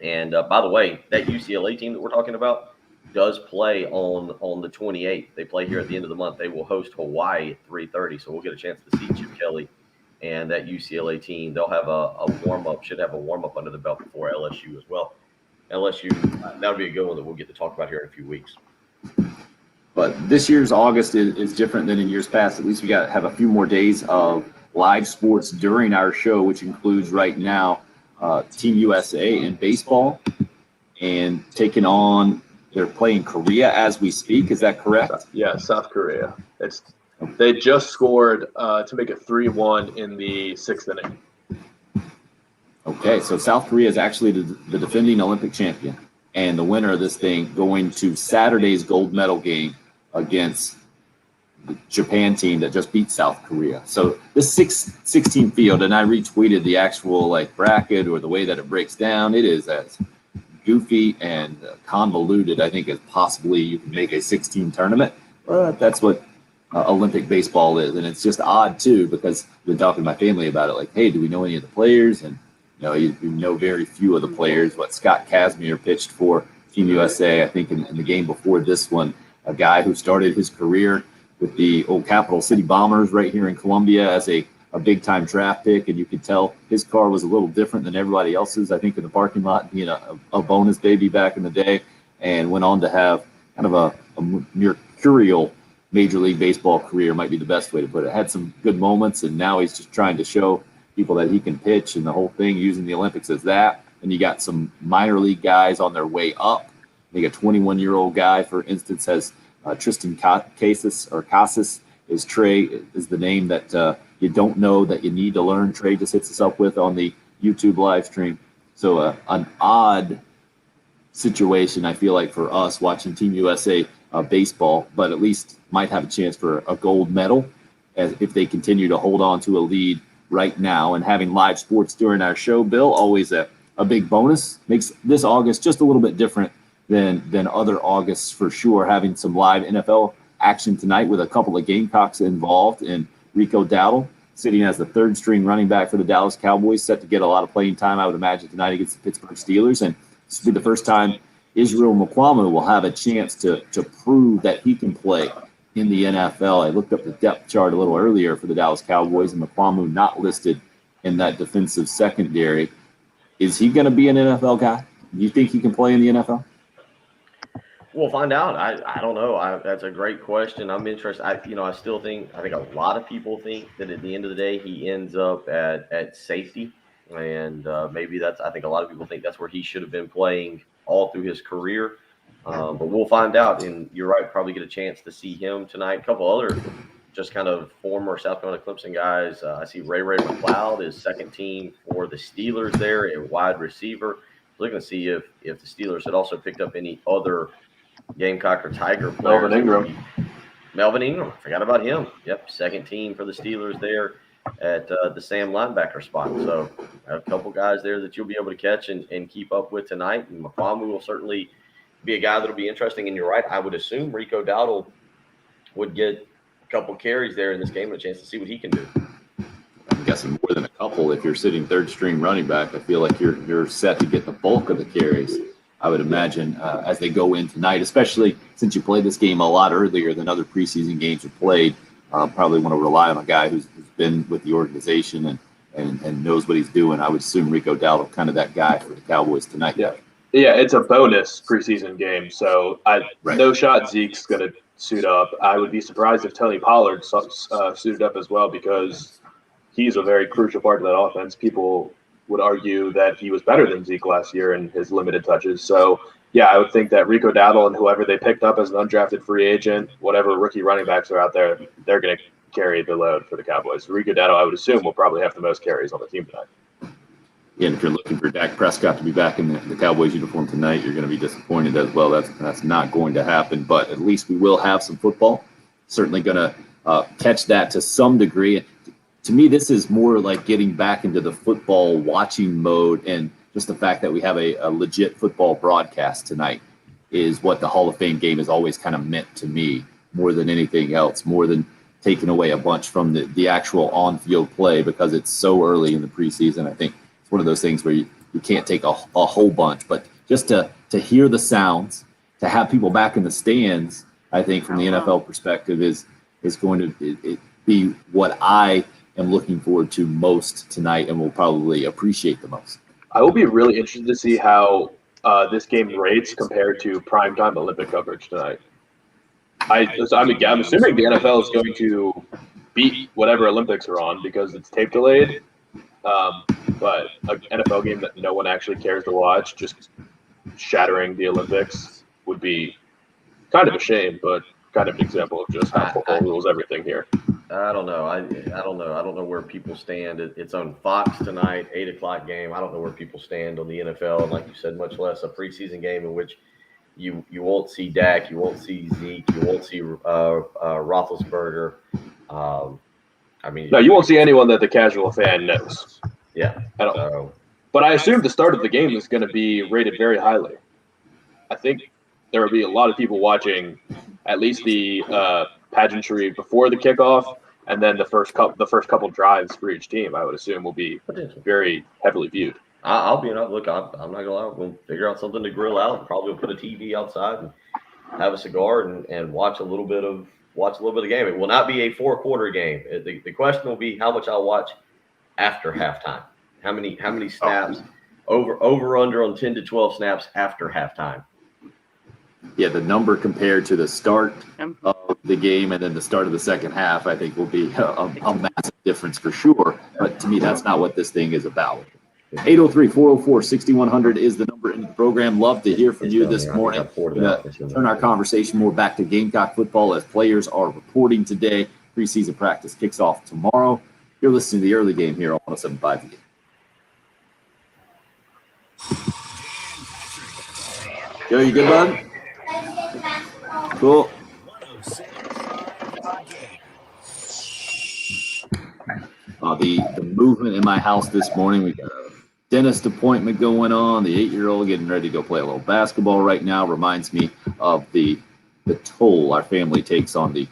And by the way, that UCLA team that we're talking about does play on the 28th. They play here at the end of the month. They will host Hawaii at 3:30, so we'll get a chance to see Chip Kelly and that UCLA team. They'll have a warm-up, should have a warm-up under the belt before LSU as well. LSU, that'll be a good one that we'll get to talk about here in a few weeks. But this year's August is different than in years past. At least we have a few more days of live sports during our show, which includes right now Team USA in baseball and taking on. They're playing Korea as we speak. Is that correct? Yeah, South Korea. They just scored to make it 3-1 in the 6th inning. Okay, so South Korea is actually the defending Olympic champion, and the winner of this thing going to Saturday's gold medal game against the Japan team that just beat South Korea. So this 16 field, and I retweeted the actual bracket or the way that it breaks down. It is as goofy and convoluted, I think, as possibly you can make a 16 tournament. But that's what Olympic baseball is, and it's just odd too because I've been talking to my family about it. Like, hey, do we know any of the players? And you know very few of the players. But Scott Kazmir pitched for Team USA, I think, in the game before this one. A guy who started his career with the old Capital City Bombers right here in Columbia as a big-time draft pick, and you could tell his car was a little different than everybody else's, I think, in the parking lot, being a bonus baby back in the day, and went on to have kind of a mercurial Major League Baseball career, might be the best way to put it. Had some good moments, and now he's just trying to show people that he can pitch and the whole thing, using the Olympics as that. And you got some minor league guys on their way up. I think a 21-year-old guy, for instance, has Tristan Casas is Trey is the name that you don't know that you need to learn. Trey just hits us up with on the YouTube live stream. So an odd situation, I feel like, for us watching Team USA baseball, but at least might have a chance for a gold medal as if they continue to hold on to a lead right now. And having live sports during our show, Bill, always a big bonus. Makes this August just a little bit different than other Augusts for sure. Having some live NFL action tonight with a couple of Gamecocks involved, and Rico Dowdle sitting as the third string running back for the Dallas Cowboys, set to get a lot of playing time, I would imagine, tonight against the Pittsburgh Steelers. And this will be the first time Israel Mukuamu will have a chance to prove that he can play in the NFL. I looked up the depth chart a little earlier for the Dallas Cowboys, and Mukuamu not listed in that defensive secondary. Is he going to be an NFL guy? Do you think he can play in the NFL? We'll find out. I don't know. That's a great question. I'm interested. I think a lot of people think that at the end of the day he ends up at safety, and maybe I think a lot of people think that's where he should have been playing all through his career. But we'll find out. And you're right. Probably get a chance to see him tonight. A couple other just kind of former South Carolina Clemson guys. I see Ray McLeod is second team for the Steelers there at wide receiver. Looking to see if the Steelers had also picked up any other Gamecock or Tiger players. Melvin Ingram. Forgot about him. Yep, second team for the Steelers there at the Sam linebacker spot. So I have a couple guys there that you'll be able to catch and keep up with tonight. And Mukwamu will certainly be a guy that'll be interesting. And you're right. I would assume Rico Dowdle would get a couple carries there in this game and a chance to see what he can do. I'm guessing more than a couple. If you're sitting third string running back, I feel like you're set to get the bulk of the carries. I would imagine as they go in tonight, especially since you played this game a lot earlier than other preseason games you played. Probably want to rely on a guy who's been with the organization and knows what he's doing. I would assume Rico Dowdle kind of that guy for the Cowboys tonight. Yeah, it's a bonus preseason game, so no shot Zeke's going to suit up. I would be surprised if Tony Pollard suited up as well because he's a very crucial part of that offense. People would argue that he was better than Zeke last year in his limited touches. So, yeah, I would think that Rico Dowdle and whoever they picked up as an undrafted free agent, whatever rookie running backs are out there, they're going to carry the load for the Cowboys. Rico Dowdle, I would assume, will probably have the most carries on the team tonight. Yeah, and if you're looking for Dak Prescott to be back in the Cowboys uniform tonight, you're going to be disappointed as well. That's not going to happen, but at least we will have some football. Certainly going to catch that to some degree. To me, this is more like getting back into the football watching mode, and just the fact that we have a legit football broadcast tonight is what the Hall of Fame game has always kind of meant to me more than anything else, more than taking away a bunch from the actual on-field play because it's so early in the preseason. I think it's one of those things where you can't take a whole bunch, but just to hear the sounds, to have people back in the stands, I think from the NFL perspective is going to be what I am looking forward to most tonight and will probably appreciate the most. I will be really interested to see how this game rates compared to primetime Olympic coverage tonight. I'm assuming the NFL is going to beat whatever Olympics are on because it's tape delayed. But an NFL game that no one actually cares to watch, just shattering the Olympics, would be kind of a shame, but kind of an example of just how football rules everything here. I don't know. I don't know. I don't know where people stand. It's on Fox tonight, 8:00 game. I don't know where people stand on the NFL. And like you said, much less a preseason game in which you won't see Dak, you won't see Zeke, you won't see Roethlisberger. No, you won't see anyone that the casual fan knows. Yeah. But I assume the start of the game is going to be rated very highly. I think there will be a lot of people watching at least the pageantry before the kickoff, and then the first couple drives for each team, I would assume, will be very heavily viewed. I'll be enough. Look, I'm not gonna lie. We'll figure out something to grill out. Probably we'll put a TV outside and have a cigar and watch a little bit of the game. It will not be a 4-quarter game. The question will be how much I'll watch after halftime. How many snaps over under on 10 to 12 snaps after halftime. Yeah, the number compared to the start of the game and then the start of the second half, I think will be a massive difference for sure. But to me, that's not what this thing is about. 803-404-6100 is the number in the program. Love to hear from you this morning. Turn our conversation more back to Gamecock football as players are reporting today. Preseason practice kicks off tomorrow. You're listening to the early game here on 107.5 The Game. Joe, you good, bud? Cool. The movement in my house this morning, we got a dentist appointment going on. The 8-year-old getting ready to go play a little basketball right now. Reminds me of the toll our family takes on the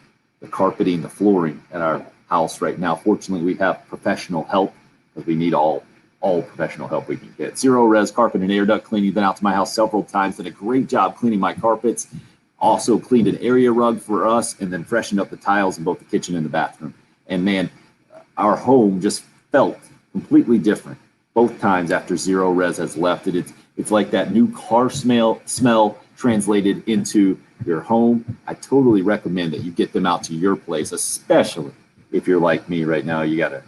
carpeting, the flooring at our house right now. Fortunately, we have professional help because we need all professional help we can get. Zero Res Carpet and Air Duct Cleaning. Been out to my house several times. Did a great job cleaning my carpets. Also cleaned an area rug for us and then freshened up the tiles in both the kitchen and the bathroom. And man, our home just felt completely different both times after Zero Res has left it. It's like that new car smell translated into your home. I totally recommend that you get them out to your place, especially if you're like me right now. You got a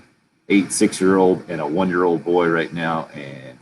6-year-old and a 1-year-old boy right now, and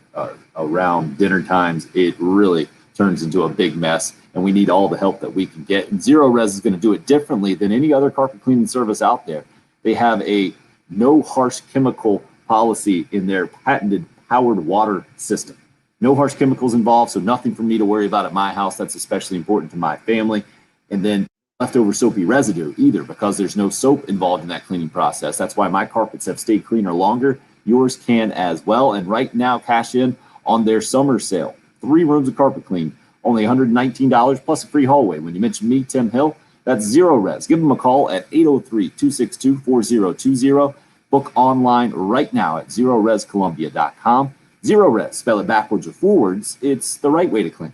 around dinner times, it really turns into a big mess, and we need all the help that we can get. And Zero Res is going to do it differently than any other carpet cleaning service out there. They have a no harsh chemical policy in their patented powered water system. No harsh chemicals involved, so nothing for me to worry about at my house. That's especially important to my family. And then leftover soapy residue either, because there's no soap involved in that cleaning process. That's why my carpets have stayed cleaner longer. Yours can as well. And right now, cash in on their summer sale. 3 rooms of carpet clean, only $119 plus a free hallway. When you mention me, Tim Hill, that's Zero Res. Give them a call at 803-262-4020. Book online right now at ZeroResColumbia.com. Zero Res, spell it backwards or forwards. It's the right way to clean.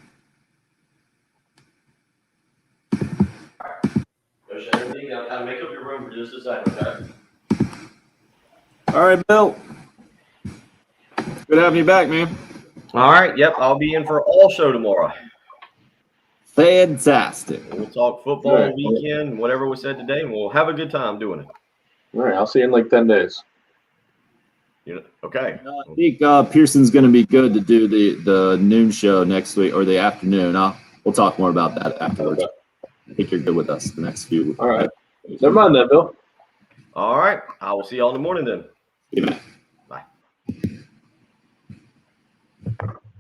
I'll kind of make up your room for just a second, okay? All right, Bill. Good having you back, man. All right. Yep. I'll be in for all show tomorrow. Fantastic. We'll talk football weekend, whatever was said today, and we'll have a good time doing it. All right, I'll see you in like 10 days. Okay. I think Pearson's going to be good to do the noon show next week or the afternoon. We'll talk more about that afterwards. Okay. I think you're good with us the next few. All right. Never mind that, Bill. All right. I will see y'all in the morning then. Yeah. Bye.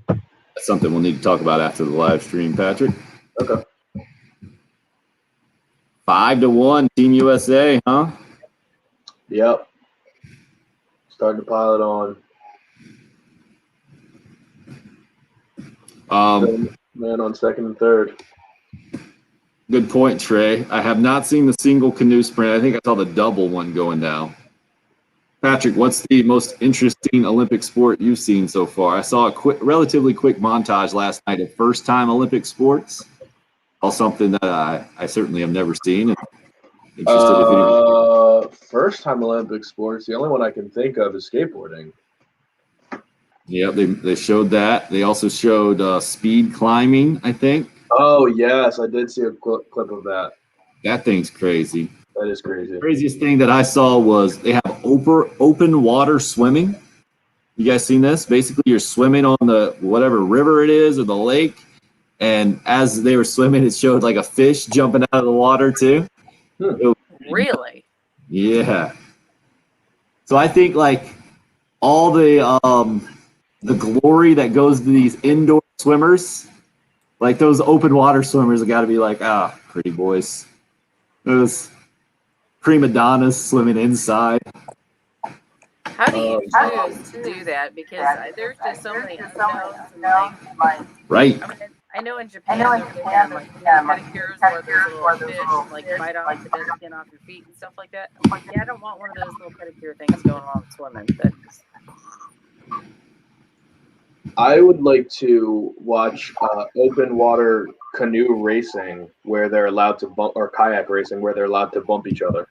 That's something we'll need to talk about after the live stream, Patrick. Okay. 5-1, Team USA, huh? Yep. Starting to pile it on. Man on second and third. Good point, Trey. I have not seen the single canoe sprint. I think I saw the double one going down. Patrick, what's the most interesting Olympic sport you've seen so far? I saw a relatively quick montage last night of first-time Olympic sports. All something that I certainly have never seen. First-time Olympic sports, the only one I can think of is skateboarding. Yeah, they showed that. They also showed speed climbing, I think. Oh, yes, I did see a clip of that. That thing's crazy. That is crazy. The craziest thing that I saw was they have open water swimming. You guys seen this? Basically, you're swimming on the whatever river it is or the lake, and as they were swimming, it showed like a fish jumping out of the water too. Really? Yeah. So I think like all the glory that goes to these indoor swimmers, like those open water swimmers, have got to be like, pretty boys. Those prima donnas swimming inside. How do you choose to do that? Because there's just so many unknowns. Right. I mean, I know in Japan, they have like pedicures where there's little fish like bite off the dead skin off your feet and stuff like that. I'm like, yeah, I don't want one of those little pedicure things going on swimming. I would like to watch open water canoe racing where they're allowed to bump, or kayak racing where they're allowed to bump each other.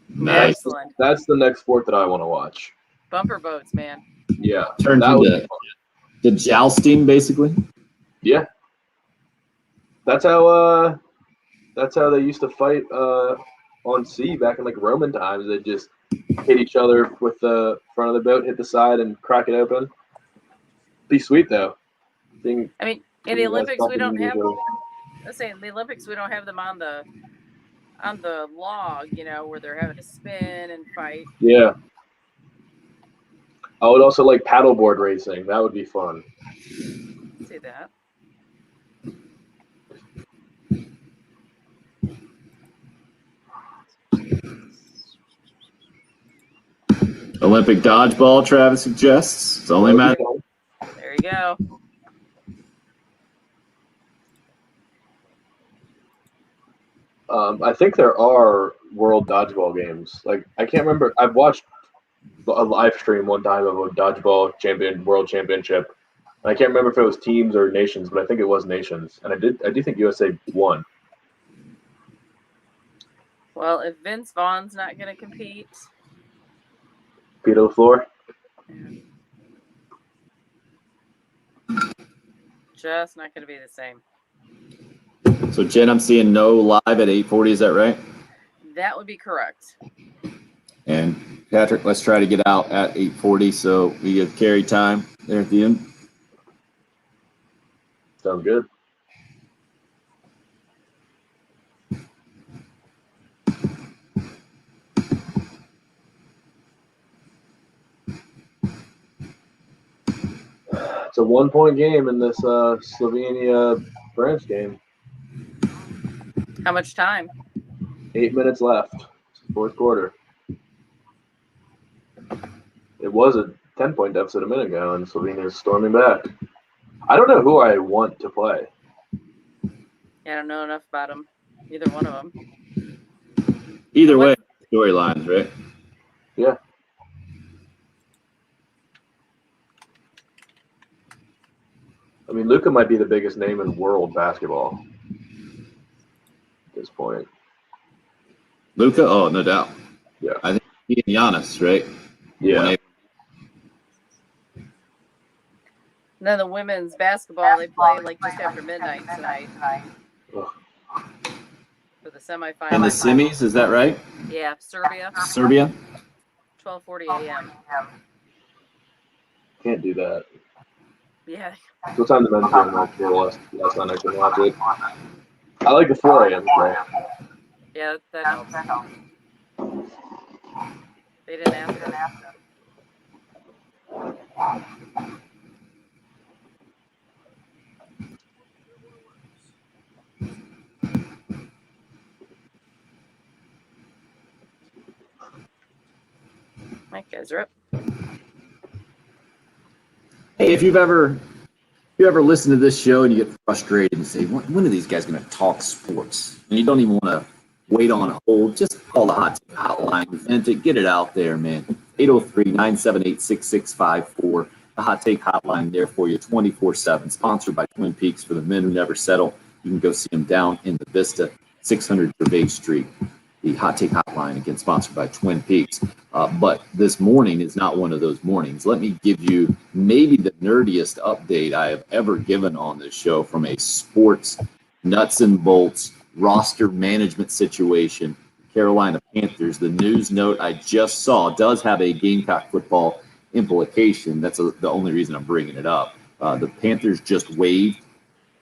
Nice. Excellent. That's the next sport that I want to watch. Bumper boats, man. Yeah. Turns into the jousting, basically. Yeah. That's how they used to fight on sea back in like Roman times. They just hit each other with the front of the boat, hit the side, and crack it open. Be sweet though. I mean, in the Olympics, we don't have. Let's say in the Olympics, we don't have them on the log, where they're having to spin and fight. Yeah. I would also like paddleboard racing. That would be fun. See that. Olympic dodgeball, Travis suggests. It's only a matter. There you go. I think there are world dodgeball games. Like I can't remember. I've watched a live stream one time of a dodgeball world championship. I can't remember if it was teams or nations, but I think it was nations. And I do think USA won. Well, if Vince Vaughn's not going to compete, Peter LaFleur. Just not going to be the same. So Jen, I'm seeing no live at 8:40. Is that right? That would be correct. And Patrick, let's try to get out at 8:40 so we give Carrie time there at the end. Sounds good. It's a 1-point game in this Slovenia branch game. How much time? 8 minutes left. Fourth quarter. It was a 10-point deficit a minute ago, and Slovenia's storming back. I don't know who I want to play. Yeah, I don't know enough about them. Either one of them. Either way, storylines, right? Yeah. I mean, Luka might be the biggest name in world basketball at this point. Luka? Oh, no doubt. Yeah. I think he and Giannis, right? Yeah. And then the women's basketball, they play like just after midnight tonight. Ugh. For the semifinals. And the semis, is that right? Yeah, Serbia. Serbia? 12:40 a.m. Can't do that. Yeah. What time the men's game like last night? I couldn't watch it. I like the 4 a.m. play. Yeah, that helps. They didn't ask us. My guys are up. Hey, if you ever listen to this show and you get frustrated and say, when are these guys going to talk sports? And you don't even want to wait on hold, just call the Hot Take Hotline, vent it, get it out there, man. 803-978-6654. The Hot Take Hotline there for you 24/7. Sponsored by Twin Peaks for the men who never settle. You can go see them down in the Vista, 600 Gervais Street. The Hot Take Hotline, again, sponsored by Twin Peaks. But this morning is not one of those mornings. Let me give you maybe the nerdiest update I have ever given on this show from a sports nuts and bolts roster management situation. Carolina Panthers, the news note I just saw does have a Gamecock football implication. That's the only reason I'm bringing it up. The Panthers just waived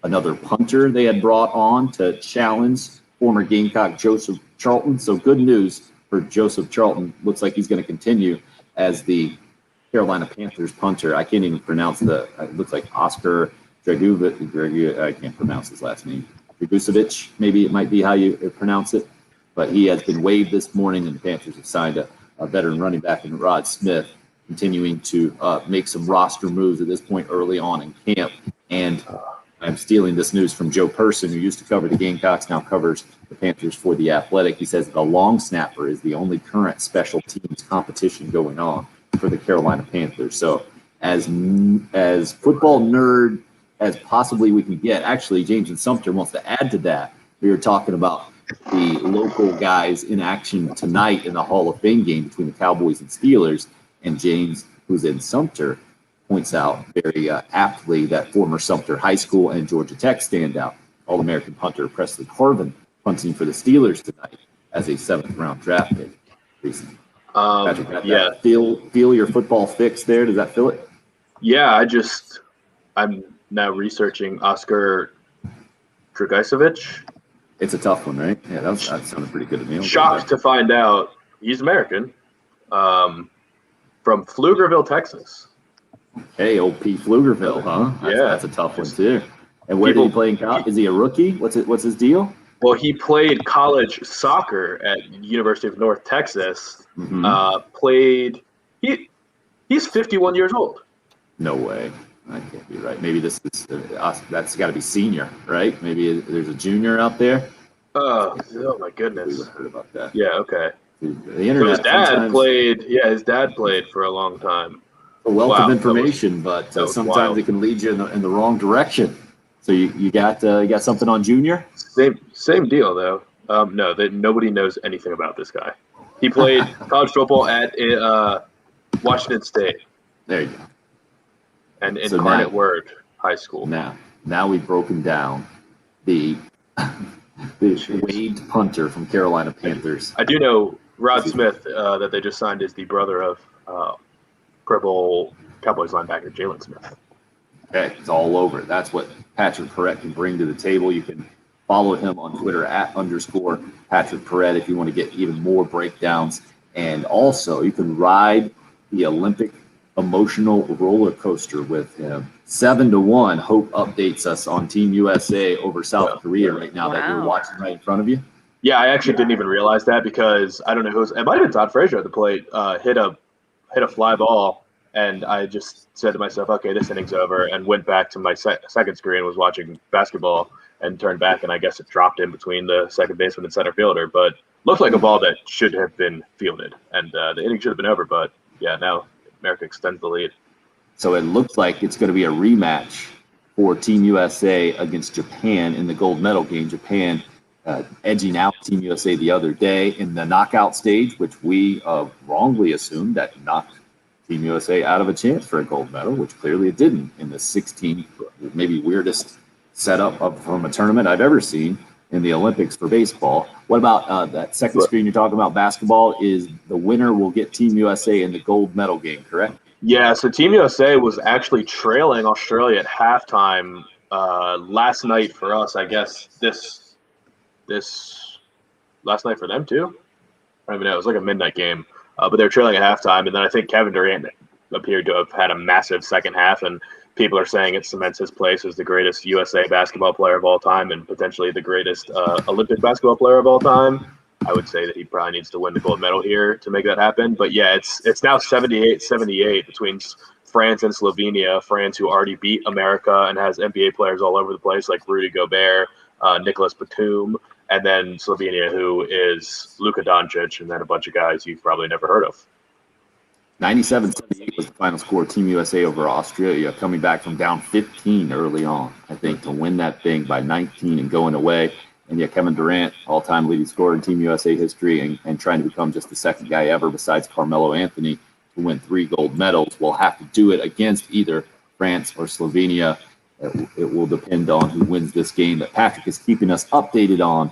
another punter they had brought on to challenge former Gamecock Joseph Charlton. So good news for Joseph Charlton. Looks like he's going to continue as the Carolina Panthers punter. I can't even pronounce it looks like Oscar Dragujevic. I can't pronounce his last name. Dragujevic, maybe it might be how you pronounce it. But he has been waived this morning, and the Panthers have signed a veteran running back in Rod Smith, continuing to make some roster moves at this point early on in camp. And I'm stealing this news from Joe Person, who used to cover the Gamecocks, now covers the Panthers for The Athletic. He says the long snapper is the only current special teams competition going on for the Carolina Panthers. So as football nerd as possibly we can get, actually, James and Sumter wants to add to that. We were talking about the local guys in action tonight in the Hall of Fame game between the Cowboys and Steelers, and James, who's in Sumter, points out very aptly that former Sumter High School and Georgia Tech standout, All-American punter Presley Harvin, punting for the Steelers tonight as a 7th-round draft pick recently. Patrick, yeah. Feel your football fix there? Does that feel it? Yeah, I'm now researching Oscar Dragujevic. It's a tough one, right? Yeah, that sounded pretty good to me. Shocked to find out he's American, from Pflugerville, Texas. Hey, old P. Pflugerville, huh? That's a tough one too. And where did he play in college? Is he a rookie? What's his deal? Well, he played college soccer at University of North Texas. Mm-hmm. He's 51 years old. No way. That can't be right. Maybe this is that's got to be senior, right? Maybe there's a junior out there. Oh my goodness! We heard about that. Yeah. Okay. Dude, the internet. So his dad played. Yeah, his dad played for a long time. A wealth of information, but sometimes wild. It can lead you in the wrong direction. So you got something on junior? Same deal though. No, nobody knows anything about this guy. He played college football at Washington State. There you go. And Incarnate Word High School. Now we've broken down the the waved punter from Carolina Panthers. I do know Rod Smith that they just signed is the brother of Pro Bowl Cowboys linebacker Jalen Smith. Okay, it's all over. That's what Patrick Perrette can bring to the table. You can follow him on Twitter @_Patrick Perrette if you want to get even more breakdowns. And also, you can ride the Olympic emotional roller coaster with him. 7-1. Hope updates us on Team USA over South Korea right now that you're watching right in front of you. Yeah, I actually didn't even realize that because I don't know it might have been Todd Frazier at the plate, hit a fly ball, and I just said to myself, okay, this inning's over, and went back to my second screen, was watching basketball, and turned back, and I guess it dropped in between the second baseman and center fielder, but looked like a ball that should have been fielded, and the inning should have been over, but yeah, now America extends the lead. So it looks like it's going to be a rematch for Team USA against Japan in the gold medal game. Japan edging out Team USA the other day in the knockout stage, which we wrongly assumed that knocked Team USA out of a chance for a gold medal, which clearly it didn't in the 16th, maybe weirdest setup from a tournament I've ever seen in the Olympics for baseball. What about that second screen you're talking about? Basketball is the winner will get Team USA in the gold medal game, correct? Yeah, so Team USA was actually trailing Australia at halftime last night for us. I guess this last night for them too. I don't even know. It was like a midnight game, but they were trailing at halftime, and then I think Kevin Durant appeared to have had a massive second half, and people are saying it cements his place as the greatest USA basketball player of all time and potentially the greatest Olympic basketball player of all time. I would say that he probably needs to win the gold medal here to make that happen. But yeah, it's now 78-78 between France and Slovenia. France, who already beat America and has NBA players all over the place like Rudy Gobert, Nicholas Batum, and then Slovenia, who is Luka Doncic, and then a bunch of guys you've probably never heard of. 97-78 was the final score. Team USA over Australia, coming back from down 15 early on, I think, to win that thing by 19 and going away. And yeah, Kevin Durant, all-time leading scorer in Team USA history, and trying to become just the second guy ever besides Carmelo Anthony to win 3 gold medals. Will have to do it against either France or Slovenia. It will depend on who wins this game that Patrick is keeping us updated on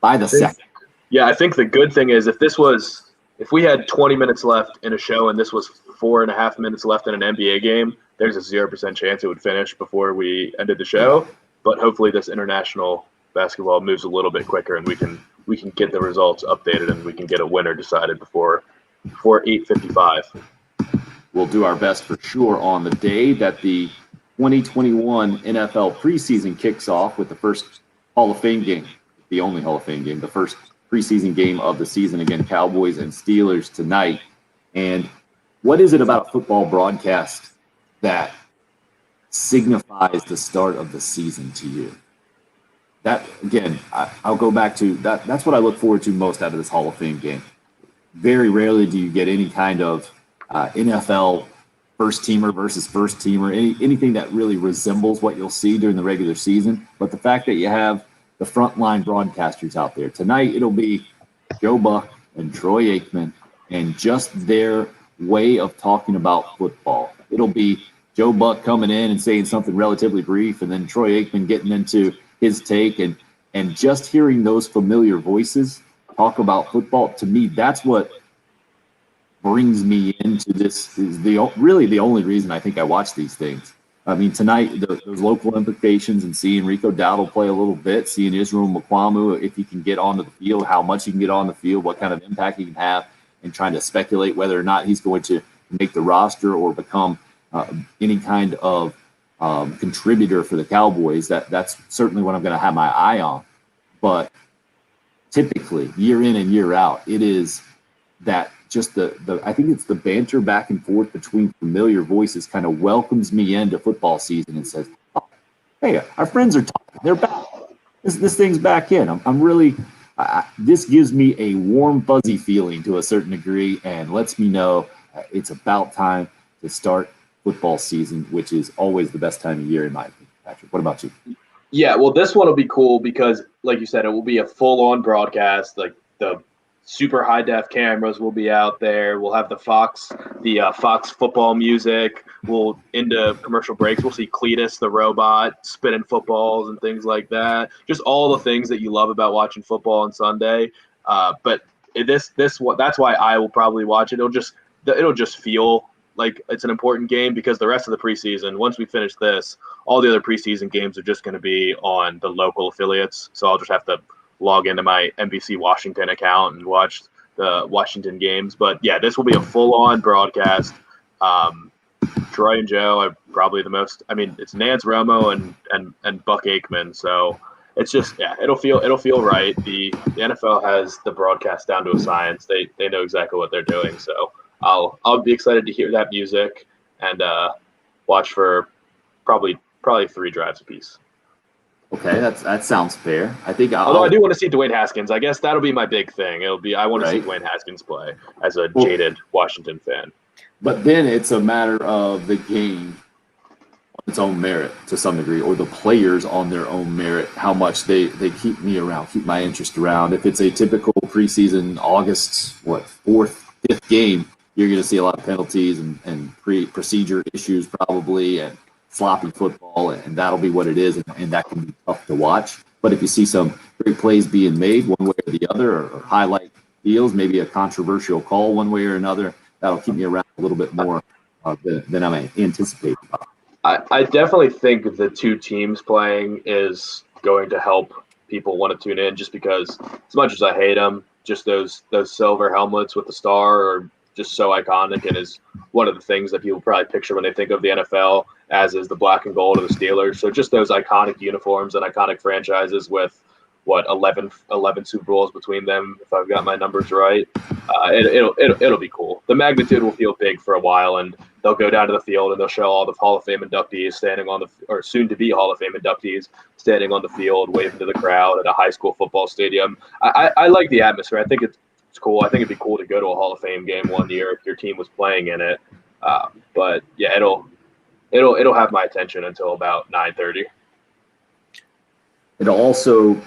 by the second. Yeah, I think the good thing is if we had 20 minutes left in a show and this was 4.5 minutes left in an NBA game, there's a 0% chance it would finish before we ended the show. But hopefully this international basketball moves a little bit quicker and we can get the results updated and we can get a winner decided before 8:55. We'll do our best for sure on the day that the 2021 NFL preseason kicks off with the first Hall of Fame game, the only Hall of Fame game, the first preseason game of the season. Again, Cowboys and Steelers tonight. And what is it about a football broadcast that signifies the start of the season to you? That, again, I'll go back to that. That's what I look forward to most out of this Hall of Fame game. Very rarely do you get any kind of NFL first teamer versus first teamer, anything that really resembles what you'll see during the regular season. But the fact that you have the frontline broadcasters out there tonight, it'll be Joe Buck and Troy Aikman and just their way of talking about football. It'll be Joe Buck coming in and saying something relatively brief, and then Troy Aikman getting into his take, and just hearing those familiar voices talk about football, to me, that's what brings me into this. Is really the only reason I think I watch these things. I mean, tonight, those local implications and seeing Rico Dowdle play a little bit, seeing Israel Mukuamu, if he can get onto the field, how much he can get on the field, what kind of impact he can have, and trying to speculate whether or not he's going to make the roster or become any kind of contributor for the Cowboys. That's certainly what I'm going to have my eye on. But typically, year in and year out, it is that just I think it's the banter back and forth between familiar voices kind of welcomes me into football season and says, oh, hey, our friends are talking. They're back. This thing's back in. I'm really this gives me a warm, fuzzy feeling to a certain degree and lets me know it's about time to start football season, which is always the best time of year in my opinion. Patrick, what about you? Yeah, well, this one will be cool because, like you said, it will be a full-on broadcast. Like the super high def cameras will be out there. We'll have the Fox football music. We'll into commercial breaks. We'll see Cletus the robot spinning footballs and things like that. Just all the things that you love about watching football on Sunday. But that's why I will probably watch it. It'll just feel like it's an important game because the rest of the preseason, once we finish this, all the other preseason games are just going to be on the local affiliates. So I'll just have to log into my NBC Washington account and watch the Washington games. But yeah, this will be a full-on broadcast. Troy and Joe are probably the most. I mean, it's Nance Romo and Buck Aikman. So it's just it'll feel right. The NFL has the broadcast down to a science. They know exactly what they're doing. So I'll be excited to hear that music and watch for probably 3 drives apiece. Okay, that sounds fair. I think Although I do want to see Dwayne Haskins. I guess that'll be my big thing. I want to see Dwayne Haskins play as a jaded Washington fan. But then it's a matter of the game on its own merit to some degree, or the players on their own merit, how much they keep me around, keep my interest around. If it's a typical preseason August, 4th, 5th game, you're going to see a lot of penalties and procedure issues probably, and sloppy football, and that'll be what it is, and that can be tough to watch. But if you see some great plays being made one way or the other, or highlight deals, maybe a controversial call one way or another, that'll keep me around a little bit more than I'm anticipating. I definitely think the 2 teams playing is going to help people want to tune in, just because as much as I hate them, just those silver helmets with the star are just so iconic and is one of the things that people probably picture when they think of the NFL, as is the black and gold of the Steelers. So just those iconic uniforms and iconic franchises with 11 Super Bowls between them, if I've got my numbers right. It'll be cool. The magnitude will feel big for a while, and they'll go down to the field and they'll show all the Hall of Fame inductees soon to be Hall of Fame inductees standing on the field, waving to the crowd at a high school football stadium. I like the atmosphere. I think it's cool. I think it'd be cool to go to a Hall of Fame game one year if your team was playing in it. But yeah, it'll have my attention until about 9:30. It'll also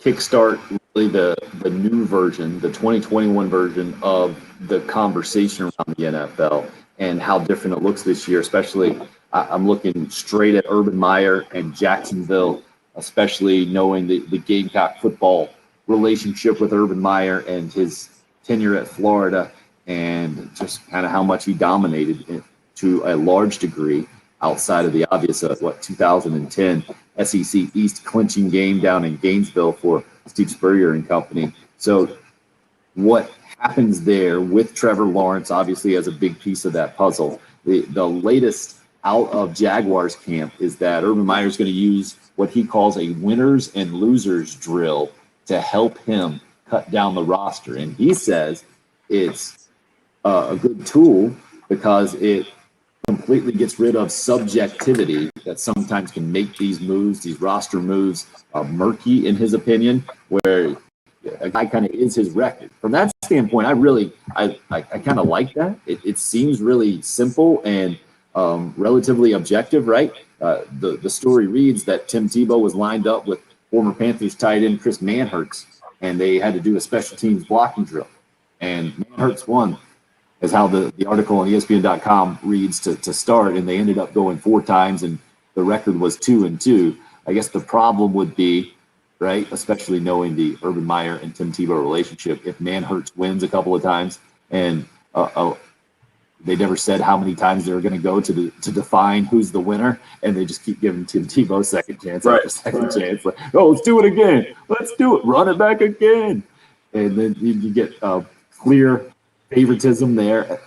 kickstart really the new version, the 2021 version of the conversation around the NFL and how different it looks this year. Especially, I'm looking straight at Urban Meyer and Jacksonville, especially knowing the Gamecock football relationship with Urban Meyer and his tenure at Florida, and just kind of how much he dominated it to a large degree outside of the obvious 2010 SEC East clinching game down in Gainesville for Steve Spurrier and company. So what happens there with Trevor Lawrence obviously as a big piece of that puzzle. The latest out of Jaguars camp is that Urban Meyer is going to use what he calls a winners and losers drill to help him cut down the roster. And he says it's a good tool because it completely gets rid of subjectivity that sometimes can make these moves, these roster moves, murky in his opinion, where a guy kind of is his record. From that standpoint, I kind of like that. It seems really simple and relatively objective, right? The story reads that Tim Tebow was lined up with former Panthers tight end Chris Manhertz, and they had to do a special teams blocking drill. And Manhertz won, is how the article on ESPN.com reads to start, and they ended up going 4 times, and the record was 2-2. I guess the problem would be, right, especially knowing the Urban Meyer and Tim Tebow relationship, if Manhertz wins a couple of times, and they never said how many times they were going to go to define who's the winner, and they just keep giving Tim Tebow second chance after second chance. Like, oh, let's do it again. Let's do it. Run it back again. And then you get clear favoritism there.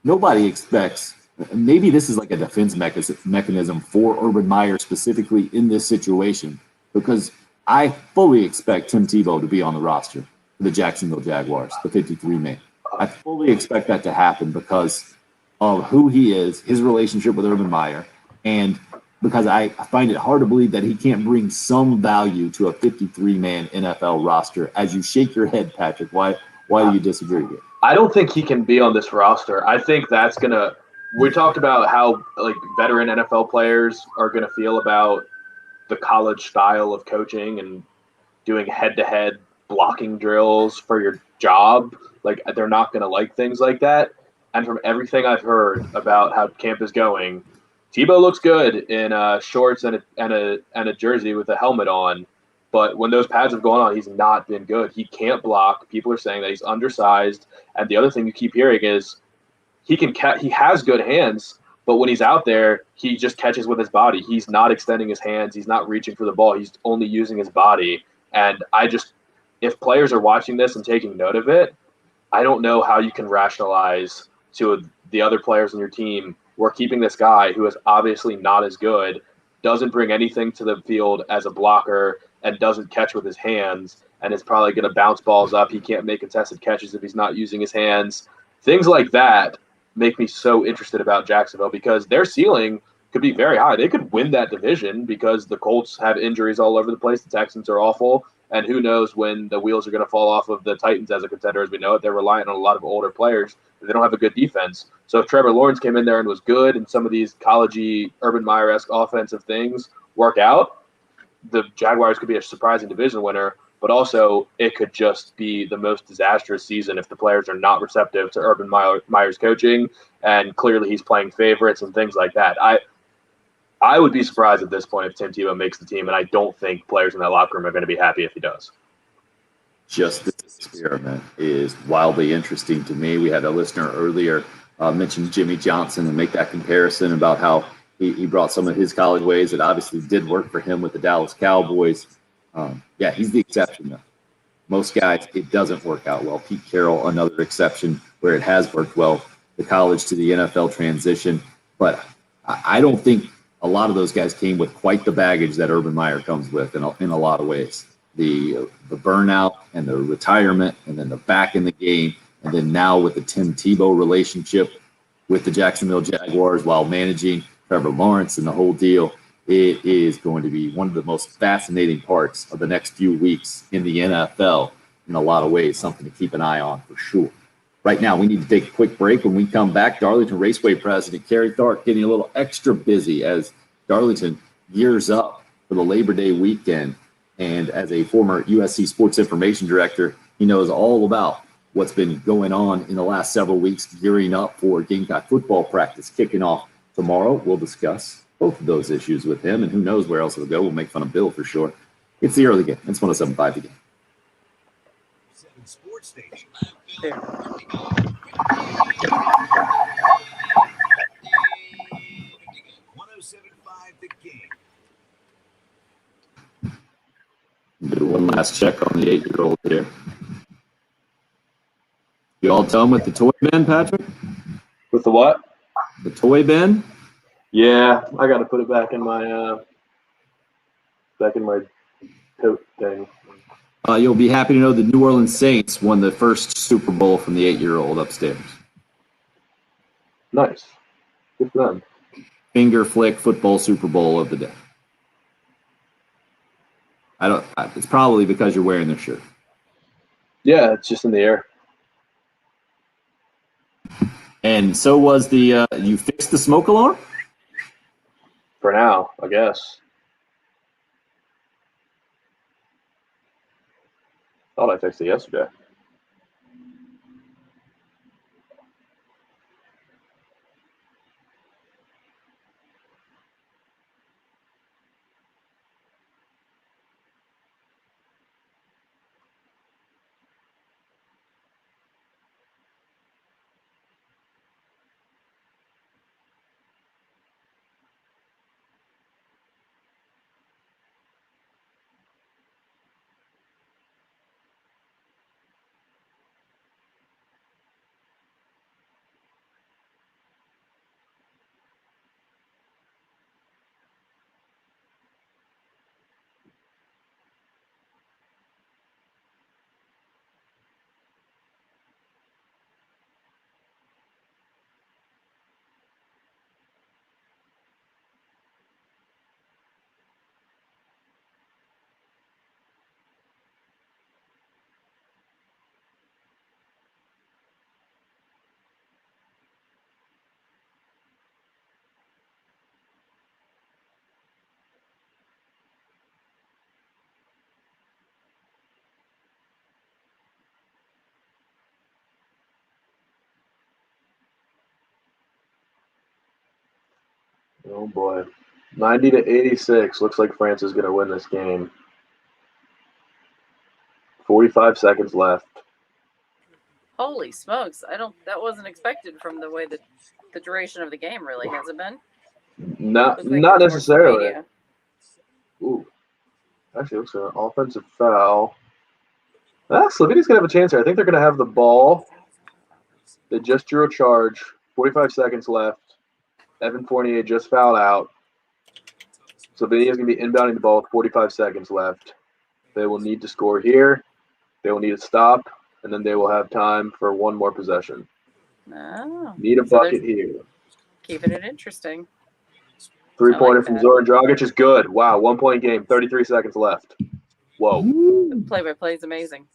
Nobody expects. Maybe this is like a defense mechanism for Urban Meyer specifically in this situation, because I fully expect Tim Tebow to be on the roster for the Jacksonville Jaguars, the 53-man. I fully expect that to happen because of who he is, his relationship with Urban Meyer, and because I find it hard to believe that he can't bring some value to a 53-man NFL roster. As you shake your head, Patrick, why do you disagree here? I don't think he can be on this roster. I think that's going to – we talked about how like veteran NFL players are going to feel about the college style of coaching and doing head-to-head blocking drills for your job. Like they're not going to like things like that. And from everything I've heard about how camp is going, Tebow looks good in shorts and a jersey with a helmet on. But when those pads have gone on, he's not been good. He can't block. People are saying that he's undersized. And the other thing you keep hearing is he has good hands, but when he's out there, he just catches with his body. He's not extending his hands. He's not reaching for the ball. He's only using his body. And if players are watching this and taking note of it, I don't know how you can rationalize to the other players on your team, we're keeping this guy who is obviously not as good, doesn't bring anything to the field as a blocker, and doesn't catch with his hands, and is probably going to bounce balls up. He can't make contested catches if he's not using his hands. Things like that make me so interested about Jacksonville because their ceiling could be very high. They could win that division because the Colts have injuries all over the place. The Texans are awful. And who knows when the wheels are going to fall off of the Titans as a contender as we know it. They're relying on a lot of older players. They don't have a good defense. So if Trevor Lawrence came in there and was good and some of these college-y, Urban Meyer-esque offensive things work out, the Jaguars could be a surprising division winner. But also it could just be the most disastrous season if the players are not receptive to Urban Meyer's coaching. And clearly he's playing favorites and things like that. I would be surprised at this point if Tim Tebow makes the team, and I don't think players in that locker room are going to be happy if he does. Just this experiment is wildly interesting to me. We had a listener earlier mention Jimmy Johnson and make that comparison about how he brought some of his college ways that obviously did work for him with the Dallas Cowboys. Yeah, he's the exception, though. Most guys, it doesn't work out well. Pete Carroll, another exception where it has worked well, the college to the NFL transition. But I don't think a lot of those guys came with quite the baggage that Urban Meyer comes with in a lot of ways. The burnout and the retirement and then the back in the game. And then now with the Tim Tebow relationship with the Jacksonville Jaguars while managing Trevor Lawrence and the whole deal. It is going to be one of the most fascinating parts of the next few weeks in the NFL in a lot of ways, something to keep an eye on for sure. Right now, we need to take a quick break. When we come back, Darlington Raceway President Kerry Tharp getting a little extra busy as Darlington gears up for the Labor Day weekend. And as a former USC Sports Information Director, he knows all about what's been going on in the last several weeks, gearing up for Gamecock football practice kicking off tomorrow. We'll discuss both of those issues with him, and who knows where else it'll go. We'll make fun of Bill for sure. It's the early game. It's 107.5 The Game. 7 Sports Station. There. 107.5 The Game. Do one last check on the 8-year-old here. You all done with the toy bin, Patrick? With the what? The toy bin? Yeah, I got to put it back in my coat thing. You'll be happy to know the New Orleans Saints won the first Super Bowl from the 8-year-old upstairs. Nice. Good for them. Finger flick football Super Bowl of the day. It's probably because you're wearing their shirt. Yeah, it's just in the air. And so was the, you fixed the smoke alarm? For now, I guess. Thought I fixed it yesterday. Oh boy. 90-86. Looks like France is going to win this game. 45 seconds left. Holy smokes! That wasn't expected from the way that the duration of the game really has it been. Not Looks like it was more necessarily. Slovenia. Ooh. Actually, it looks like an offensive foul. Slovenia's going to have a chance here. I think they're going to have the ball. They just drew a charge. 45 seconds left. Evan Fournier just fouled out. Slovenia's going to be inbounding the ball with 45 seconds left. They will need to score here. They will need to stop, and then they will have time for one more possession. Oh, Need a so bucket they're here. keeping it interesting. Three-pointer I like from that. Zoran Dragic is good. Wow, 1 point game, 33 seconds left. Whoa. The play-by-play is amazing.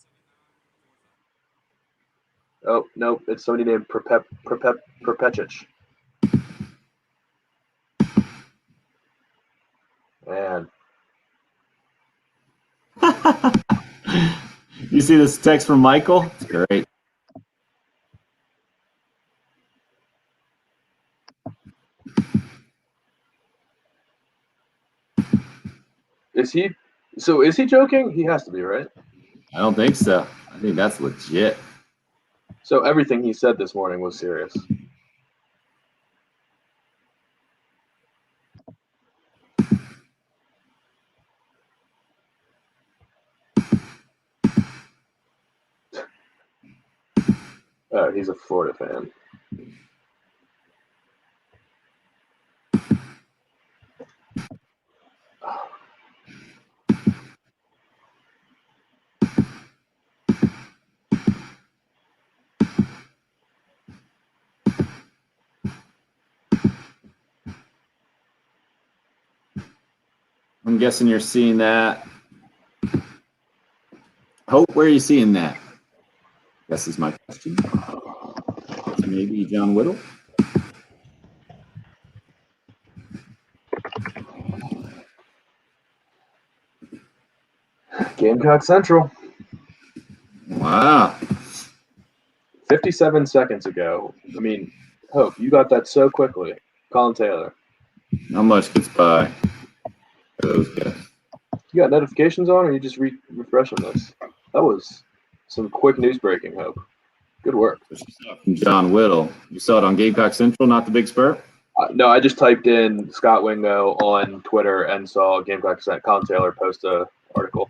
Oh, no, it's somebody named Perpecic. Man. You see this text from Michael? It's great. Is he joking? He has to be, right? I don't think so. I think that's legit. So everything he said this morning was serious. He's a Florida fan. I'm guessing you're seeing that. Hope, where are you seeing that? Guess is my question. Maybe John Whittle. Gamecock Central. Wow. 57 seconds ago. I mean, Hope, you got that so quickly. Colin Taylor. How much gets by those guys? You got notifications on, or you just refreshing this? That was some quick news breaking, Hope. Good work. From John Whittle. You saw it on Gamecock Central, not the Big Spur? No, I just typed in Scott Wingo on Twitter and saw Gamecock Central. Colin Taylor post a article.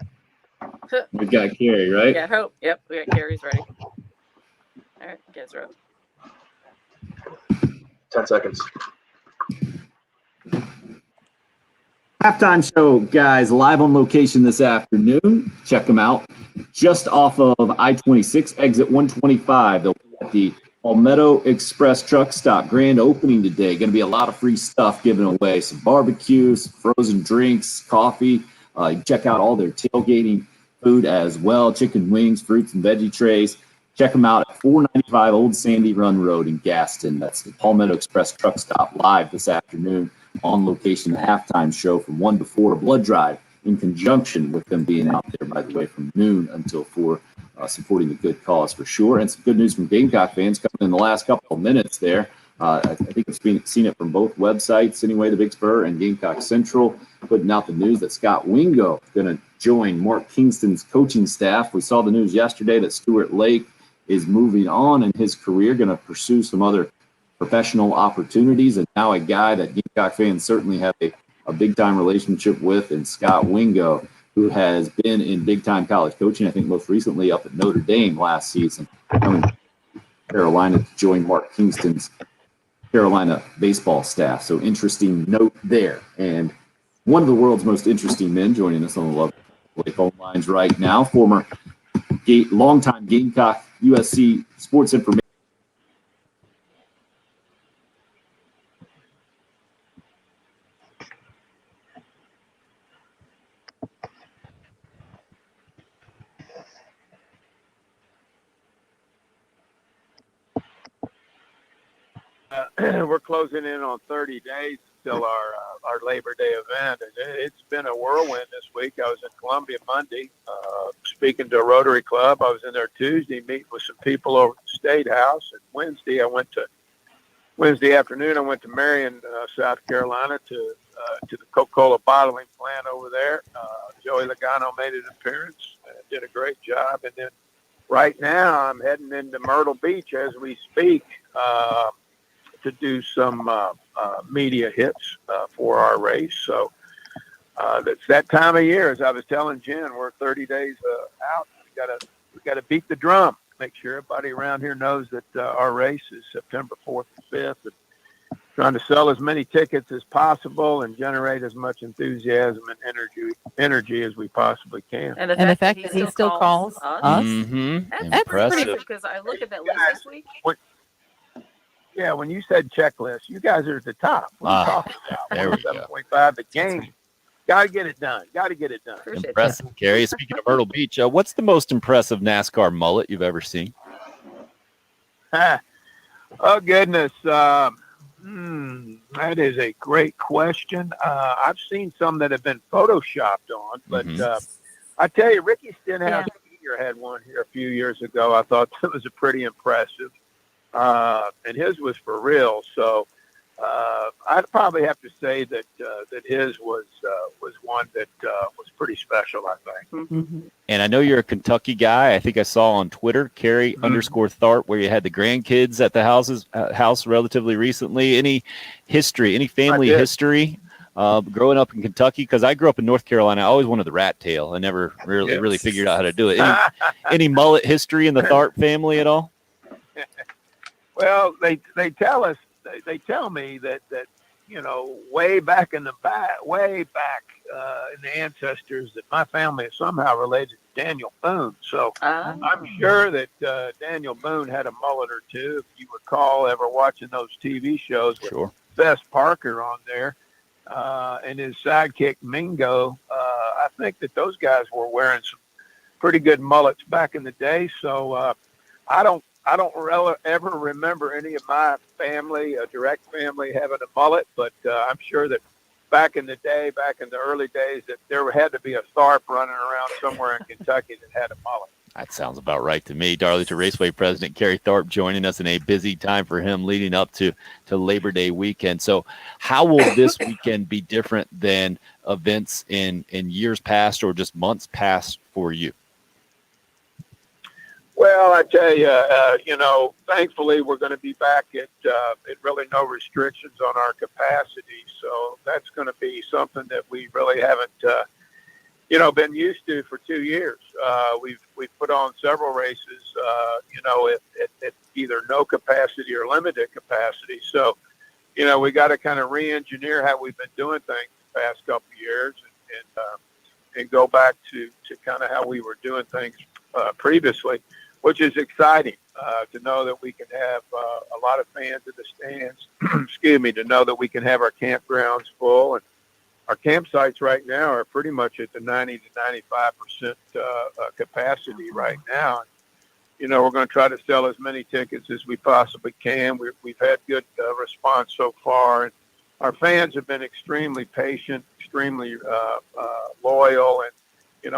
We got Carey, right? Yeah, Hope. Yep, we got Carey's ready. All right, guys are up. 10 seconds. Halftime show, guys, live on location this afternoon. Check them out. Just off of I-26, exit 125. They'll be at the Palmetto Express Truck Stop. Grand opening today. Going to be a lot of free stuff given away. Some barbecues, frozen drinks, coffee. Check out all their tailgating food as well. Chicken wings, fruits, and veggie trays. Check them out at 495 Old Sandy Run Road in Gaston. That's the Palmetto Express Truck Stop live this afternoon on location. The halftime show from 1 to 4, a blood drive in conjunction with them being out there, by the way, from noon until 4, supporting the good cause for sure. And some good news from Gamecock fans coming in the last couple of minutes there. I think I've seen it from both websites anyway, the Big Spur and Gamecock Central, putting out the news that Scott Wingo is going to join Mark Kingston's coaching staff. We saw the news yesterday that Stuart Lake is moving on in his career, going to pursue some other professional opportunities, and now a guy that Gamecock fans certainly have a big-time relationship with, and Scott Wingo, who has been in big-time college coaching, I think most recently up at Notre Dame last season, coming to Carolina to join Mark Kingston's Carolina baseball staff. So interesting note there. And one of the world's most interesting men joining us on the lovely phone lines right now, former longtime Gamecock USC sports information. We're closing in on 30 days till our Labor Day event, and it's been a whirlwind this week. I was in Columbia Monday, speaking to a Rotary Club. I was in there Tuesday, meeting with some people over at the State House, and Wednesday I went to Wednesday afternoon, I went to Marion, South Carolina, to the Coca-Cola bottling plant over there. Joey Logano made an appearance, did a great job, and then right now I'm heading into Myrtle Beach as we speak to do some media hits for our race. So it's that time of year, as I was telling Jen. We're 30 days out. We got to beat the drum. Make sure everybody around here knows that our race is September 4th and 5th. And trying to sell as many tickets as possible and generate as much enthusiasm and energy as we possibly can. And the fact that he still calls us, Mm-hmm. that's Impressive. impressive, because I look at that list this week. Yeah, when you said checklist, you guys are at the top. What are you talking about? There we go. 7.5, the game. Got to get it done. Appreciate Impressive, Gary. Speaking of Myrtle Beach, what's the most impressive NASCAR mullet you've ever seen? Oh, goodness. That is a great question. I've seen some that have been photoshopped on, but I tell you, Ricky Stenhouse Jr. had one here a few years ago. I thought that was a pretty impressive, and his was for real. So I'd probably have to say that his was one that was pretty special, I think. Mm-hmm. And I know you're a Kentucky guy. I think I saw on Twitter, Carrie _Tharp, where you had the grandkids at the house relatively recently. Any history, any family history growing up in Kentucky? Because I grew up in North Carolina. I always wanted the rat tail. I never really figured out how to do it. Any mullet history in the Tharp family at all? Well, they tell us. They tell me that way back in the ancestors, that my family is somehow related to Daniel Boone. So I'm sure that Daniel Boone had a mullet or two. If you recall ever watching those TV shows with Bess Parker on there and his sidekick Mingo, I think that those guys were wearing some pretty good mullets back in the day. So I don't ever remember any of my family, direct family, having a mullet, but I'm sure that back in the early days, that there had to be a Tharp running around somewhere in Kentucky that had a mullet. That sounds about right to me. Darlington Raceway President Kerry Tharp joining us in a busy time for him leading up to Labor Day weekend. So how will this weekend be different than events in years past or just months past for you? Well, I tell you, thankfully we're going to be back at really no restrictions on our capacity. So that's going to be something that we really haven't, been used to for 2 years. We've put on several races, at either no capacity or limited capacity. So, we got to kind of re-engineer how we've been doing things the past couple of years and go back to kind of how we were doing things previously, which is exciting to know that we can have a lot of fans in the stands, to know that we can have our campgrounds full. And our campsites right now are pretty much at the 90 to 95% capacity right now. And, we're going to try to sell as many tickets as we possibly can. We've had good response so far. And our fans have been extremely patient, extremely loyal, and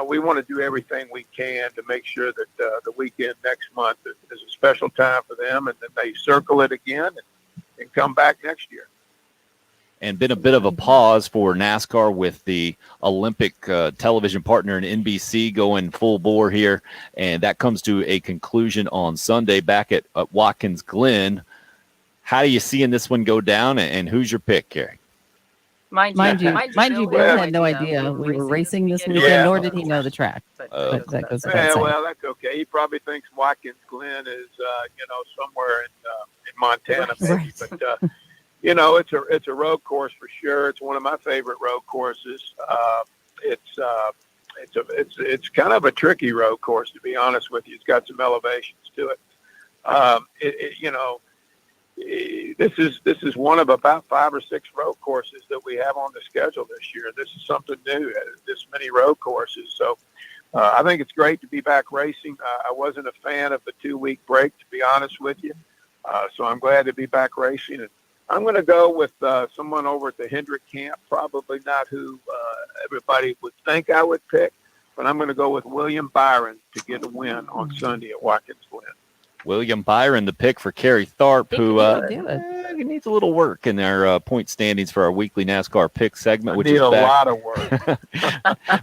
we want to do everything we can to make sure that the weekend next month is a special time for them, and that they circle it again and come back next year. And been a bit of a pause for NASCAR with the Olympic television partner in NBC going full bore here, and that comes to a conclusion on Sunday back at Watkins Glen. How are you seeing this one go down, and who's your pick, Kerry? Mind you, Bill had no idea we were racing this weekend, nor did he know the track. But that goes without saying. Well, that's okay. He probably thinks Watkins Glen is, somewhere in Montana, maybe. Right. But it's a road course for sure. It's one of my favorite road courses. It's kind of a tricky road course, to be honest with you. It's got some elevations to it. This is one of about 5 or 6 road courses that we have on the schedule this year. This is something new, this many road courses. So I think it's great to be back racing. I wasn't a fan of the 2-week break, to be honest with you. So I'm glad to be back racing. And I'm going to go with someone over at the Hendrick camp, probably not who everybody would think I would pick, but I'm going to go with William Byron to get a win on Sunday at Watkins Glen. William Byron, the pick for Kerry Tharp, who do it. needs a little work in their point standings for our weekly NASCAR pick segment, which is a back, lot of work.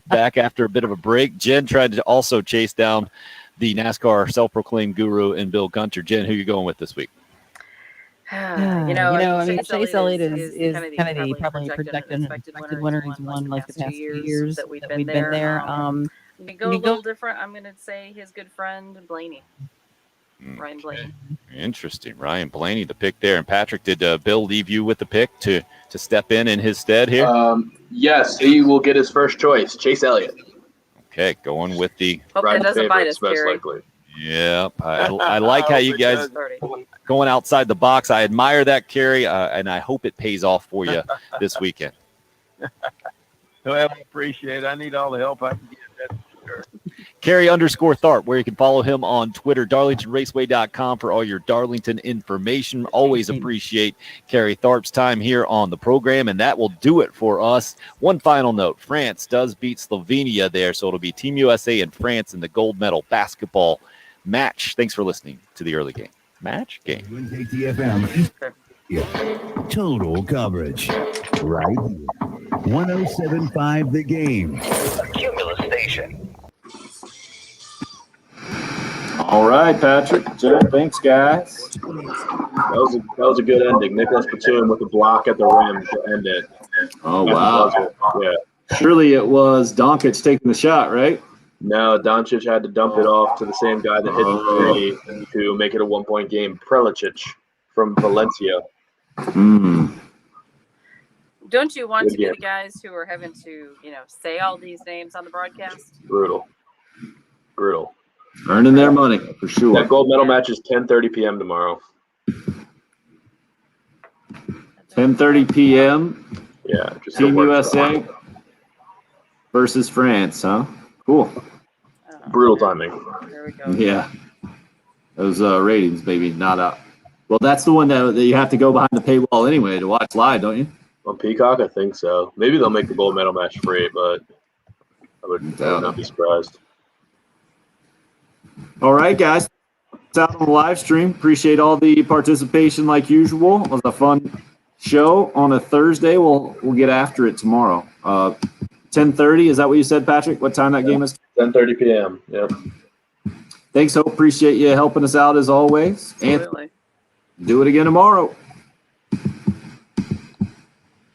back after a bit of a break. Jen tried to also chase down the NASCAR self-proclaimed guru and Bill Gunter. Jen, who you going with this week? I mean, Chase Elliott is kind of the probably projected and expected winner. He's won like the past 2 years that we've been there. We go a little different. I'm going to say his good friend Blaney. Ryan Blaney. Interesting. Ryan Blaney, the pick there. And Patrick, did Bill leave you with the pick to step in his stead here? Yes, he will get his first choice, Chase Elliott. Okay, going with the Hope that doesn't bite us, most Gary. likely. Yeah, I like how you guys going outside the box. I admire that, Kerry, and I hope it pays off for you this weekend. Well, I appreciate it. I need all the help I can get. That's for sure. Kerry_Tharp, where you can follow him on Twitter, DarlingtonRaceway.com for all your Darlington information. Always appreciate Kerry Tharp's time here on the program, and that will do it for us. One final note, France does beat Slovenia there, so it'll be Team USA and France in the gold medal basketball match. Thanks for listening to the early game. Match game. KTFM. Total coverage. Right here. 107.5 The Game. Cumulus Station. All right, Patrick. Jen, thanks, guys. That was a good ending. Nicholas Batum with a block at the rim to end it. Oh, wow. Yeah. Surely it was Doncic taking the shot, right? No, Doncic had to dump it off to the same guy that hit the three to make it a 1-point game. Prelicic from Valencia. Don't you want to be the guys who are having to, say all these names on the broadcast? Brutal. Earning their money, for sure. That gold medal match is 10:30 p.m. tomorrow. 10:30 p.m. Yeah. Just Team USA versus France, huh? Cool. Brutal timing. There we go. Yeah. Those ratings, baby, not up. Well, that's the one that you have to go behind the paywall anyway to watch live, don't you? On Peacock, I think so. Maybe they'll make the gold medal match free, but I would not be surprised. All right, guys. It's out on the live stream. Appreciate all the participation like usual. It was a fun show on a Thursday. We'll get after it tomorrow. 10:30, is that what you said, Patrick? What time that game is? 10:30 p.m. Yep. Thanks, Hope. Appreciate you helping us out as always. Absolutely. And do it again tomorrow.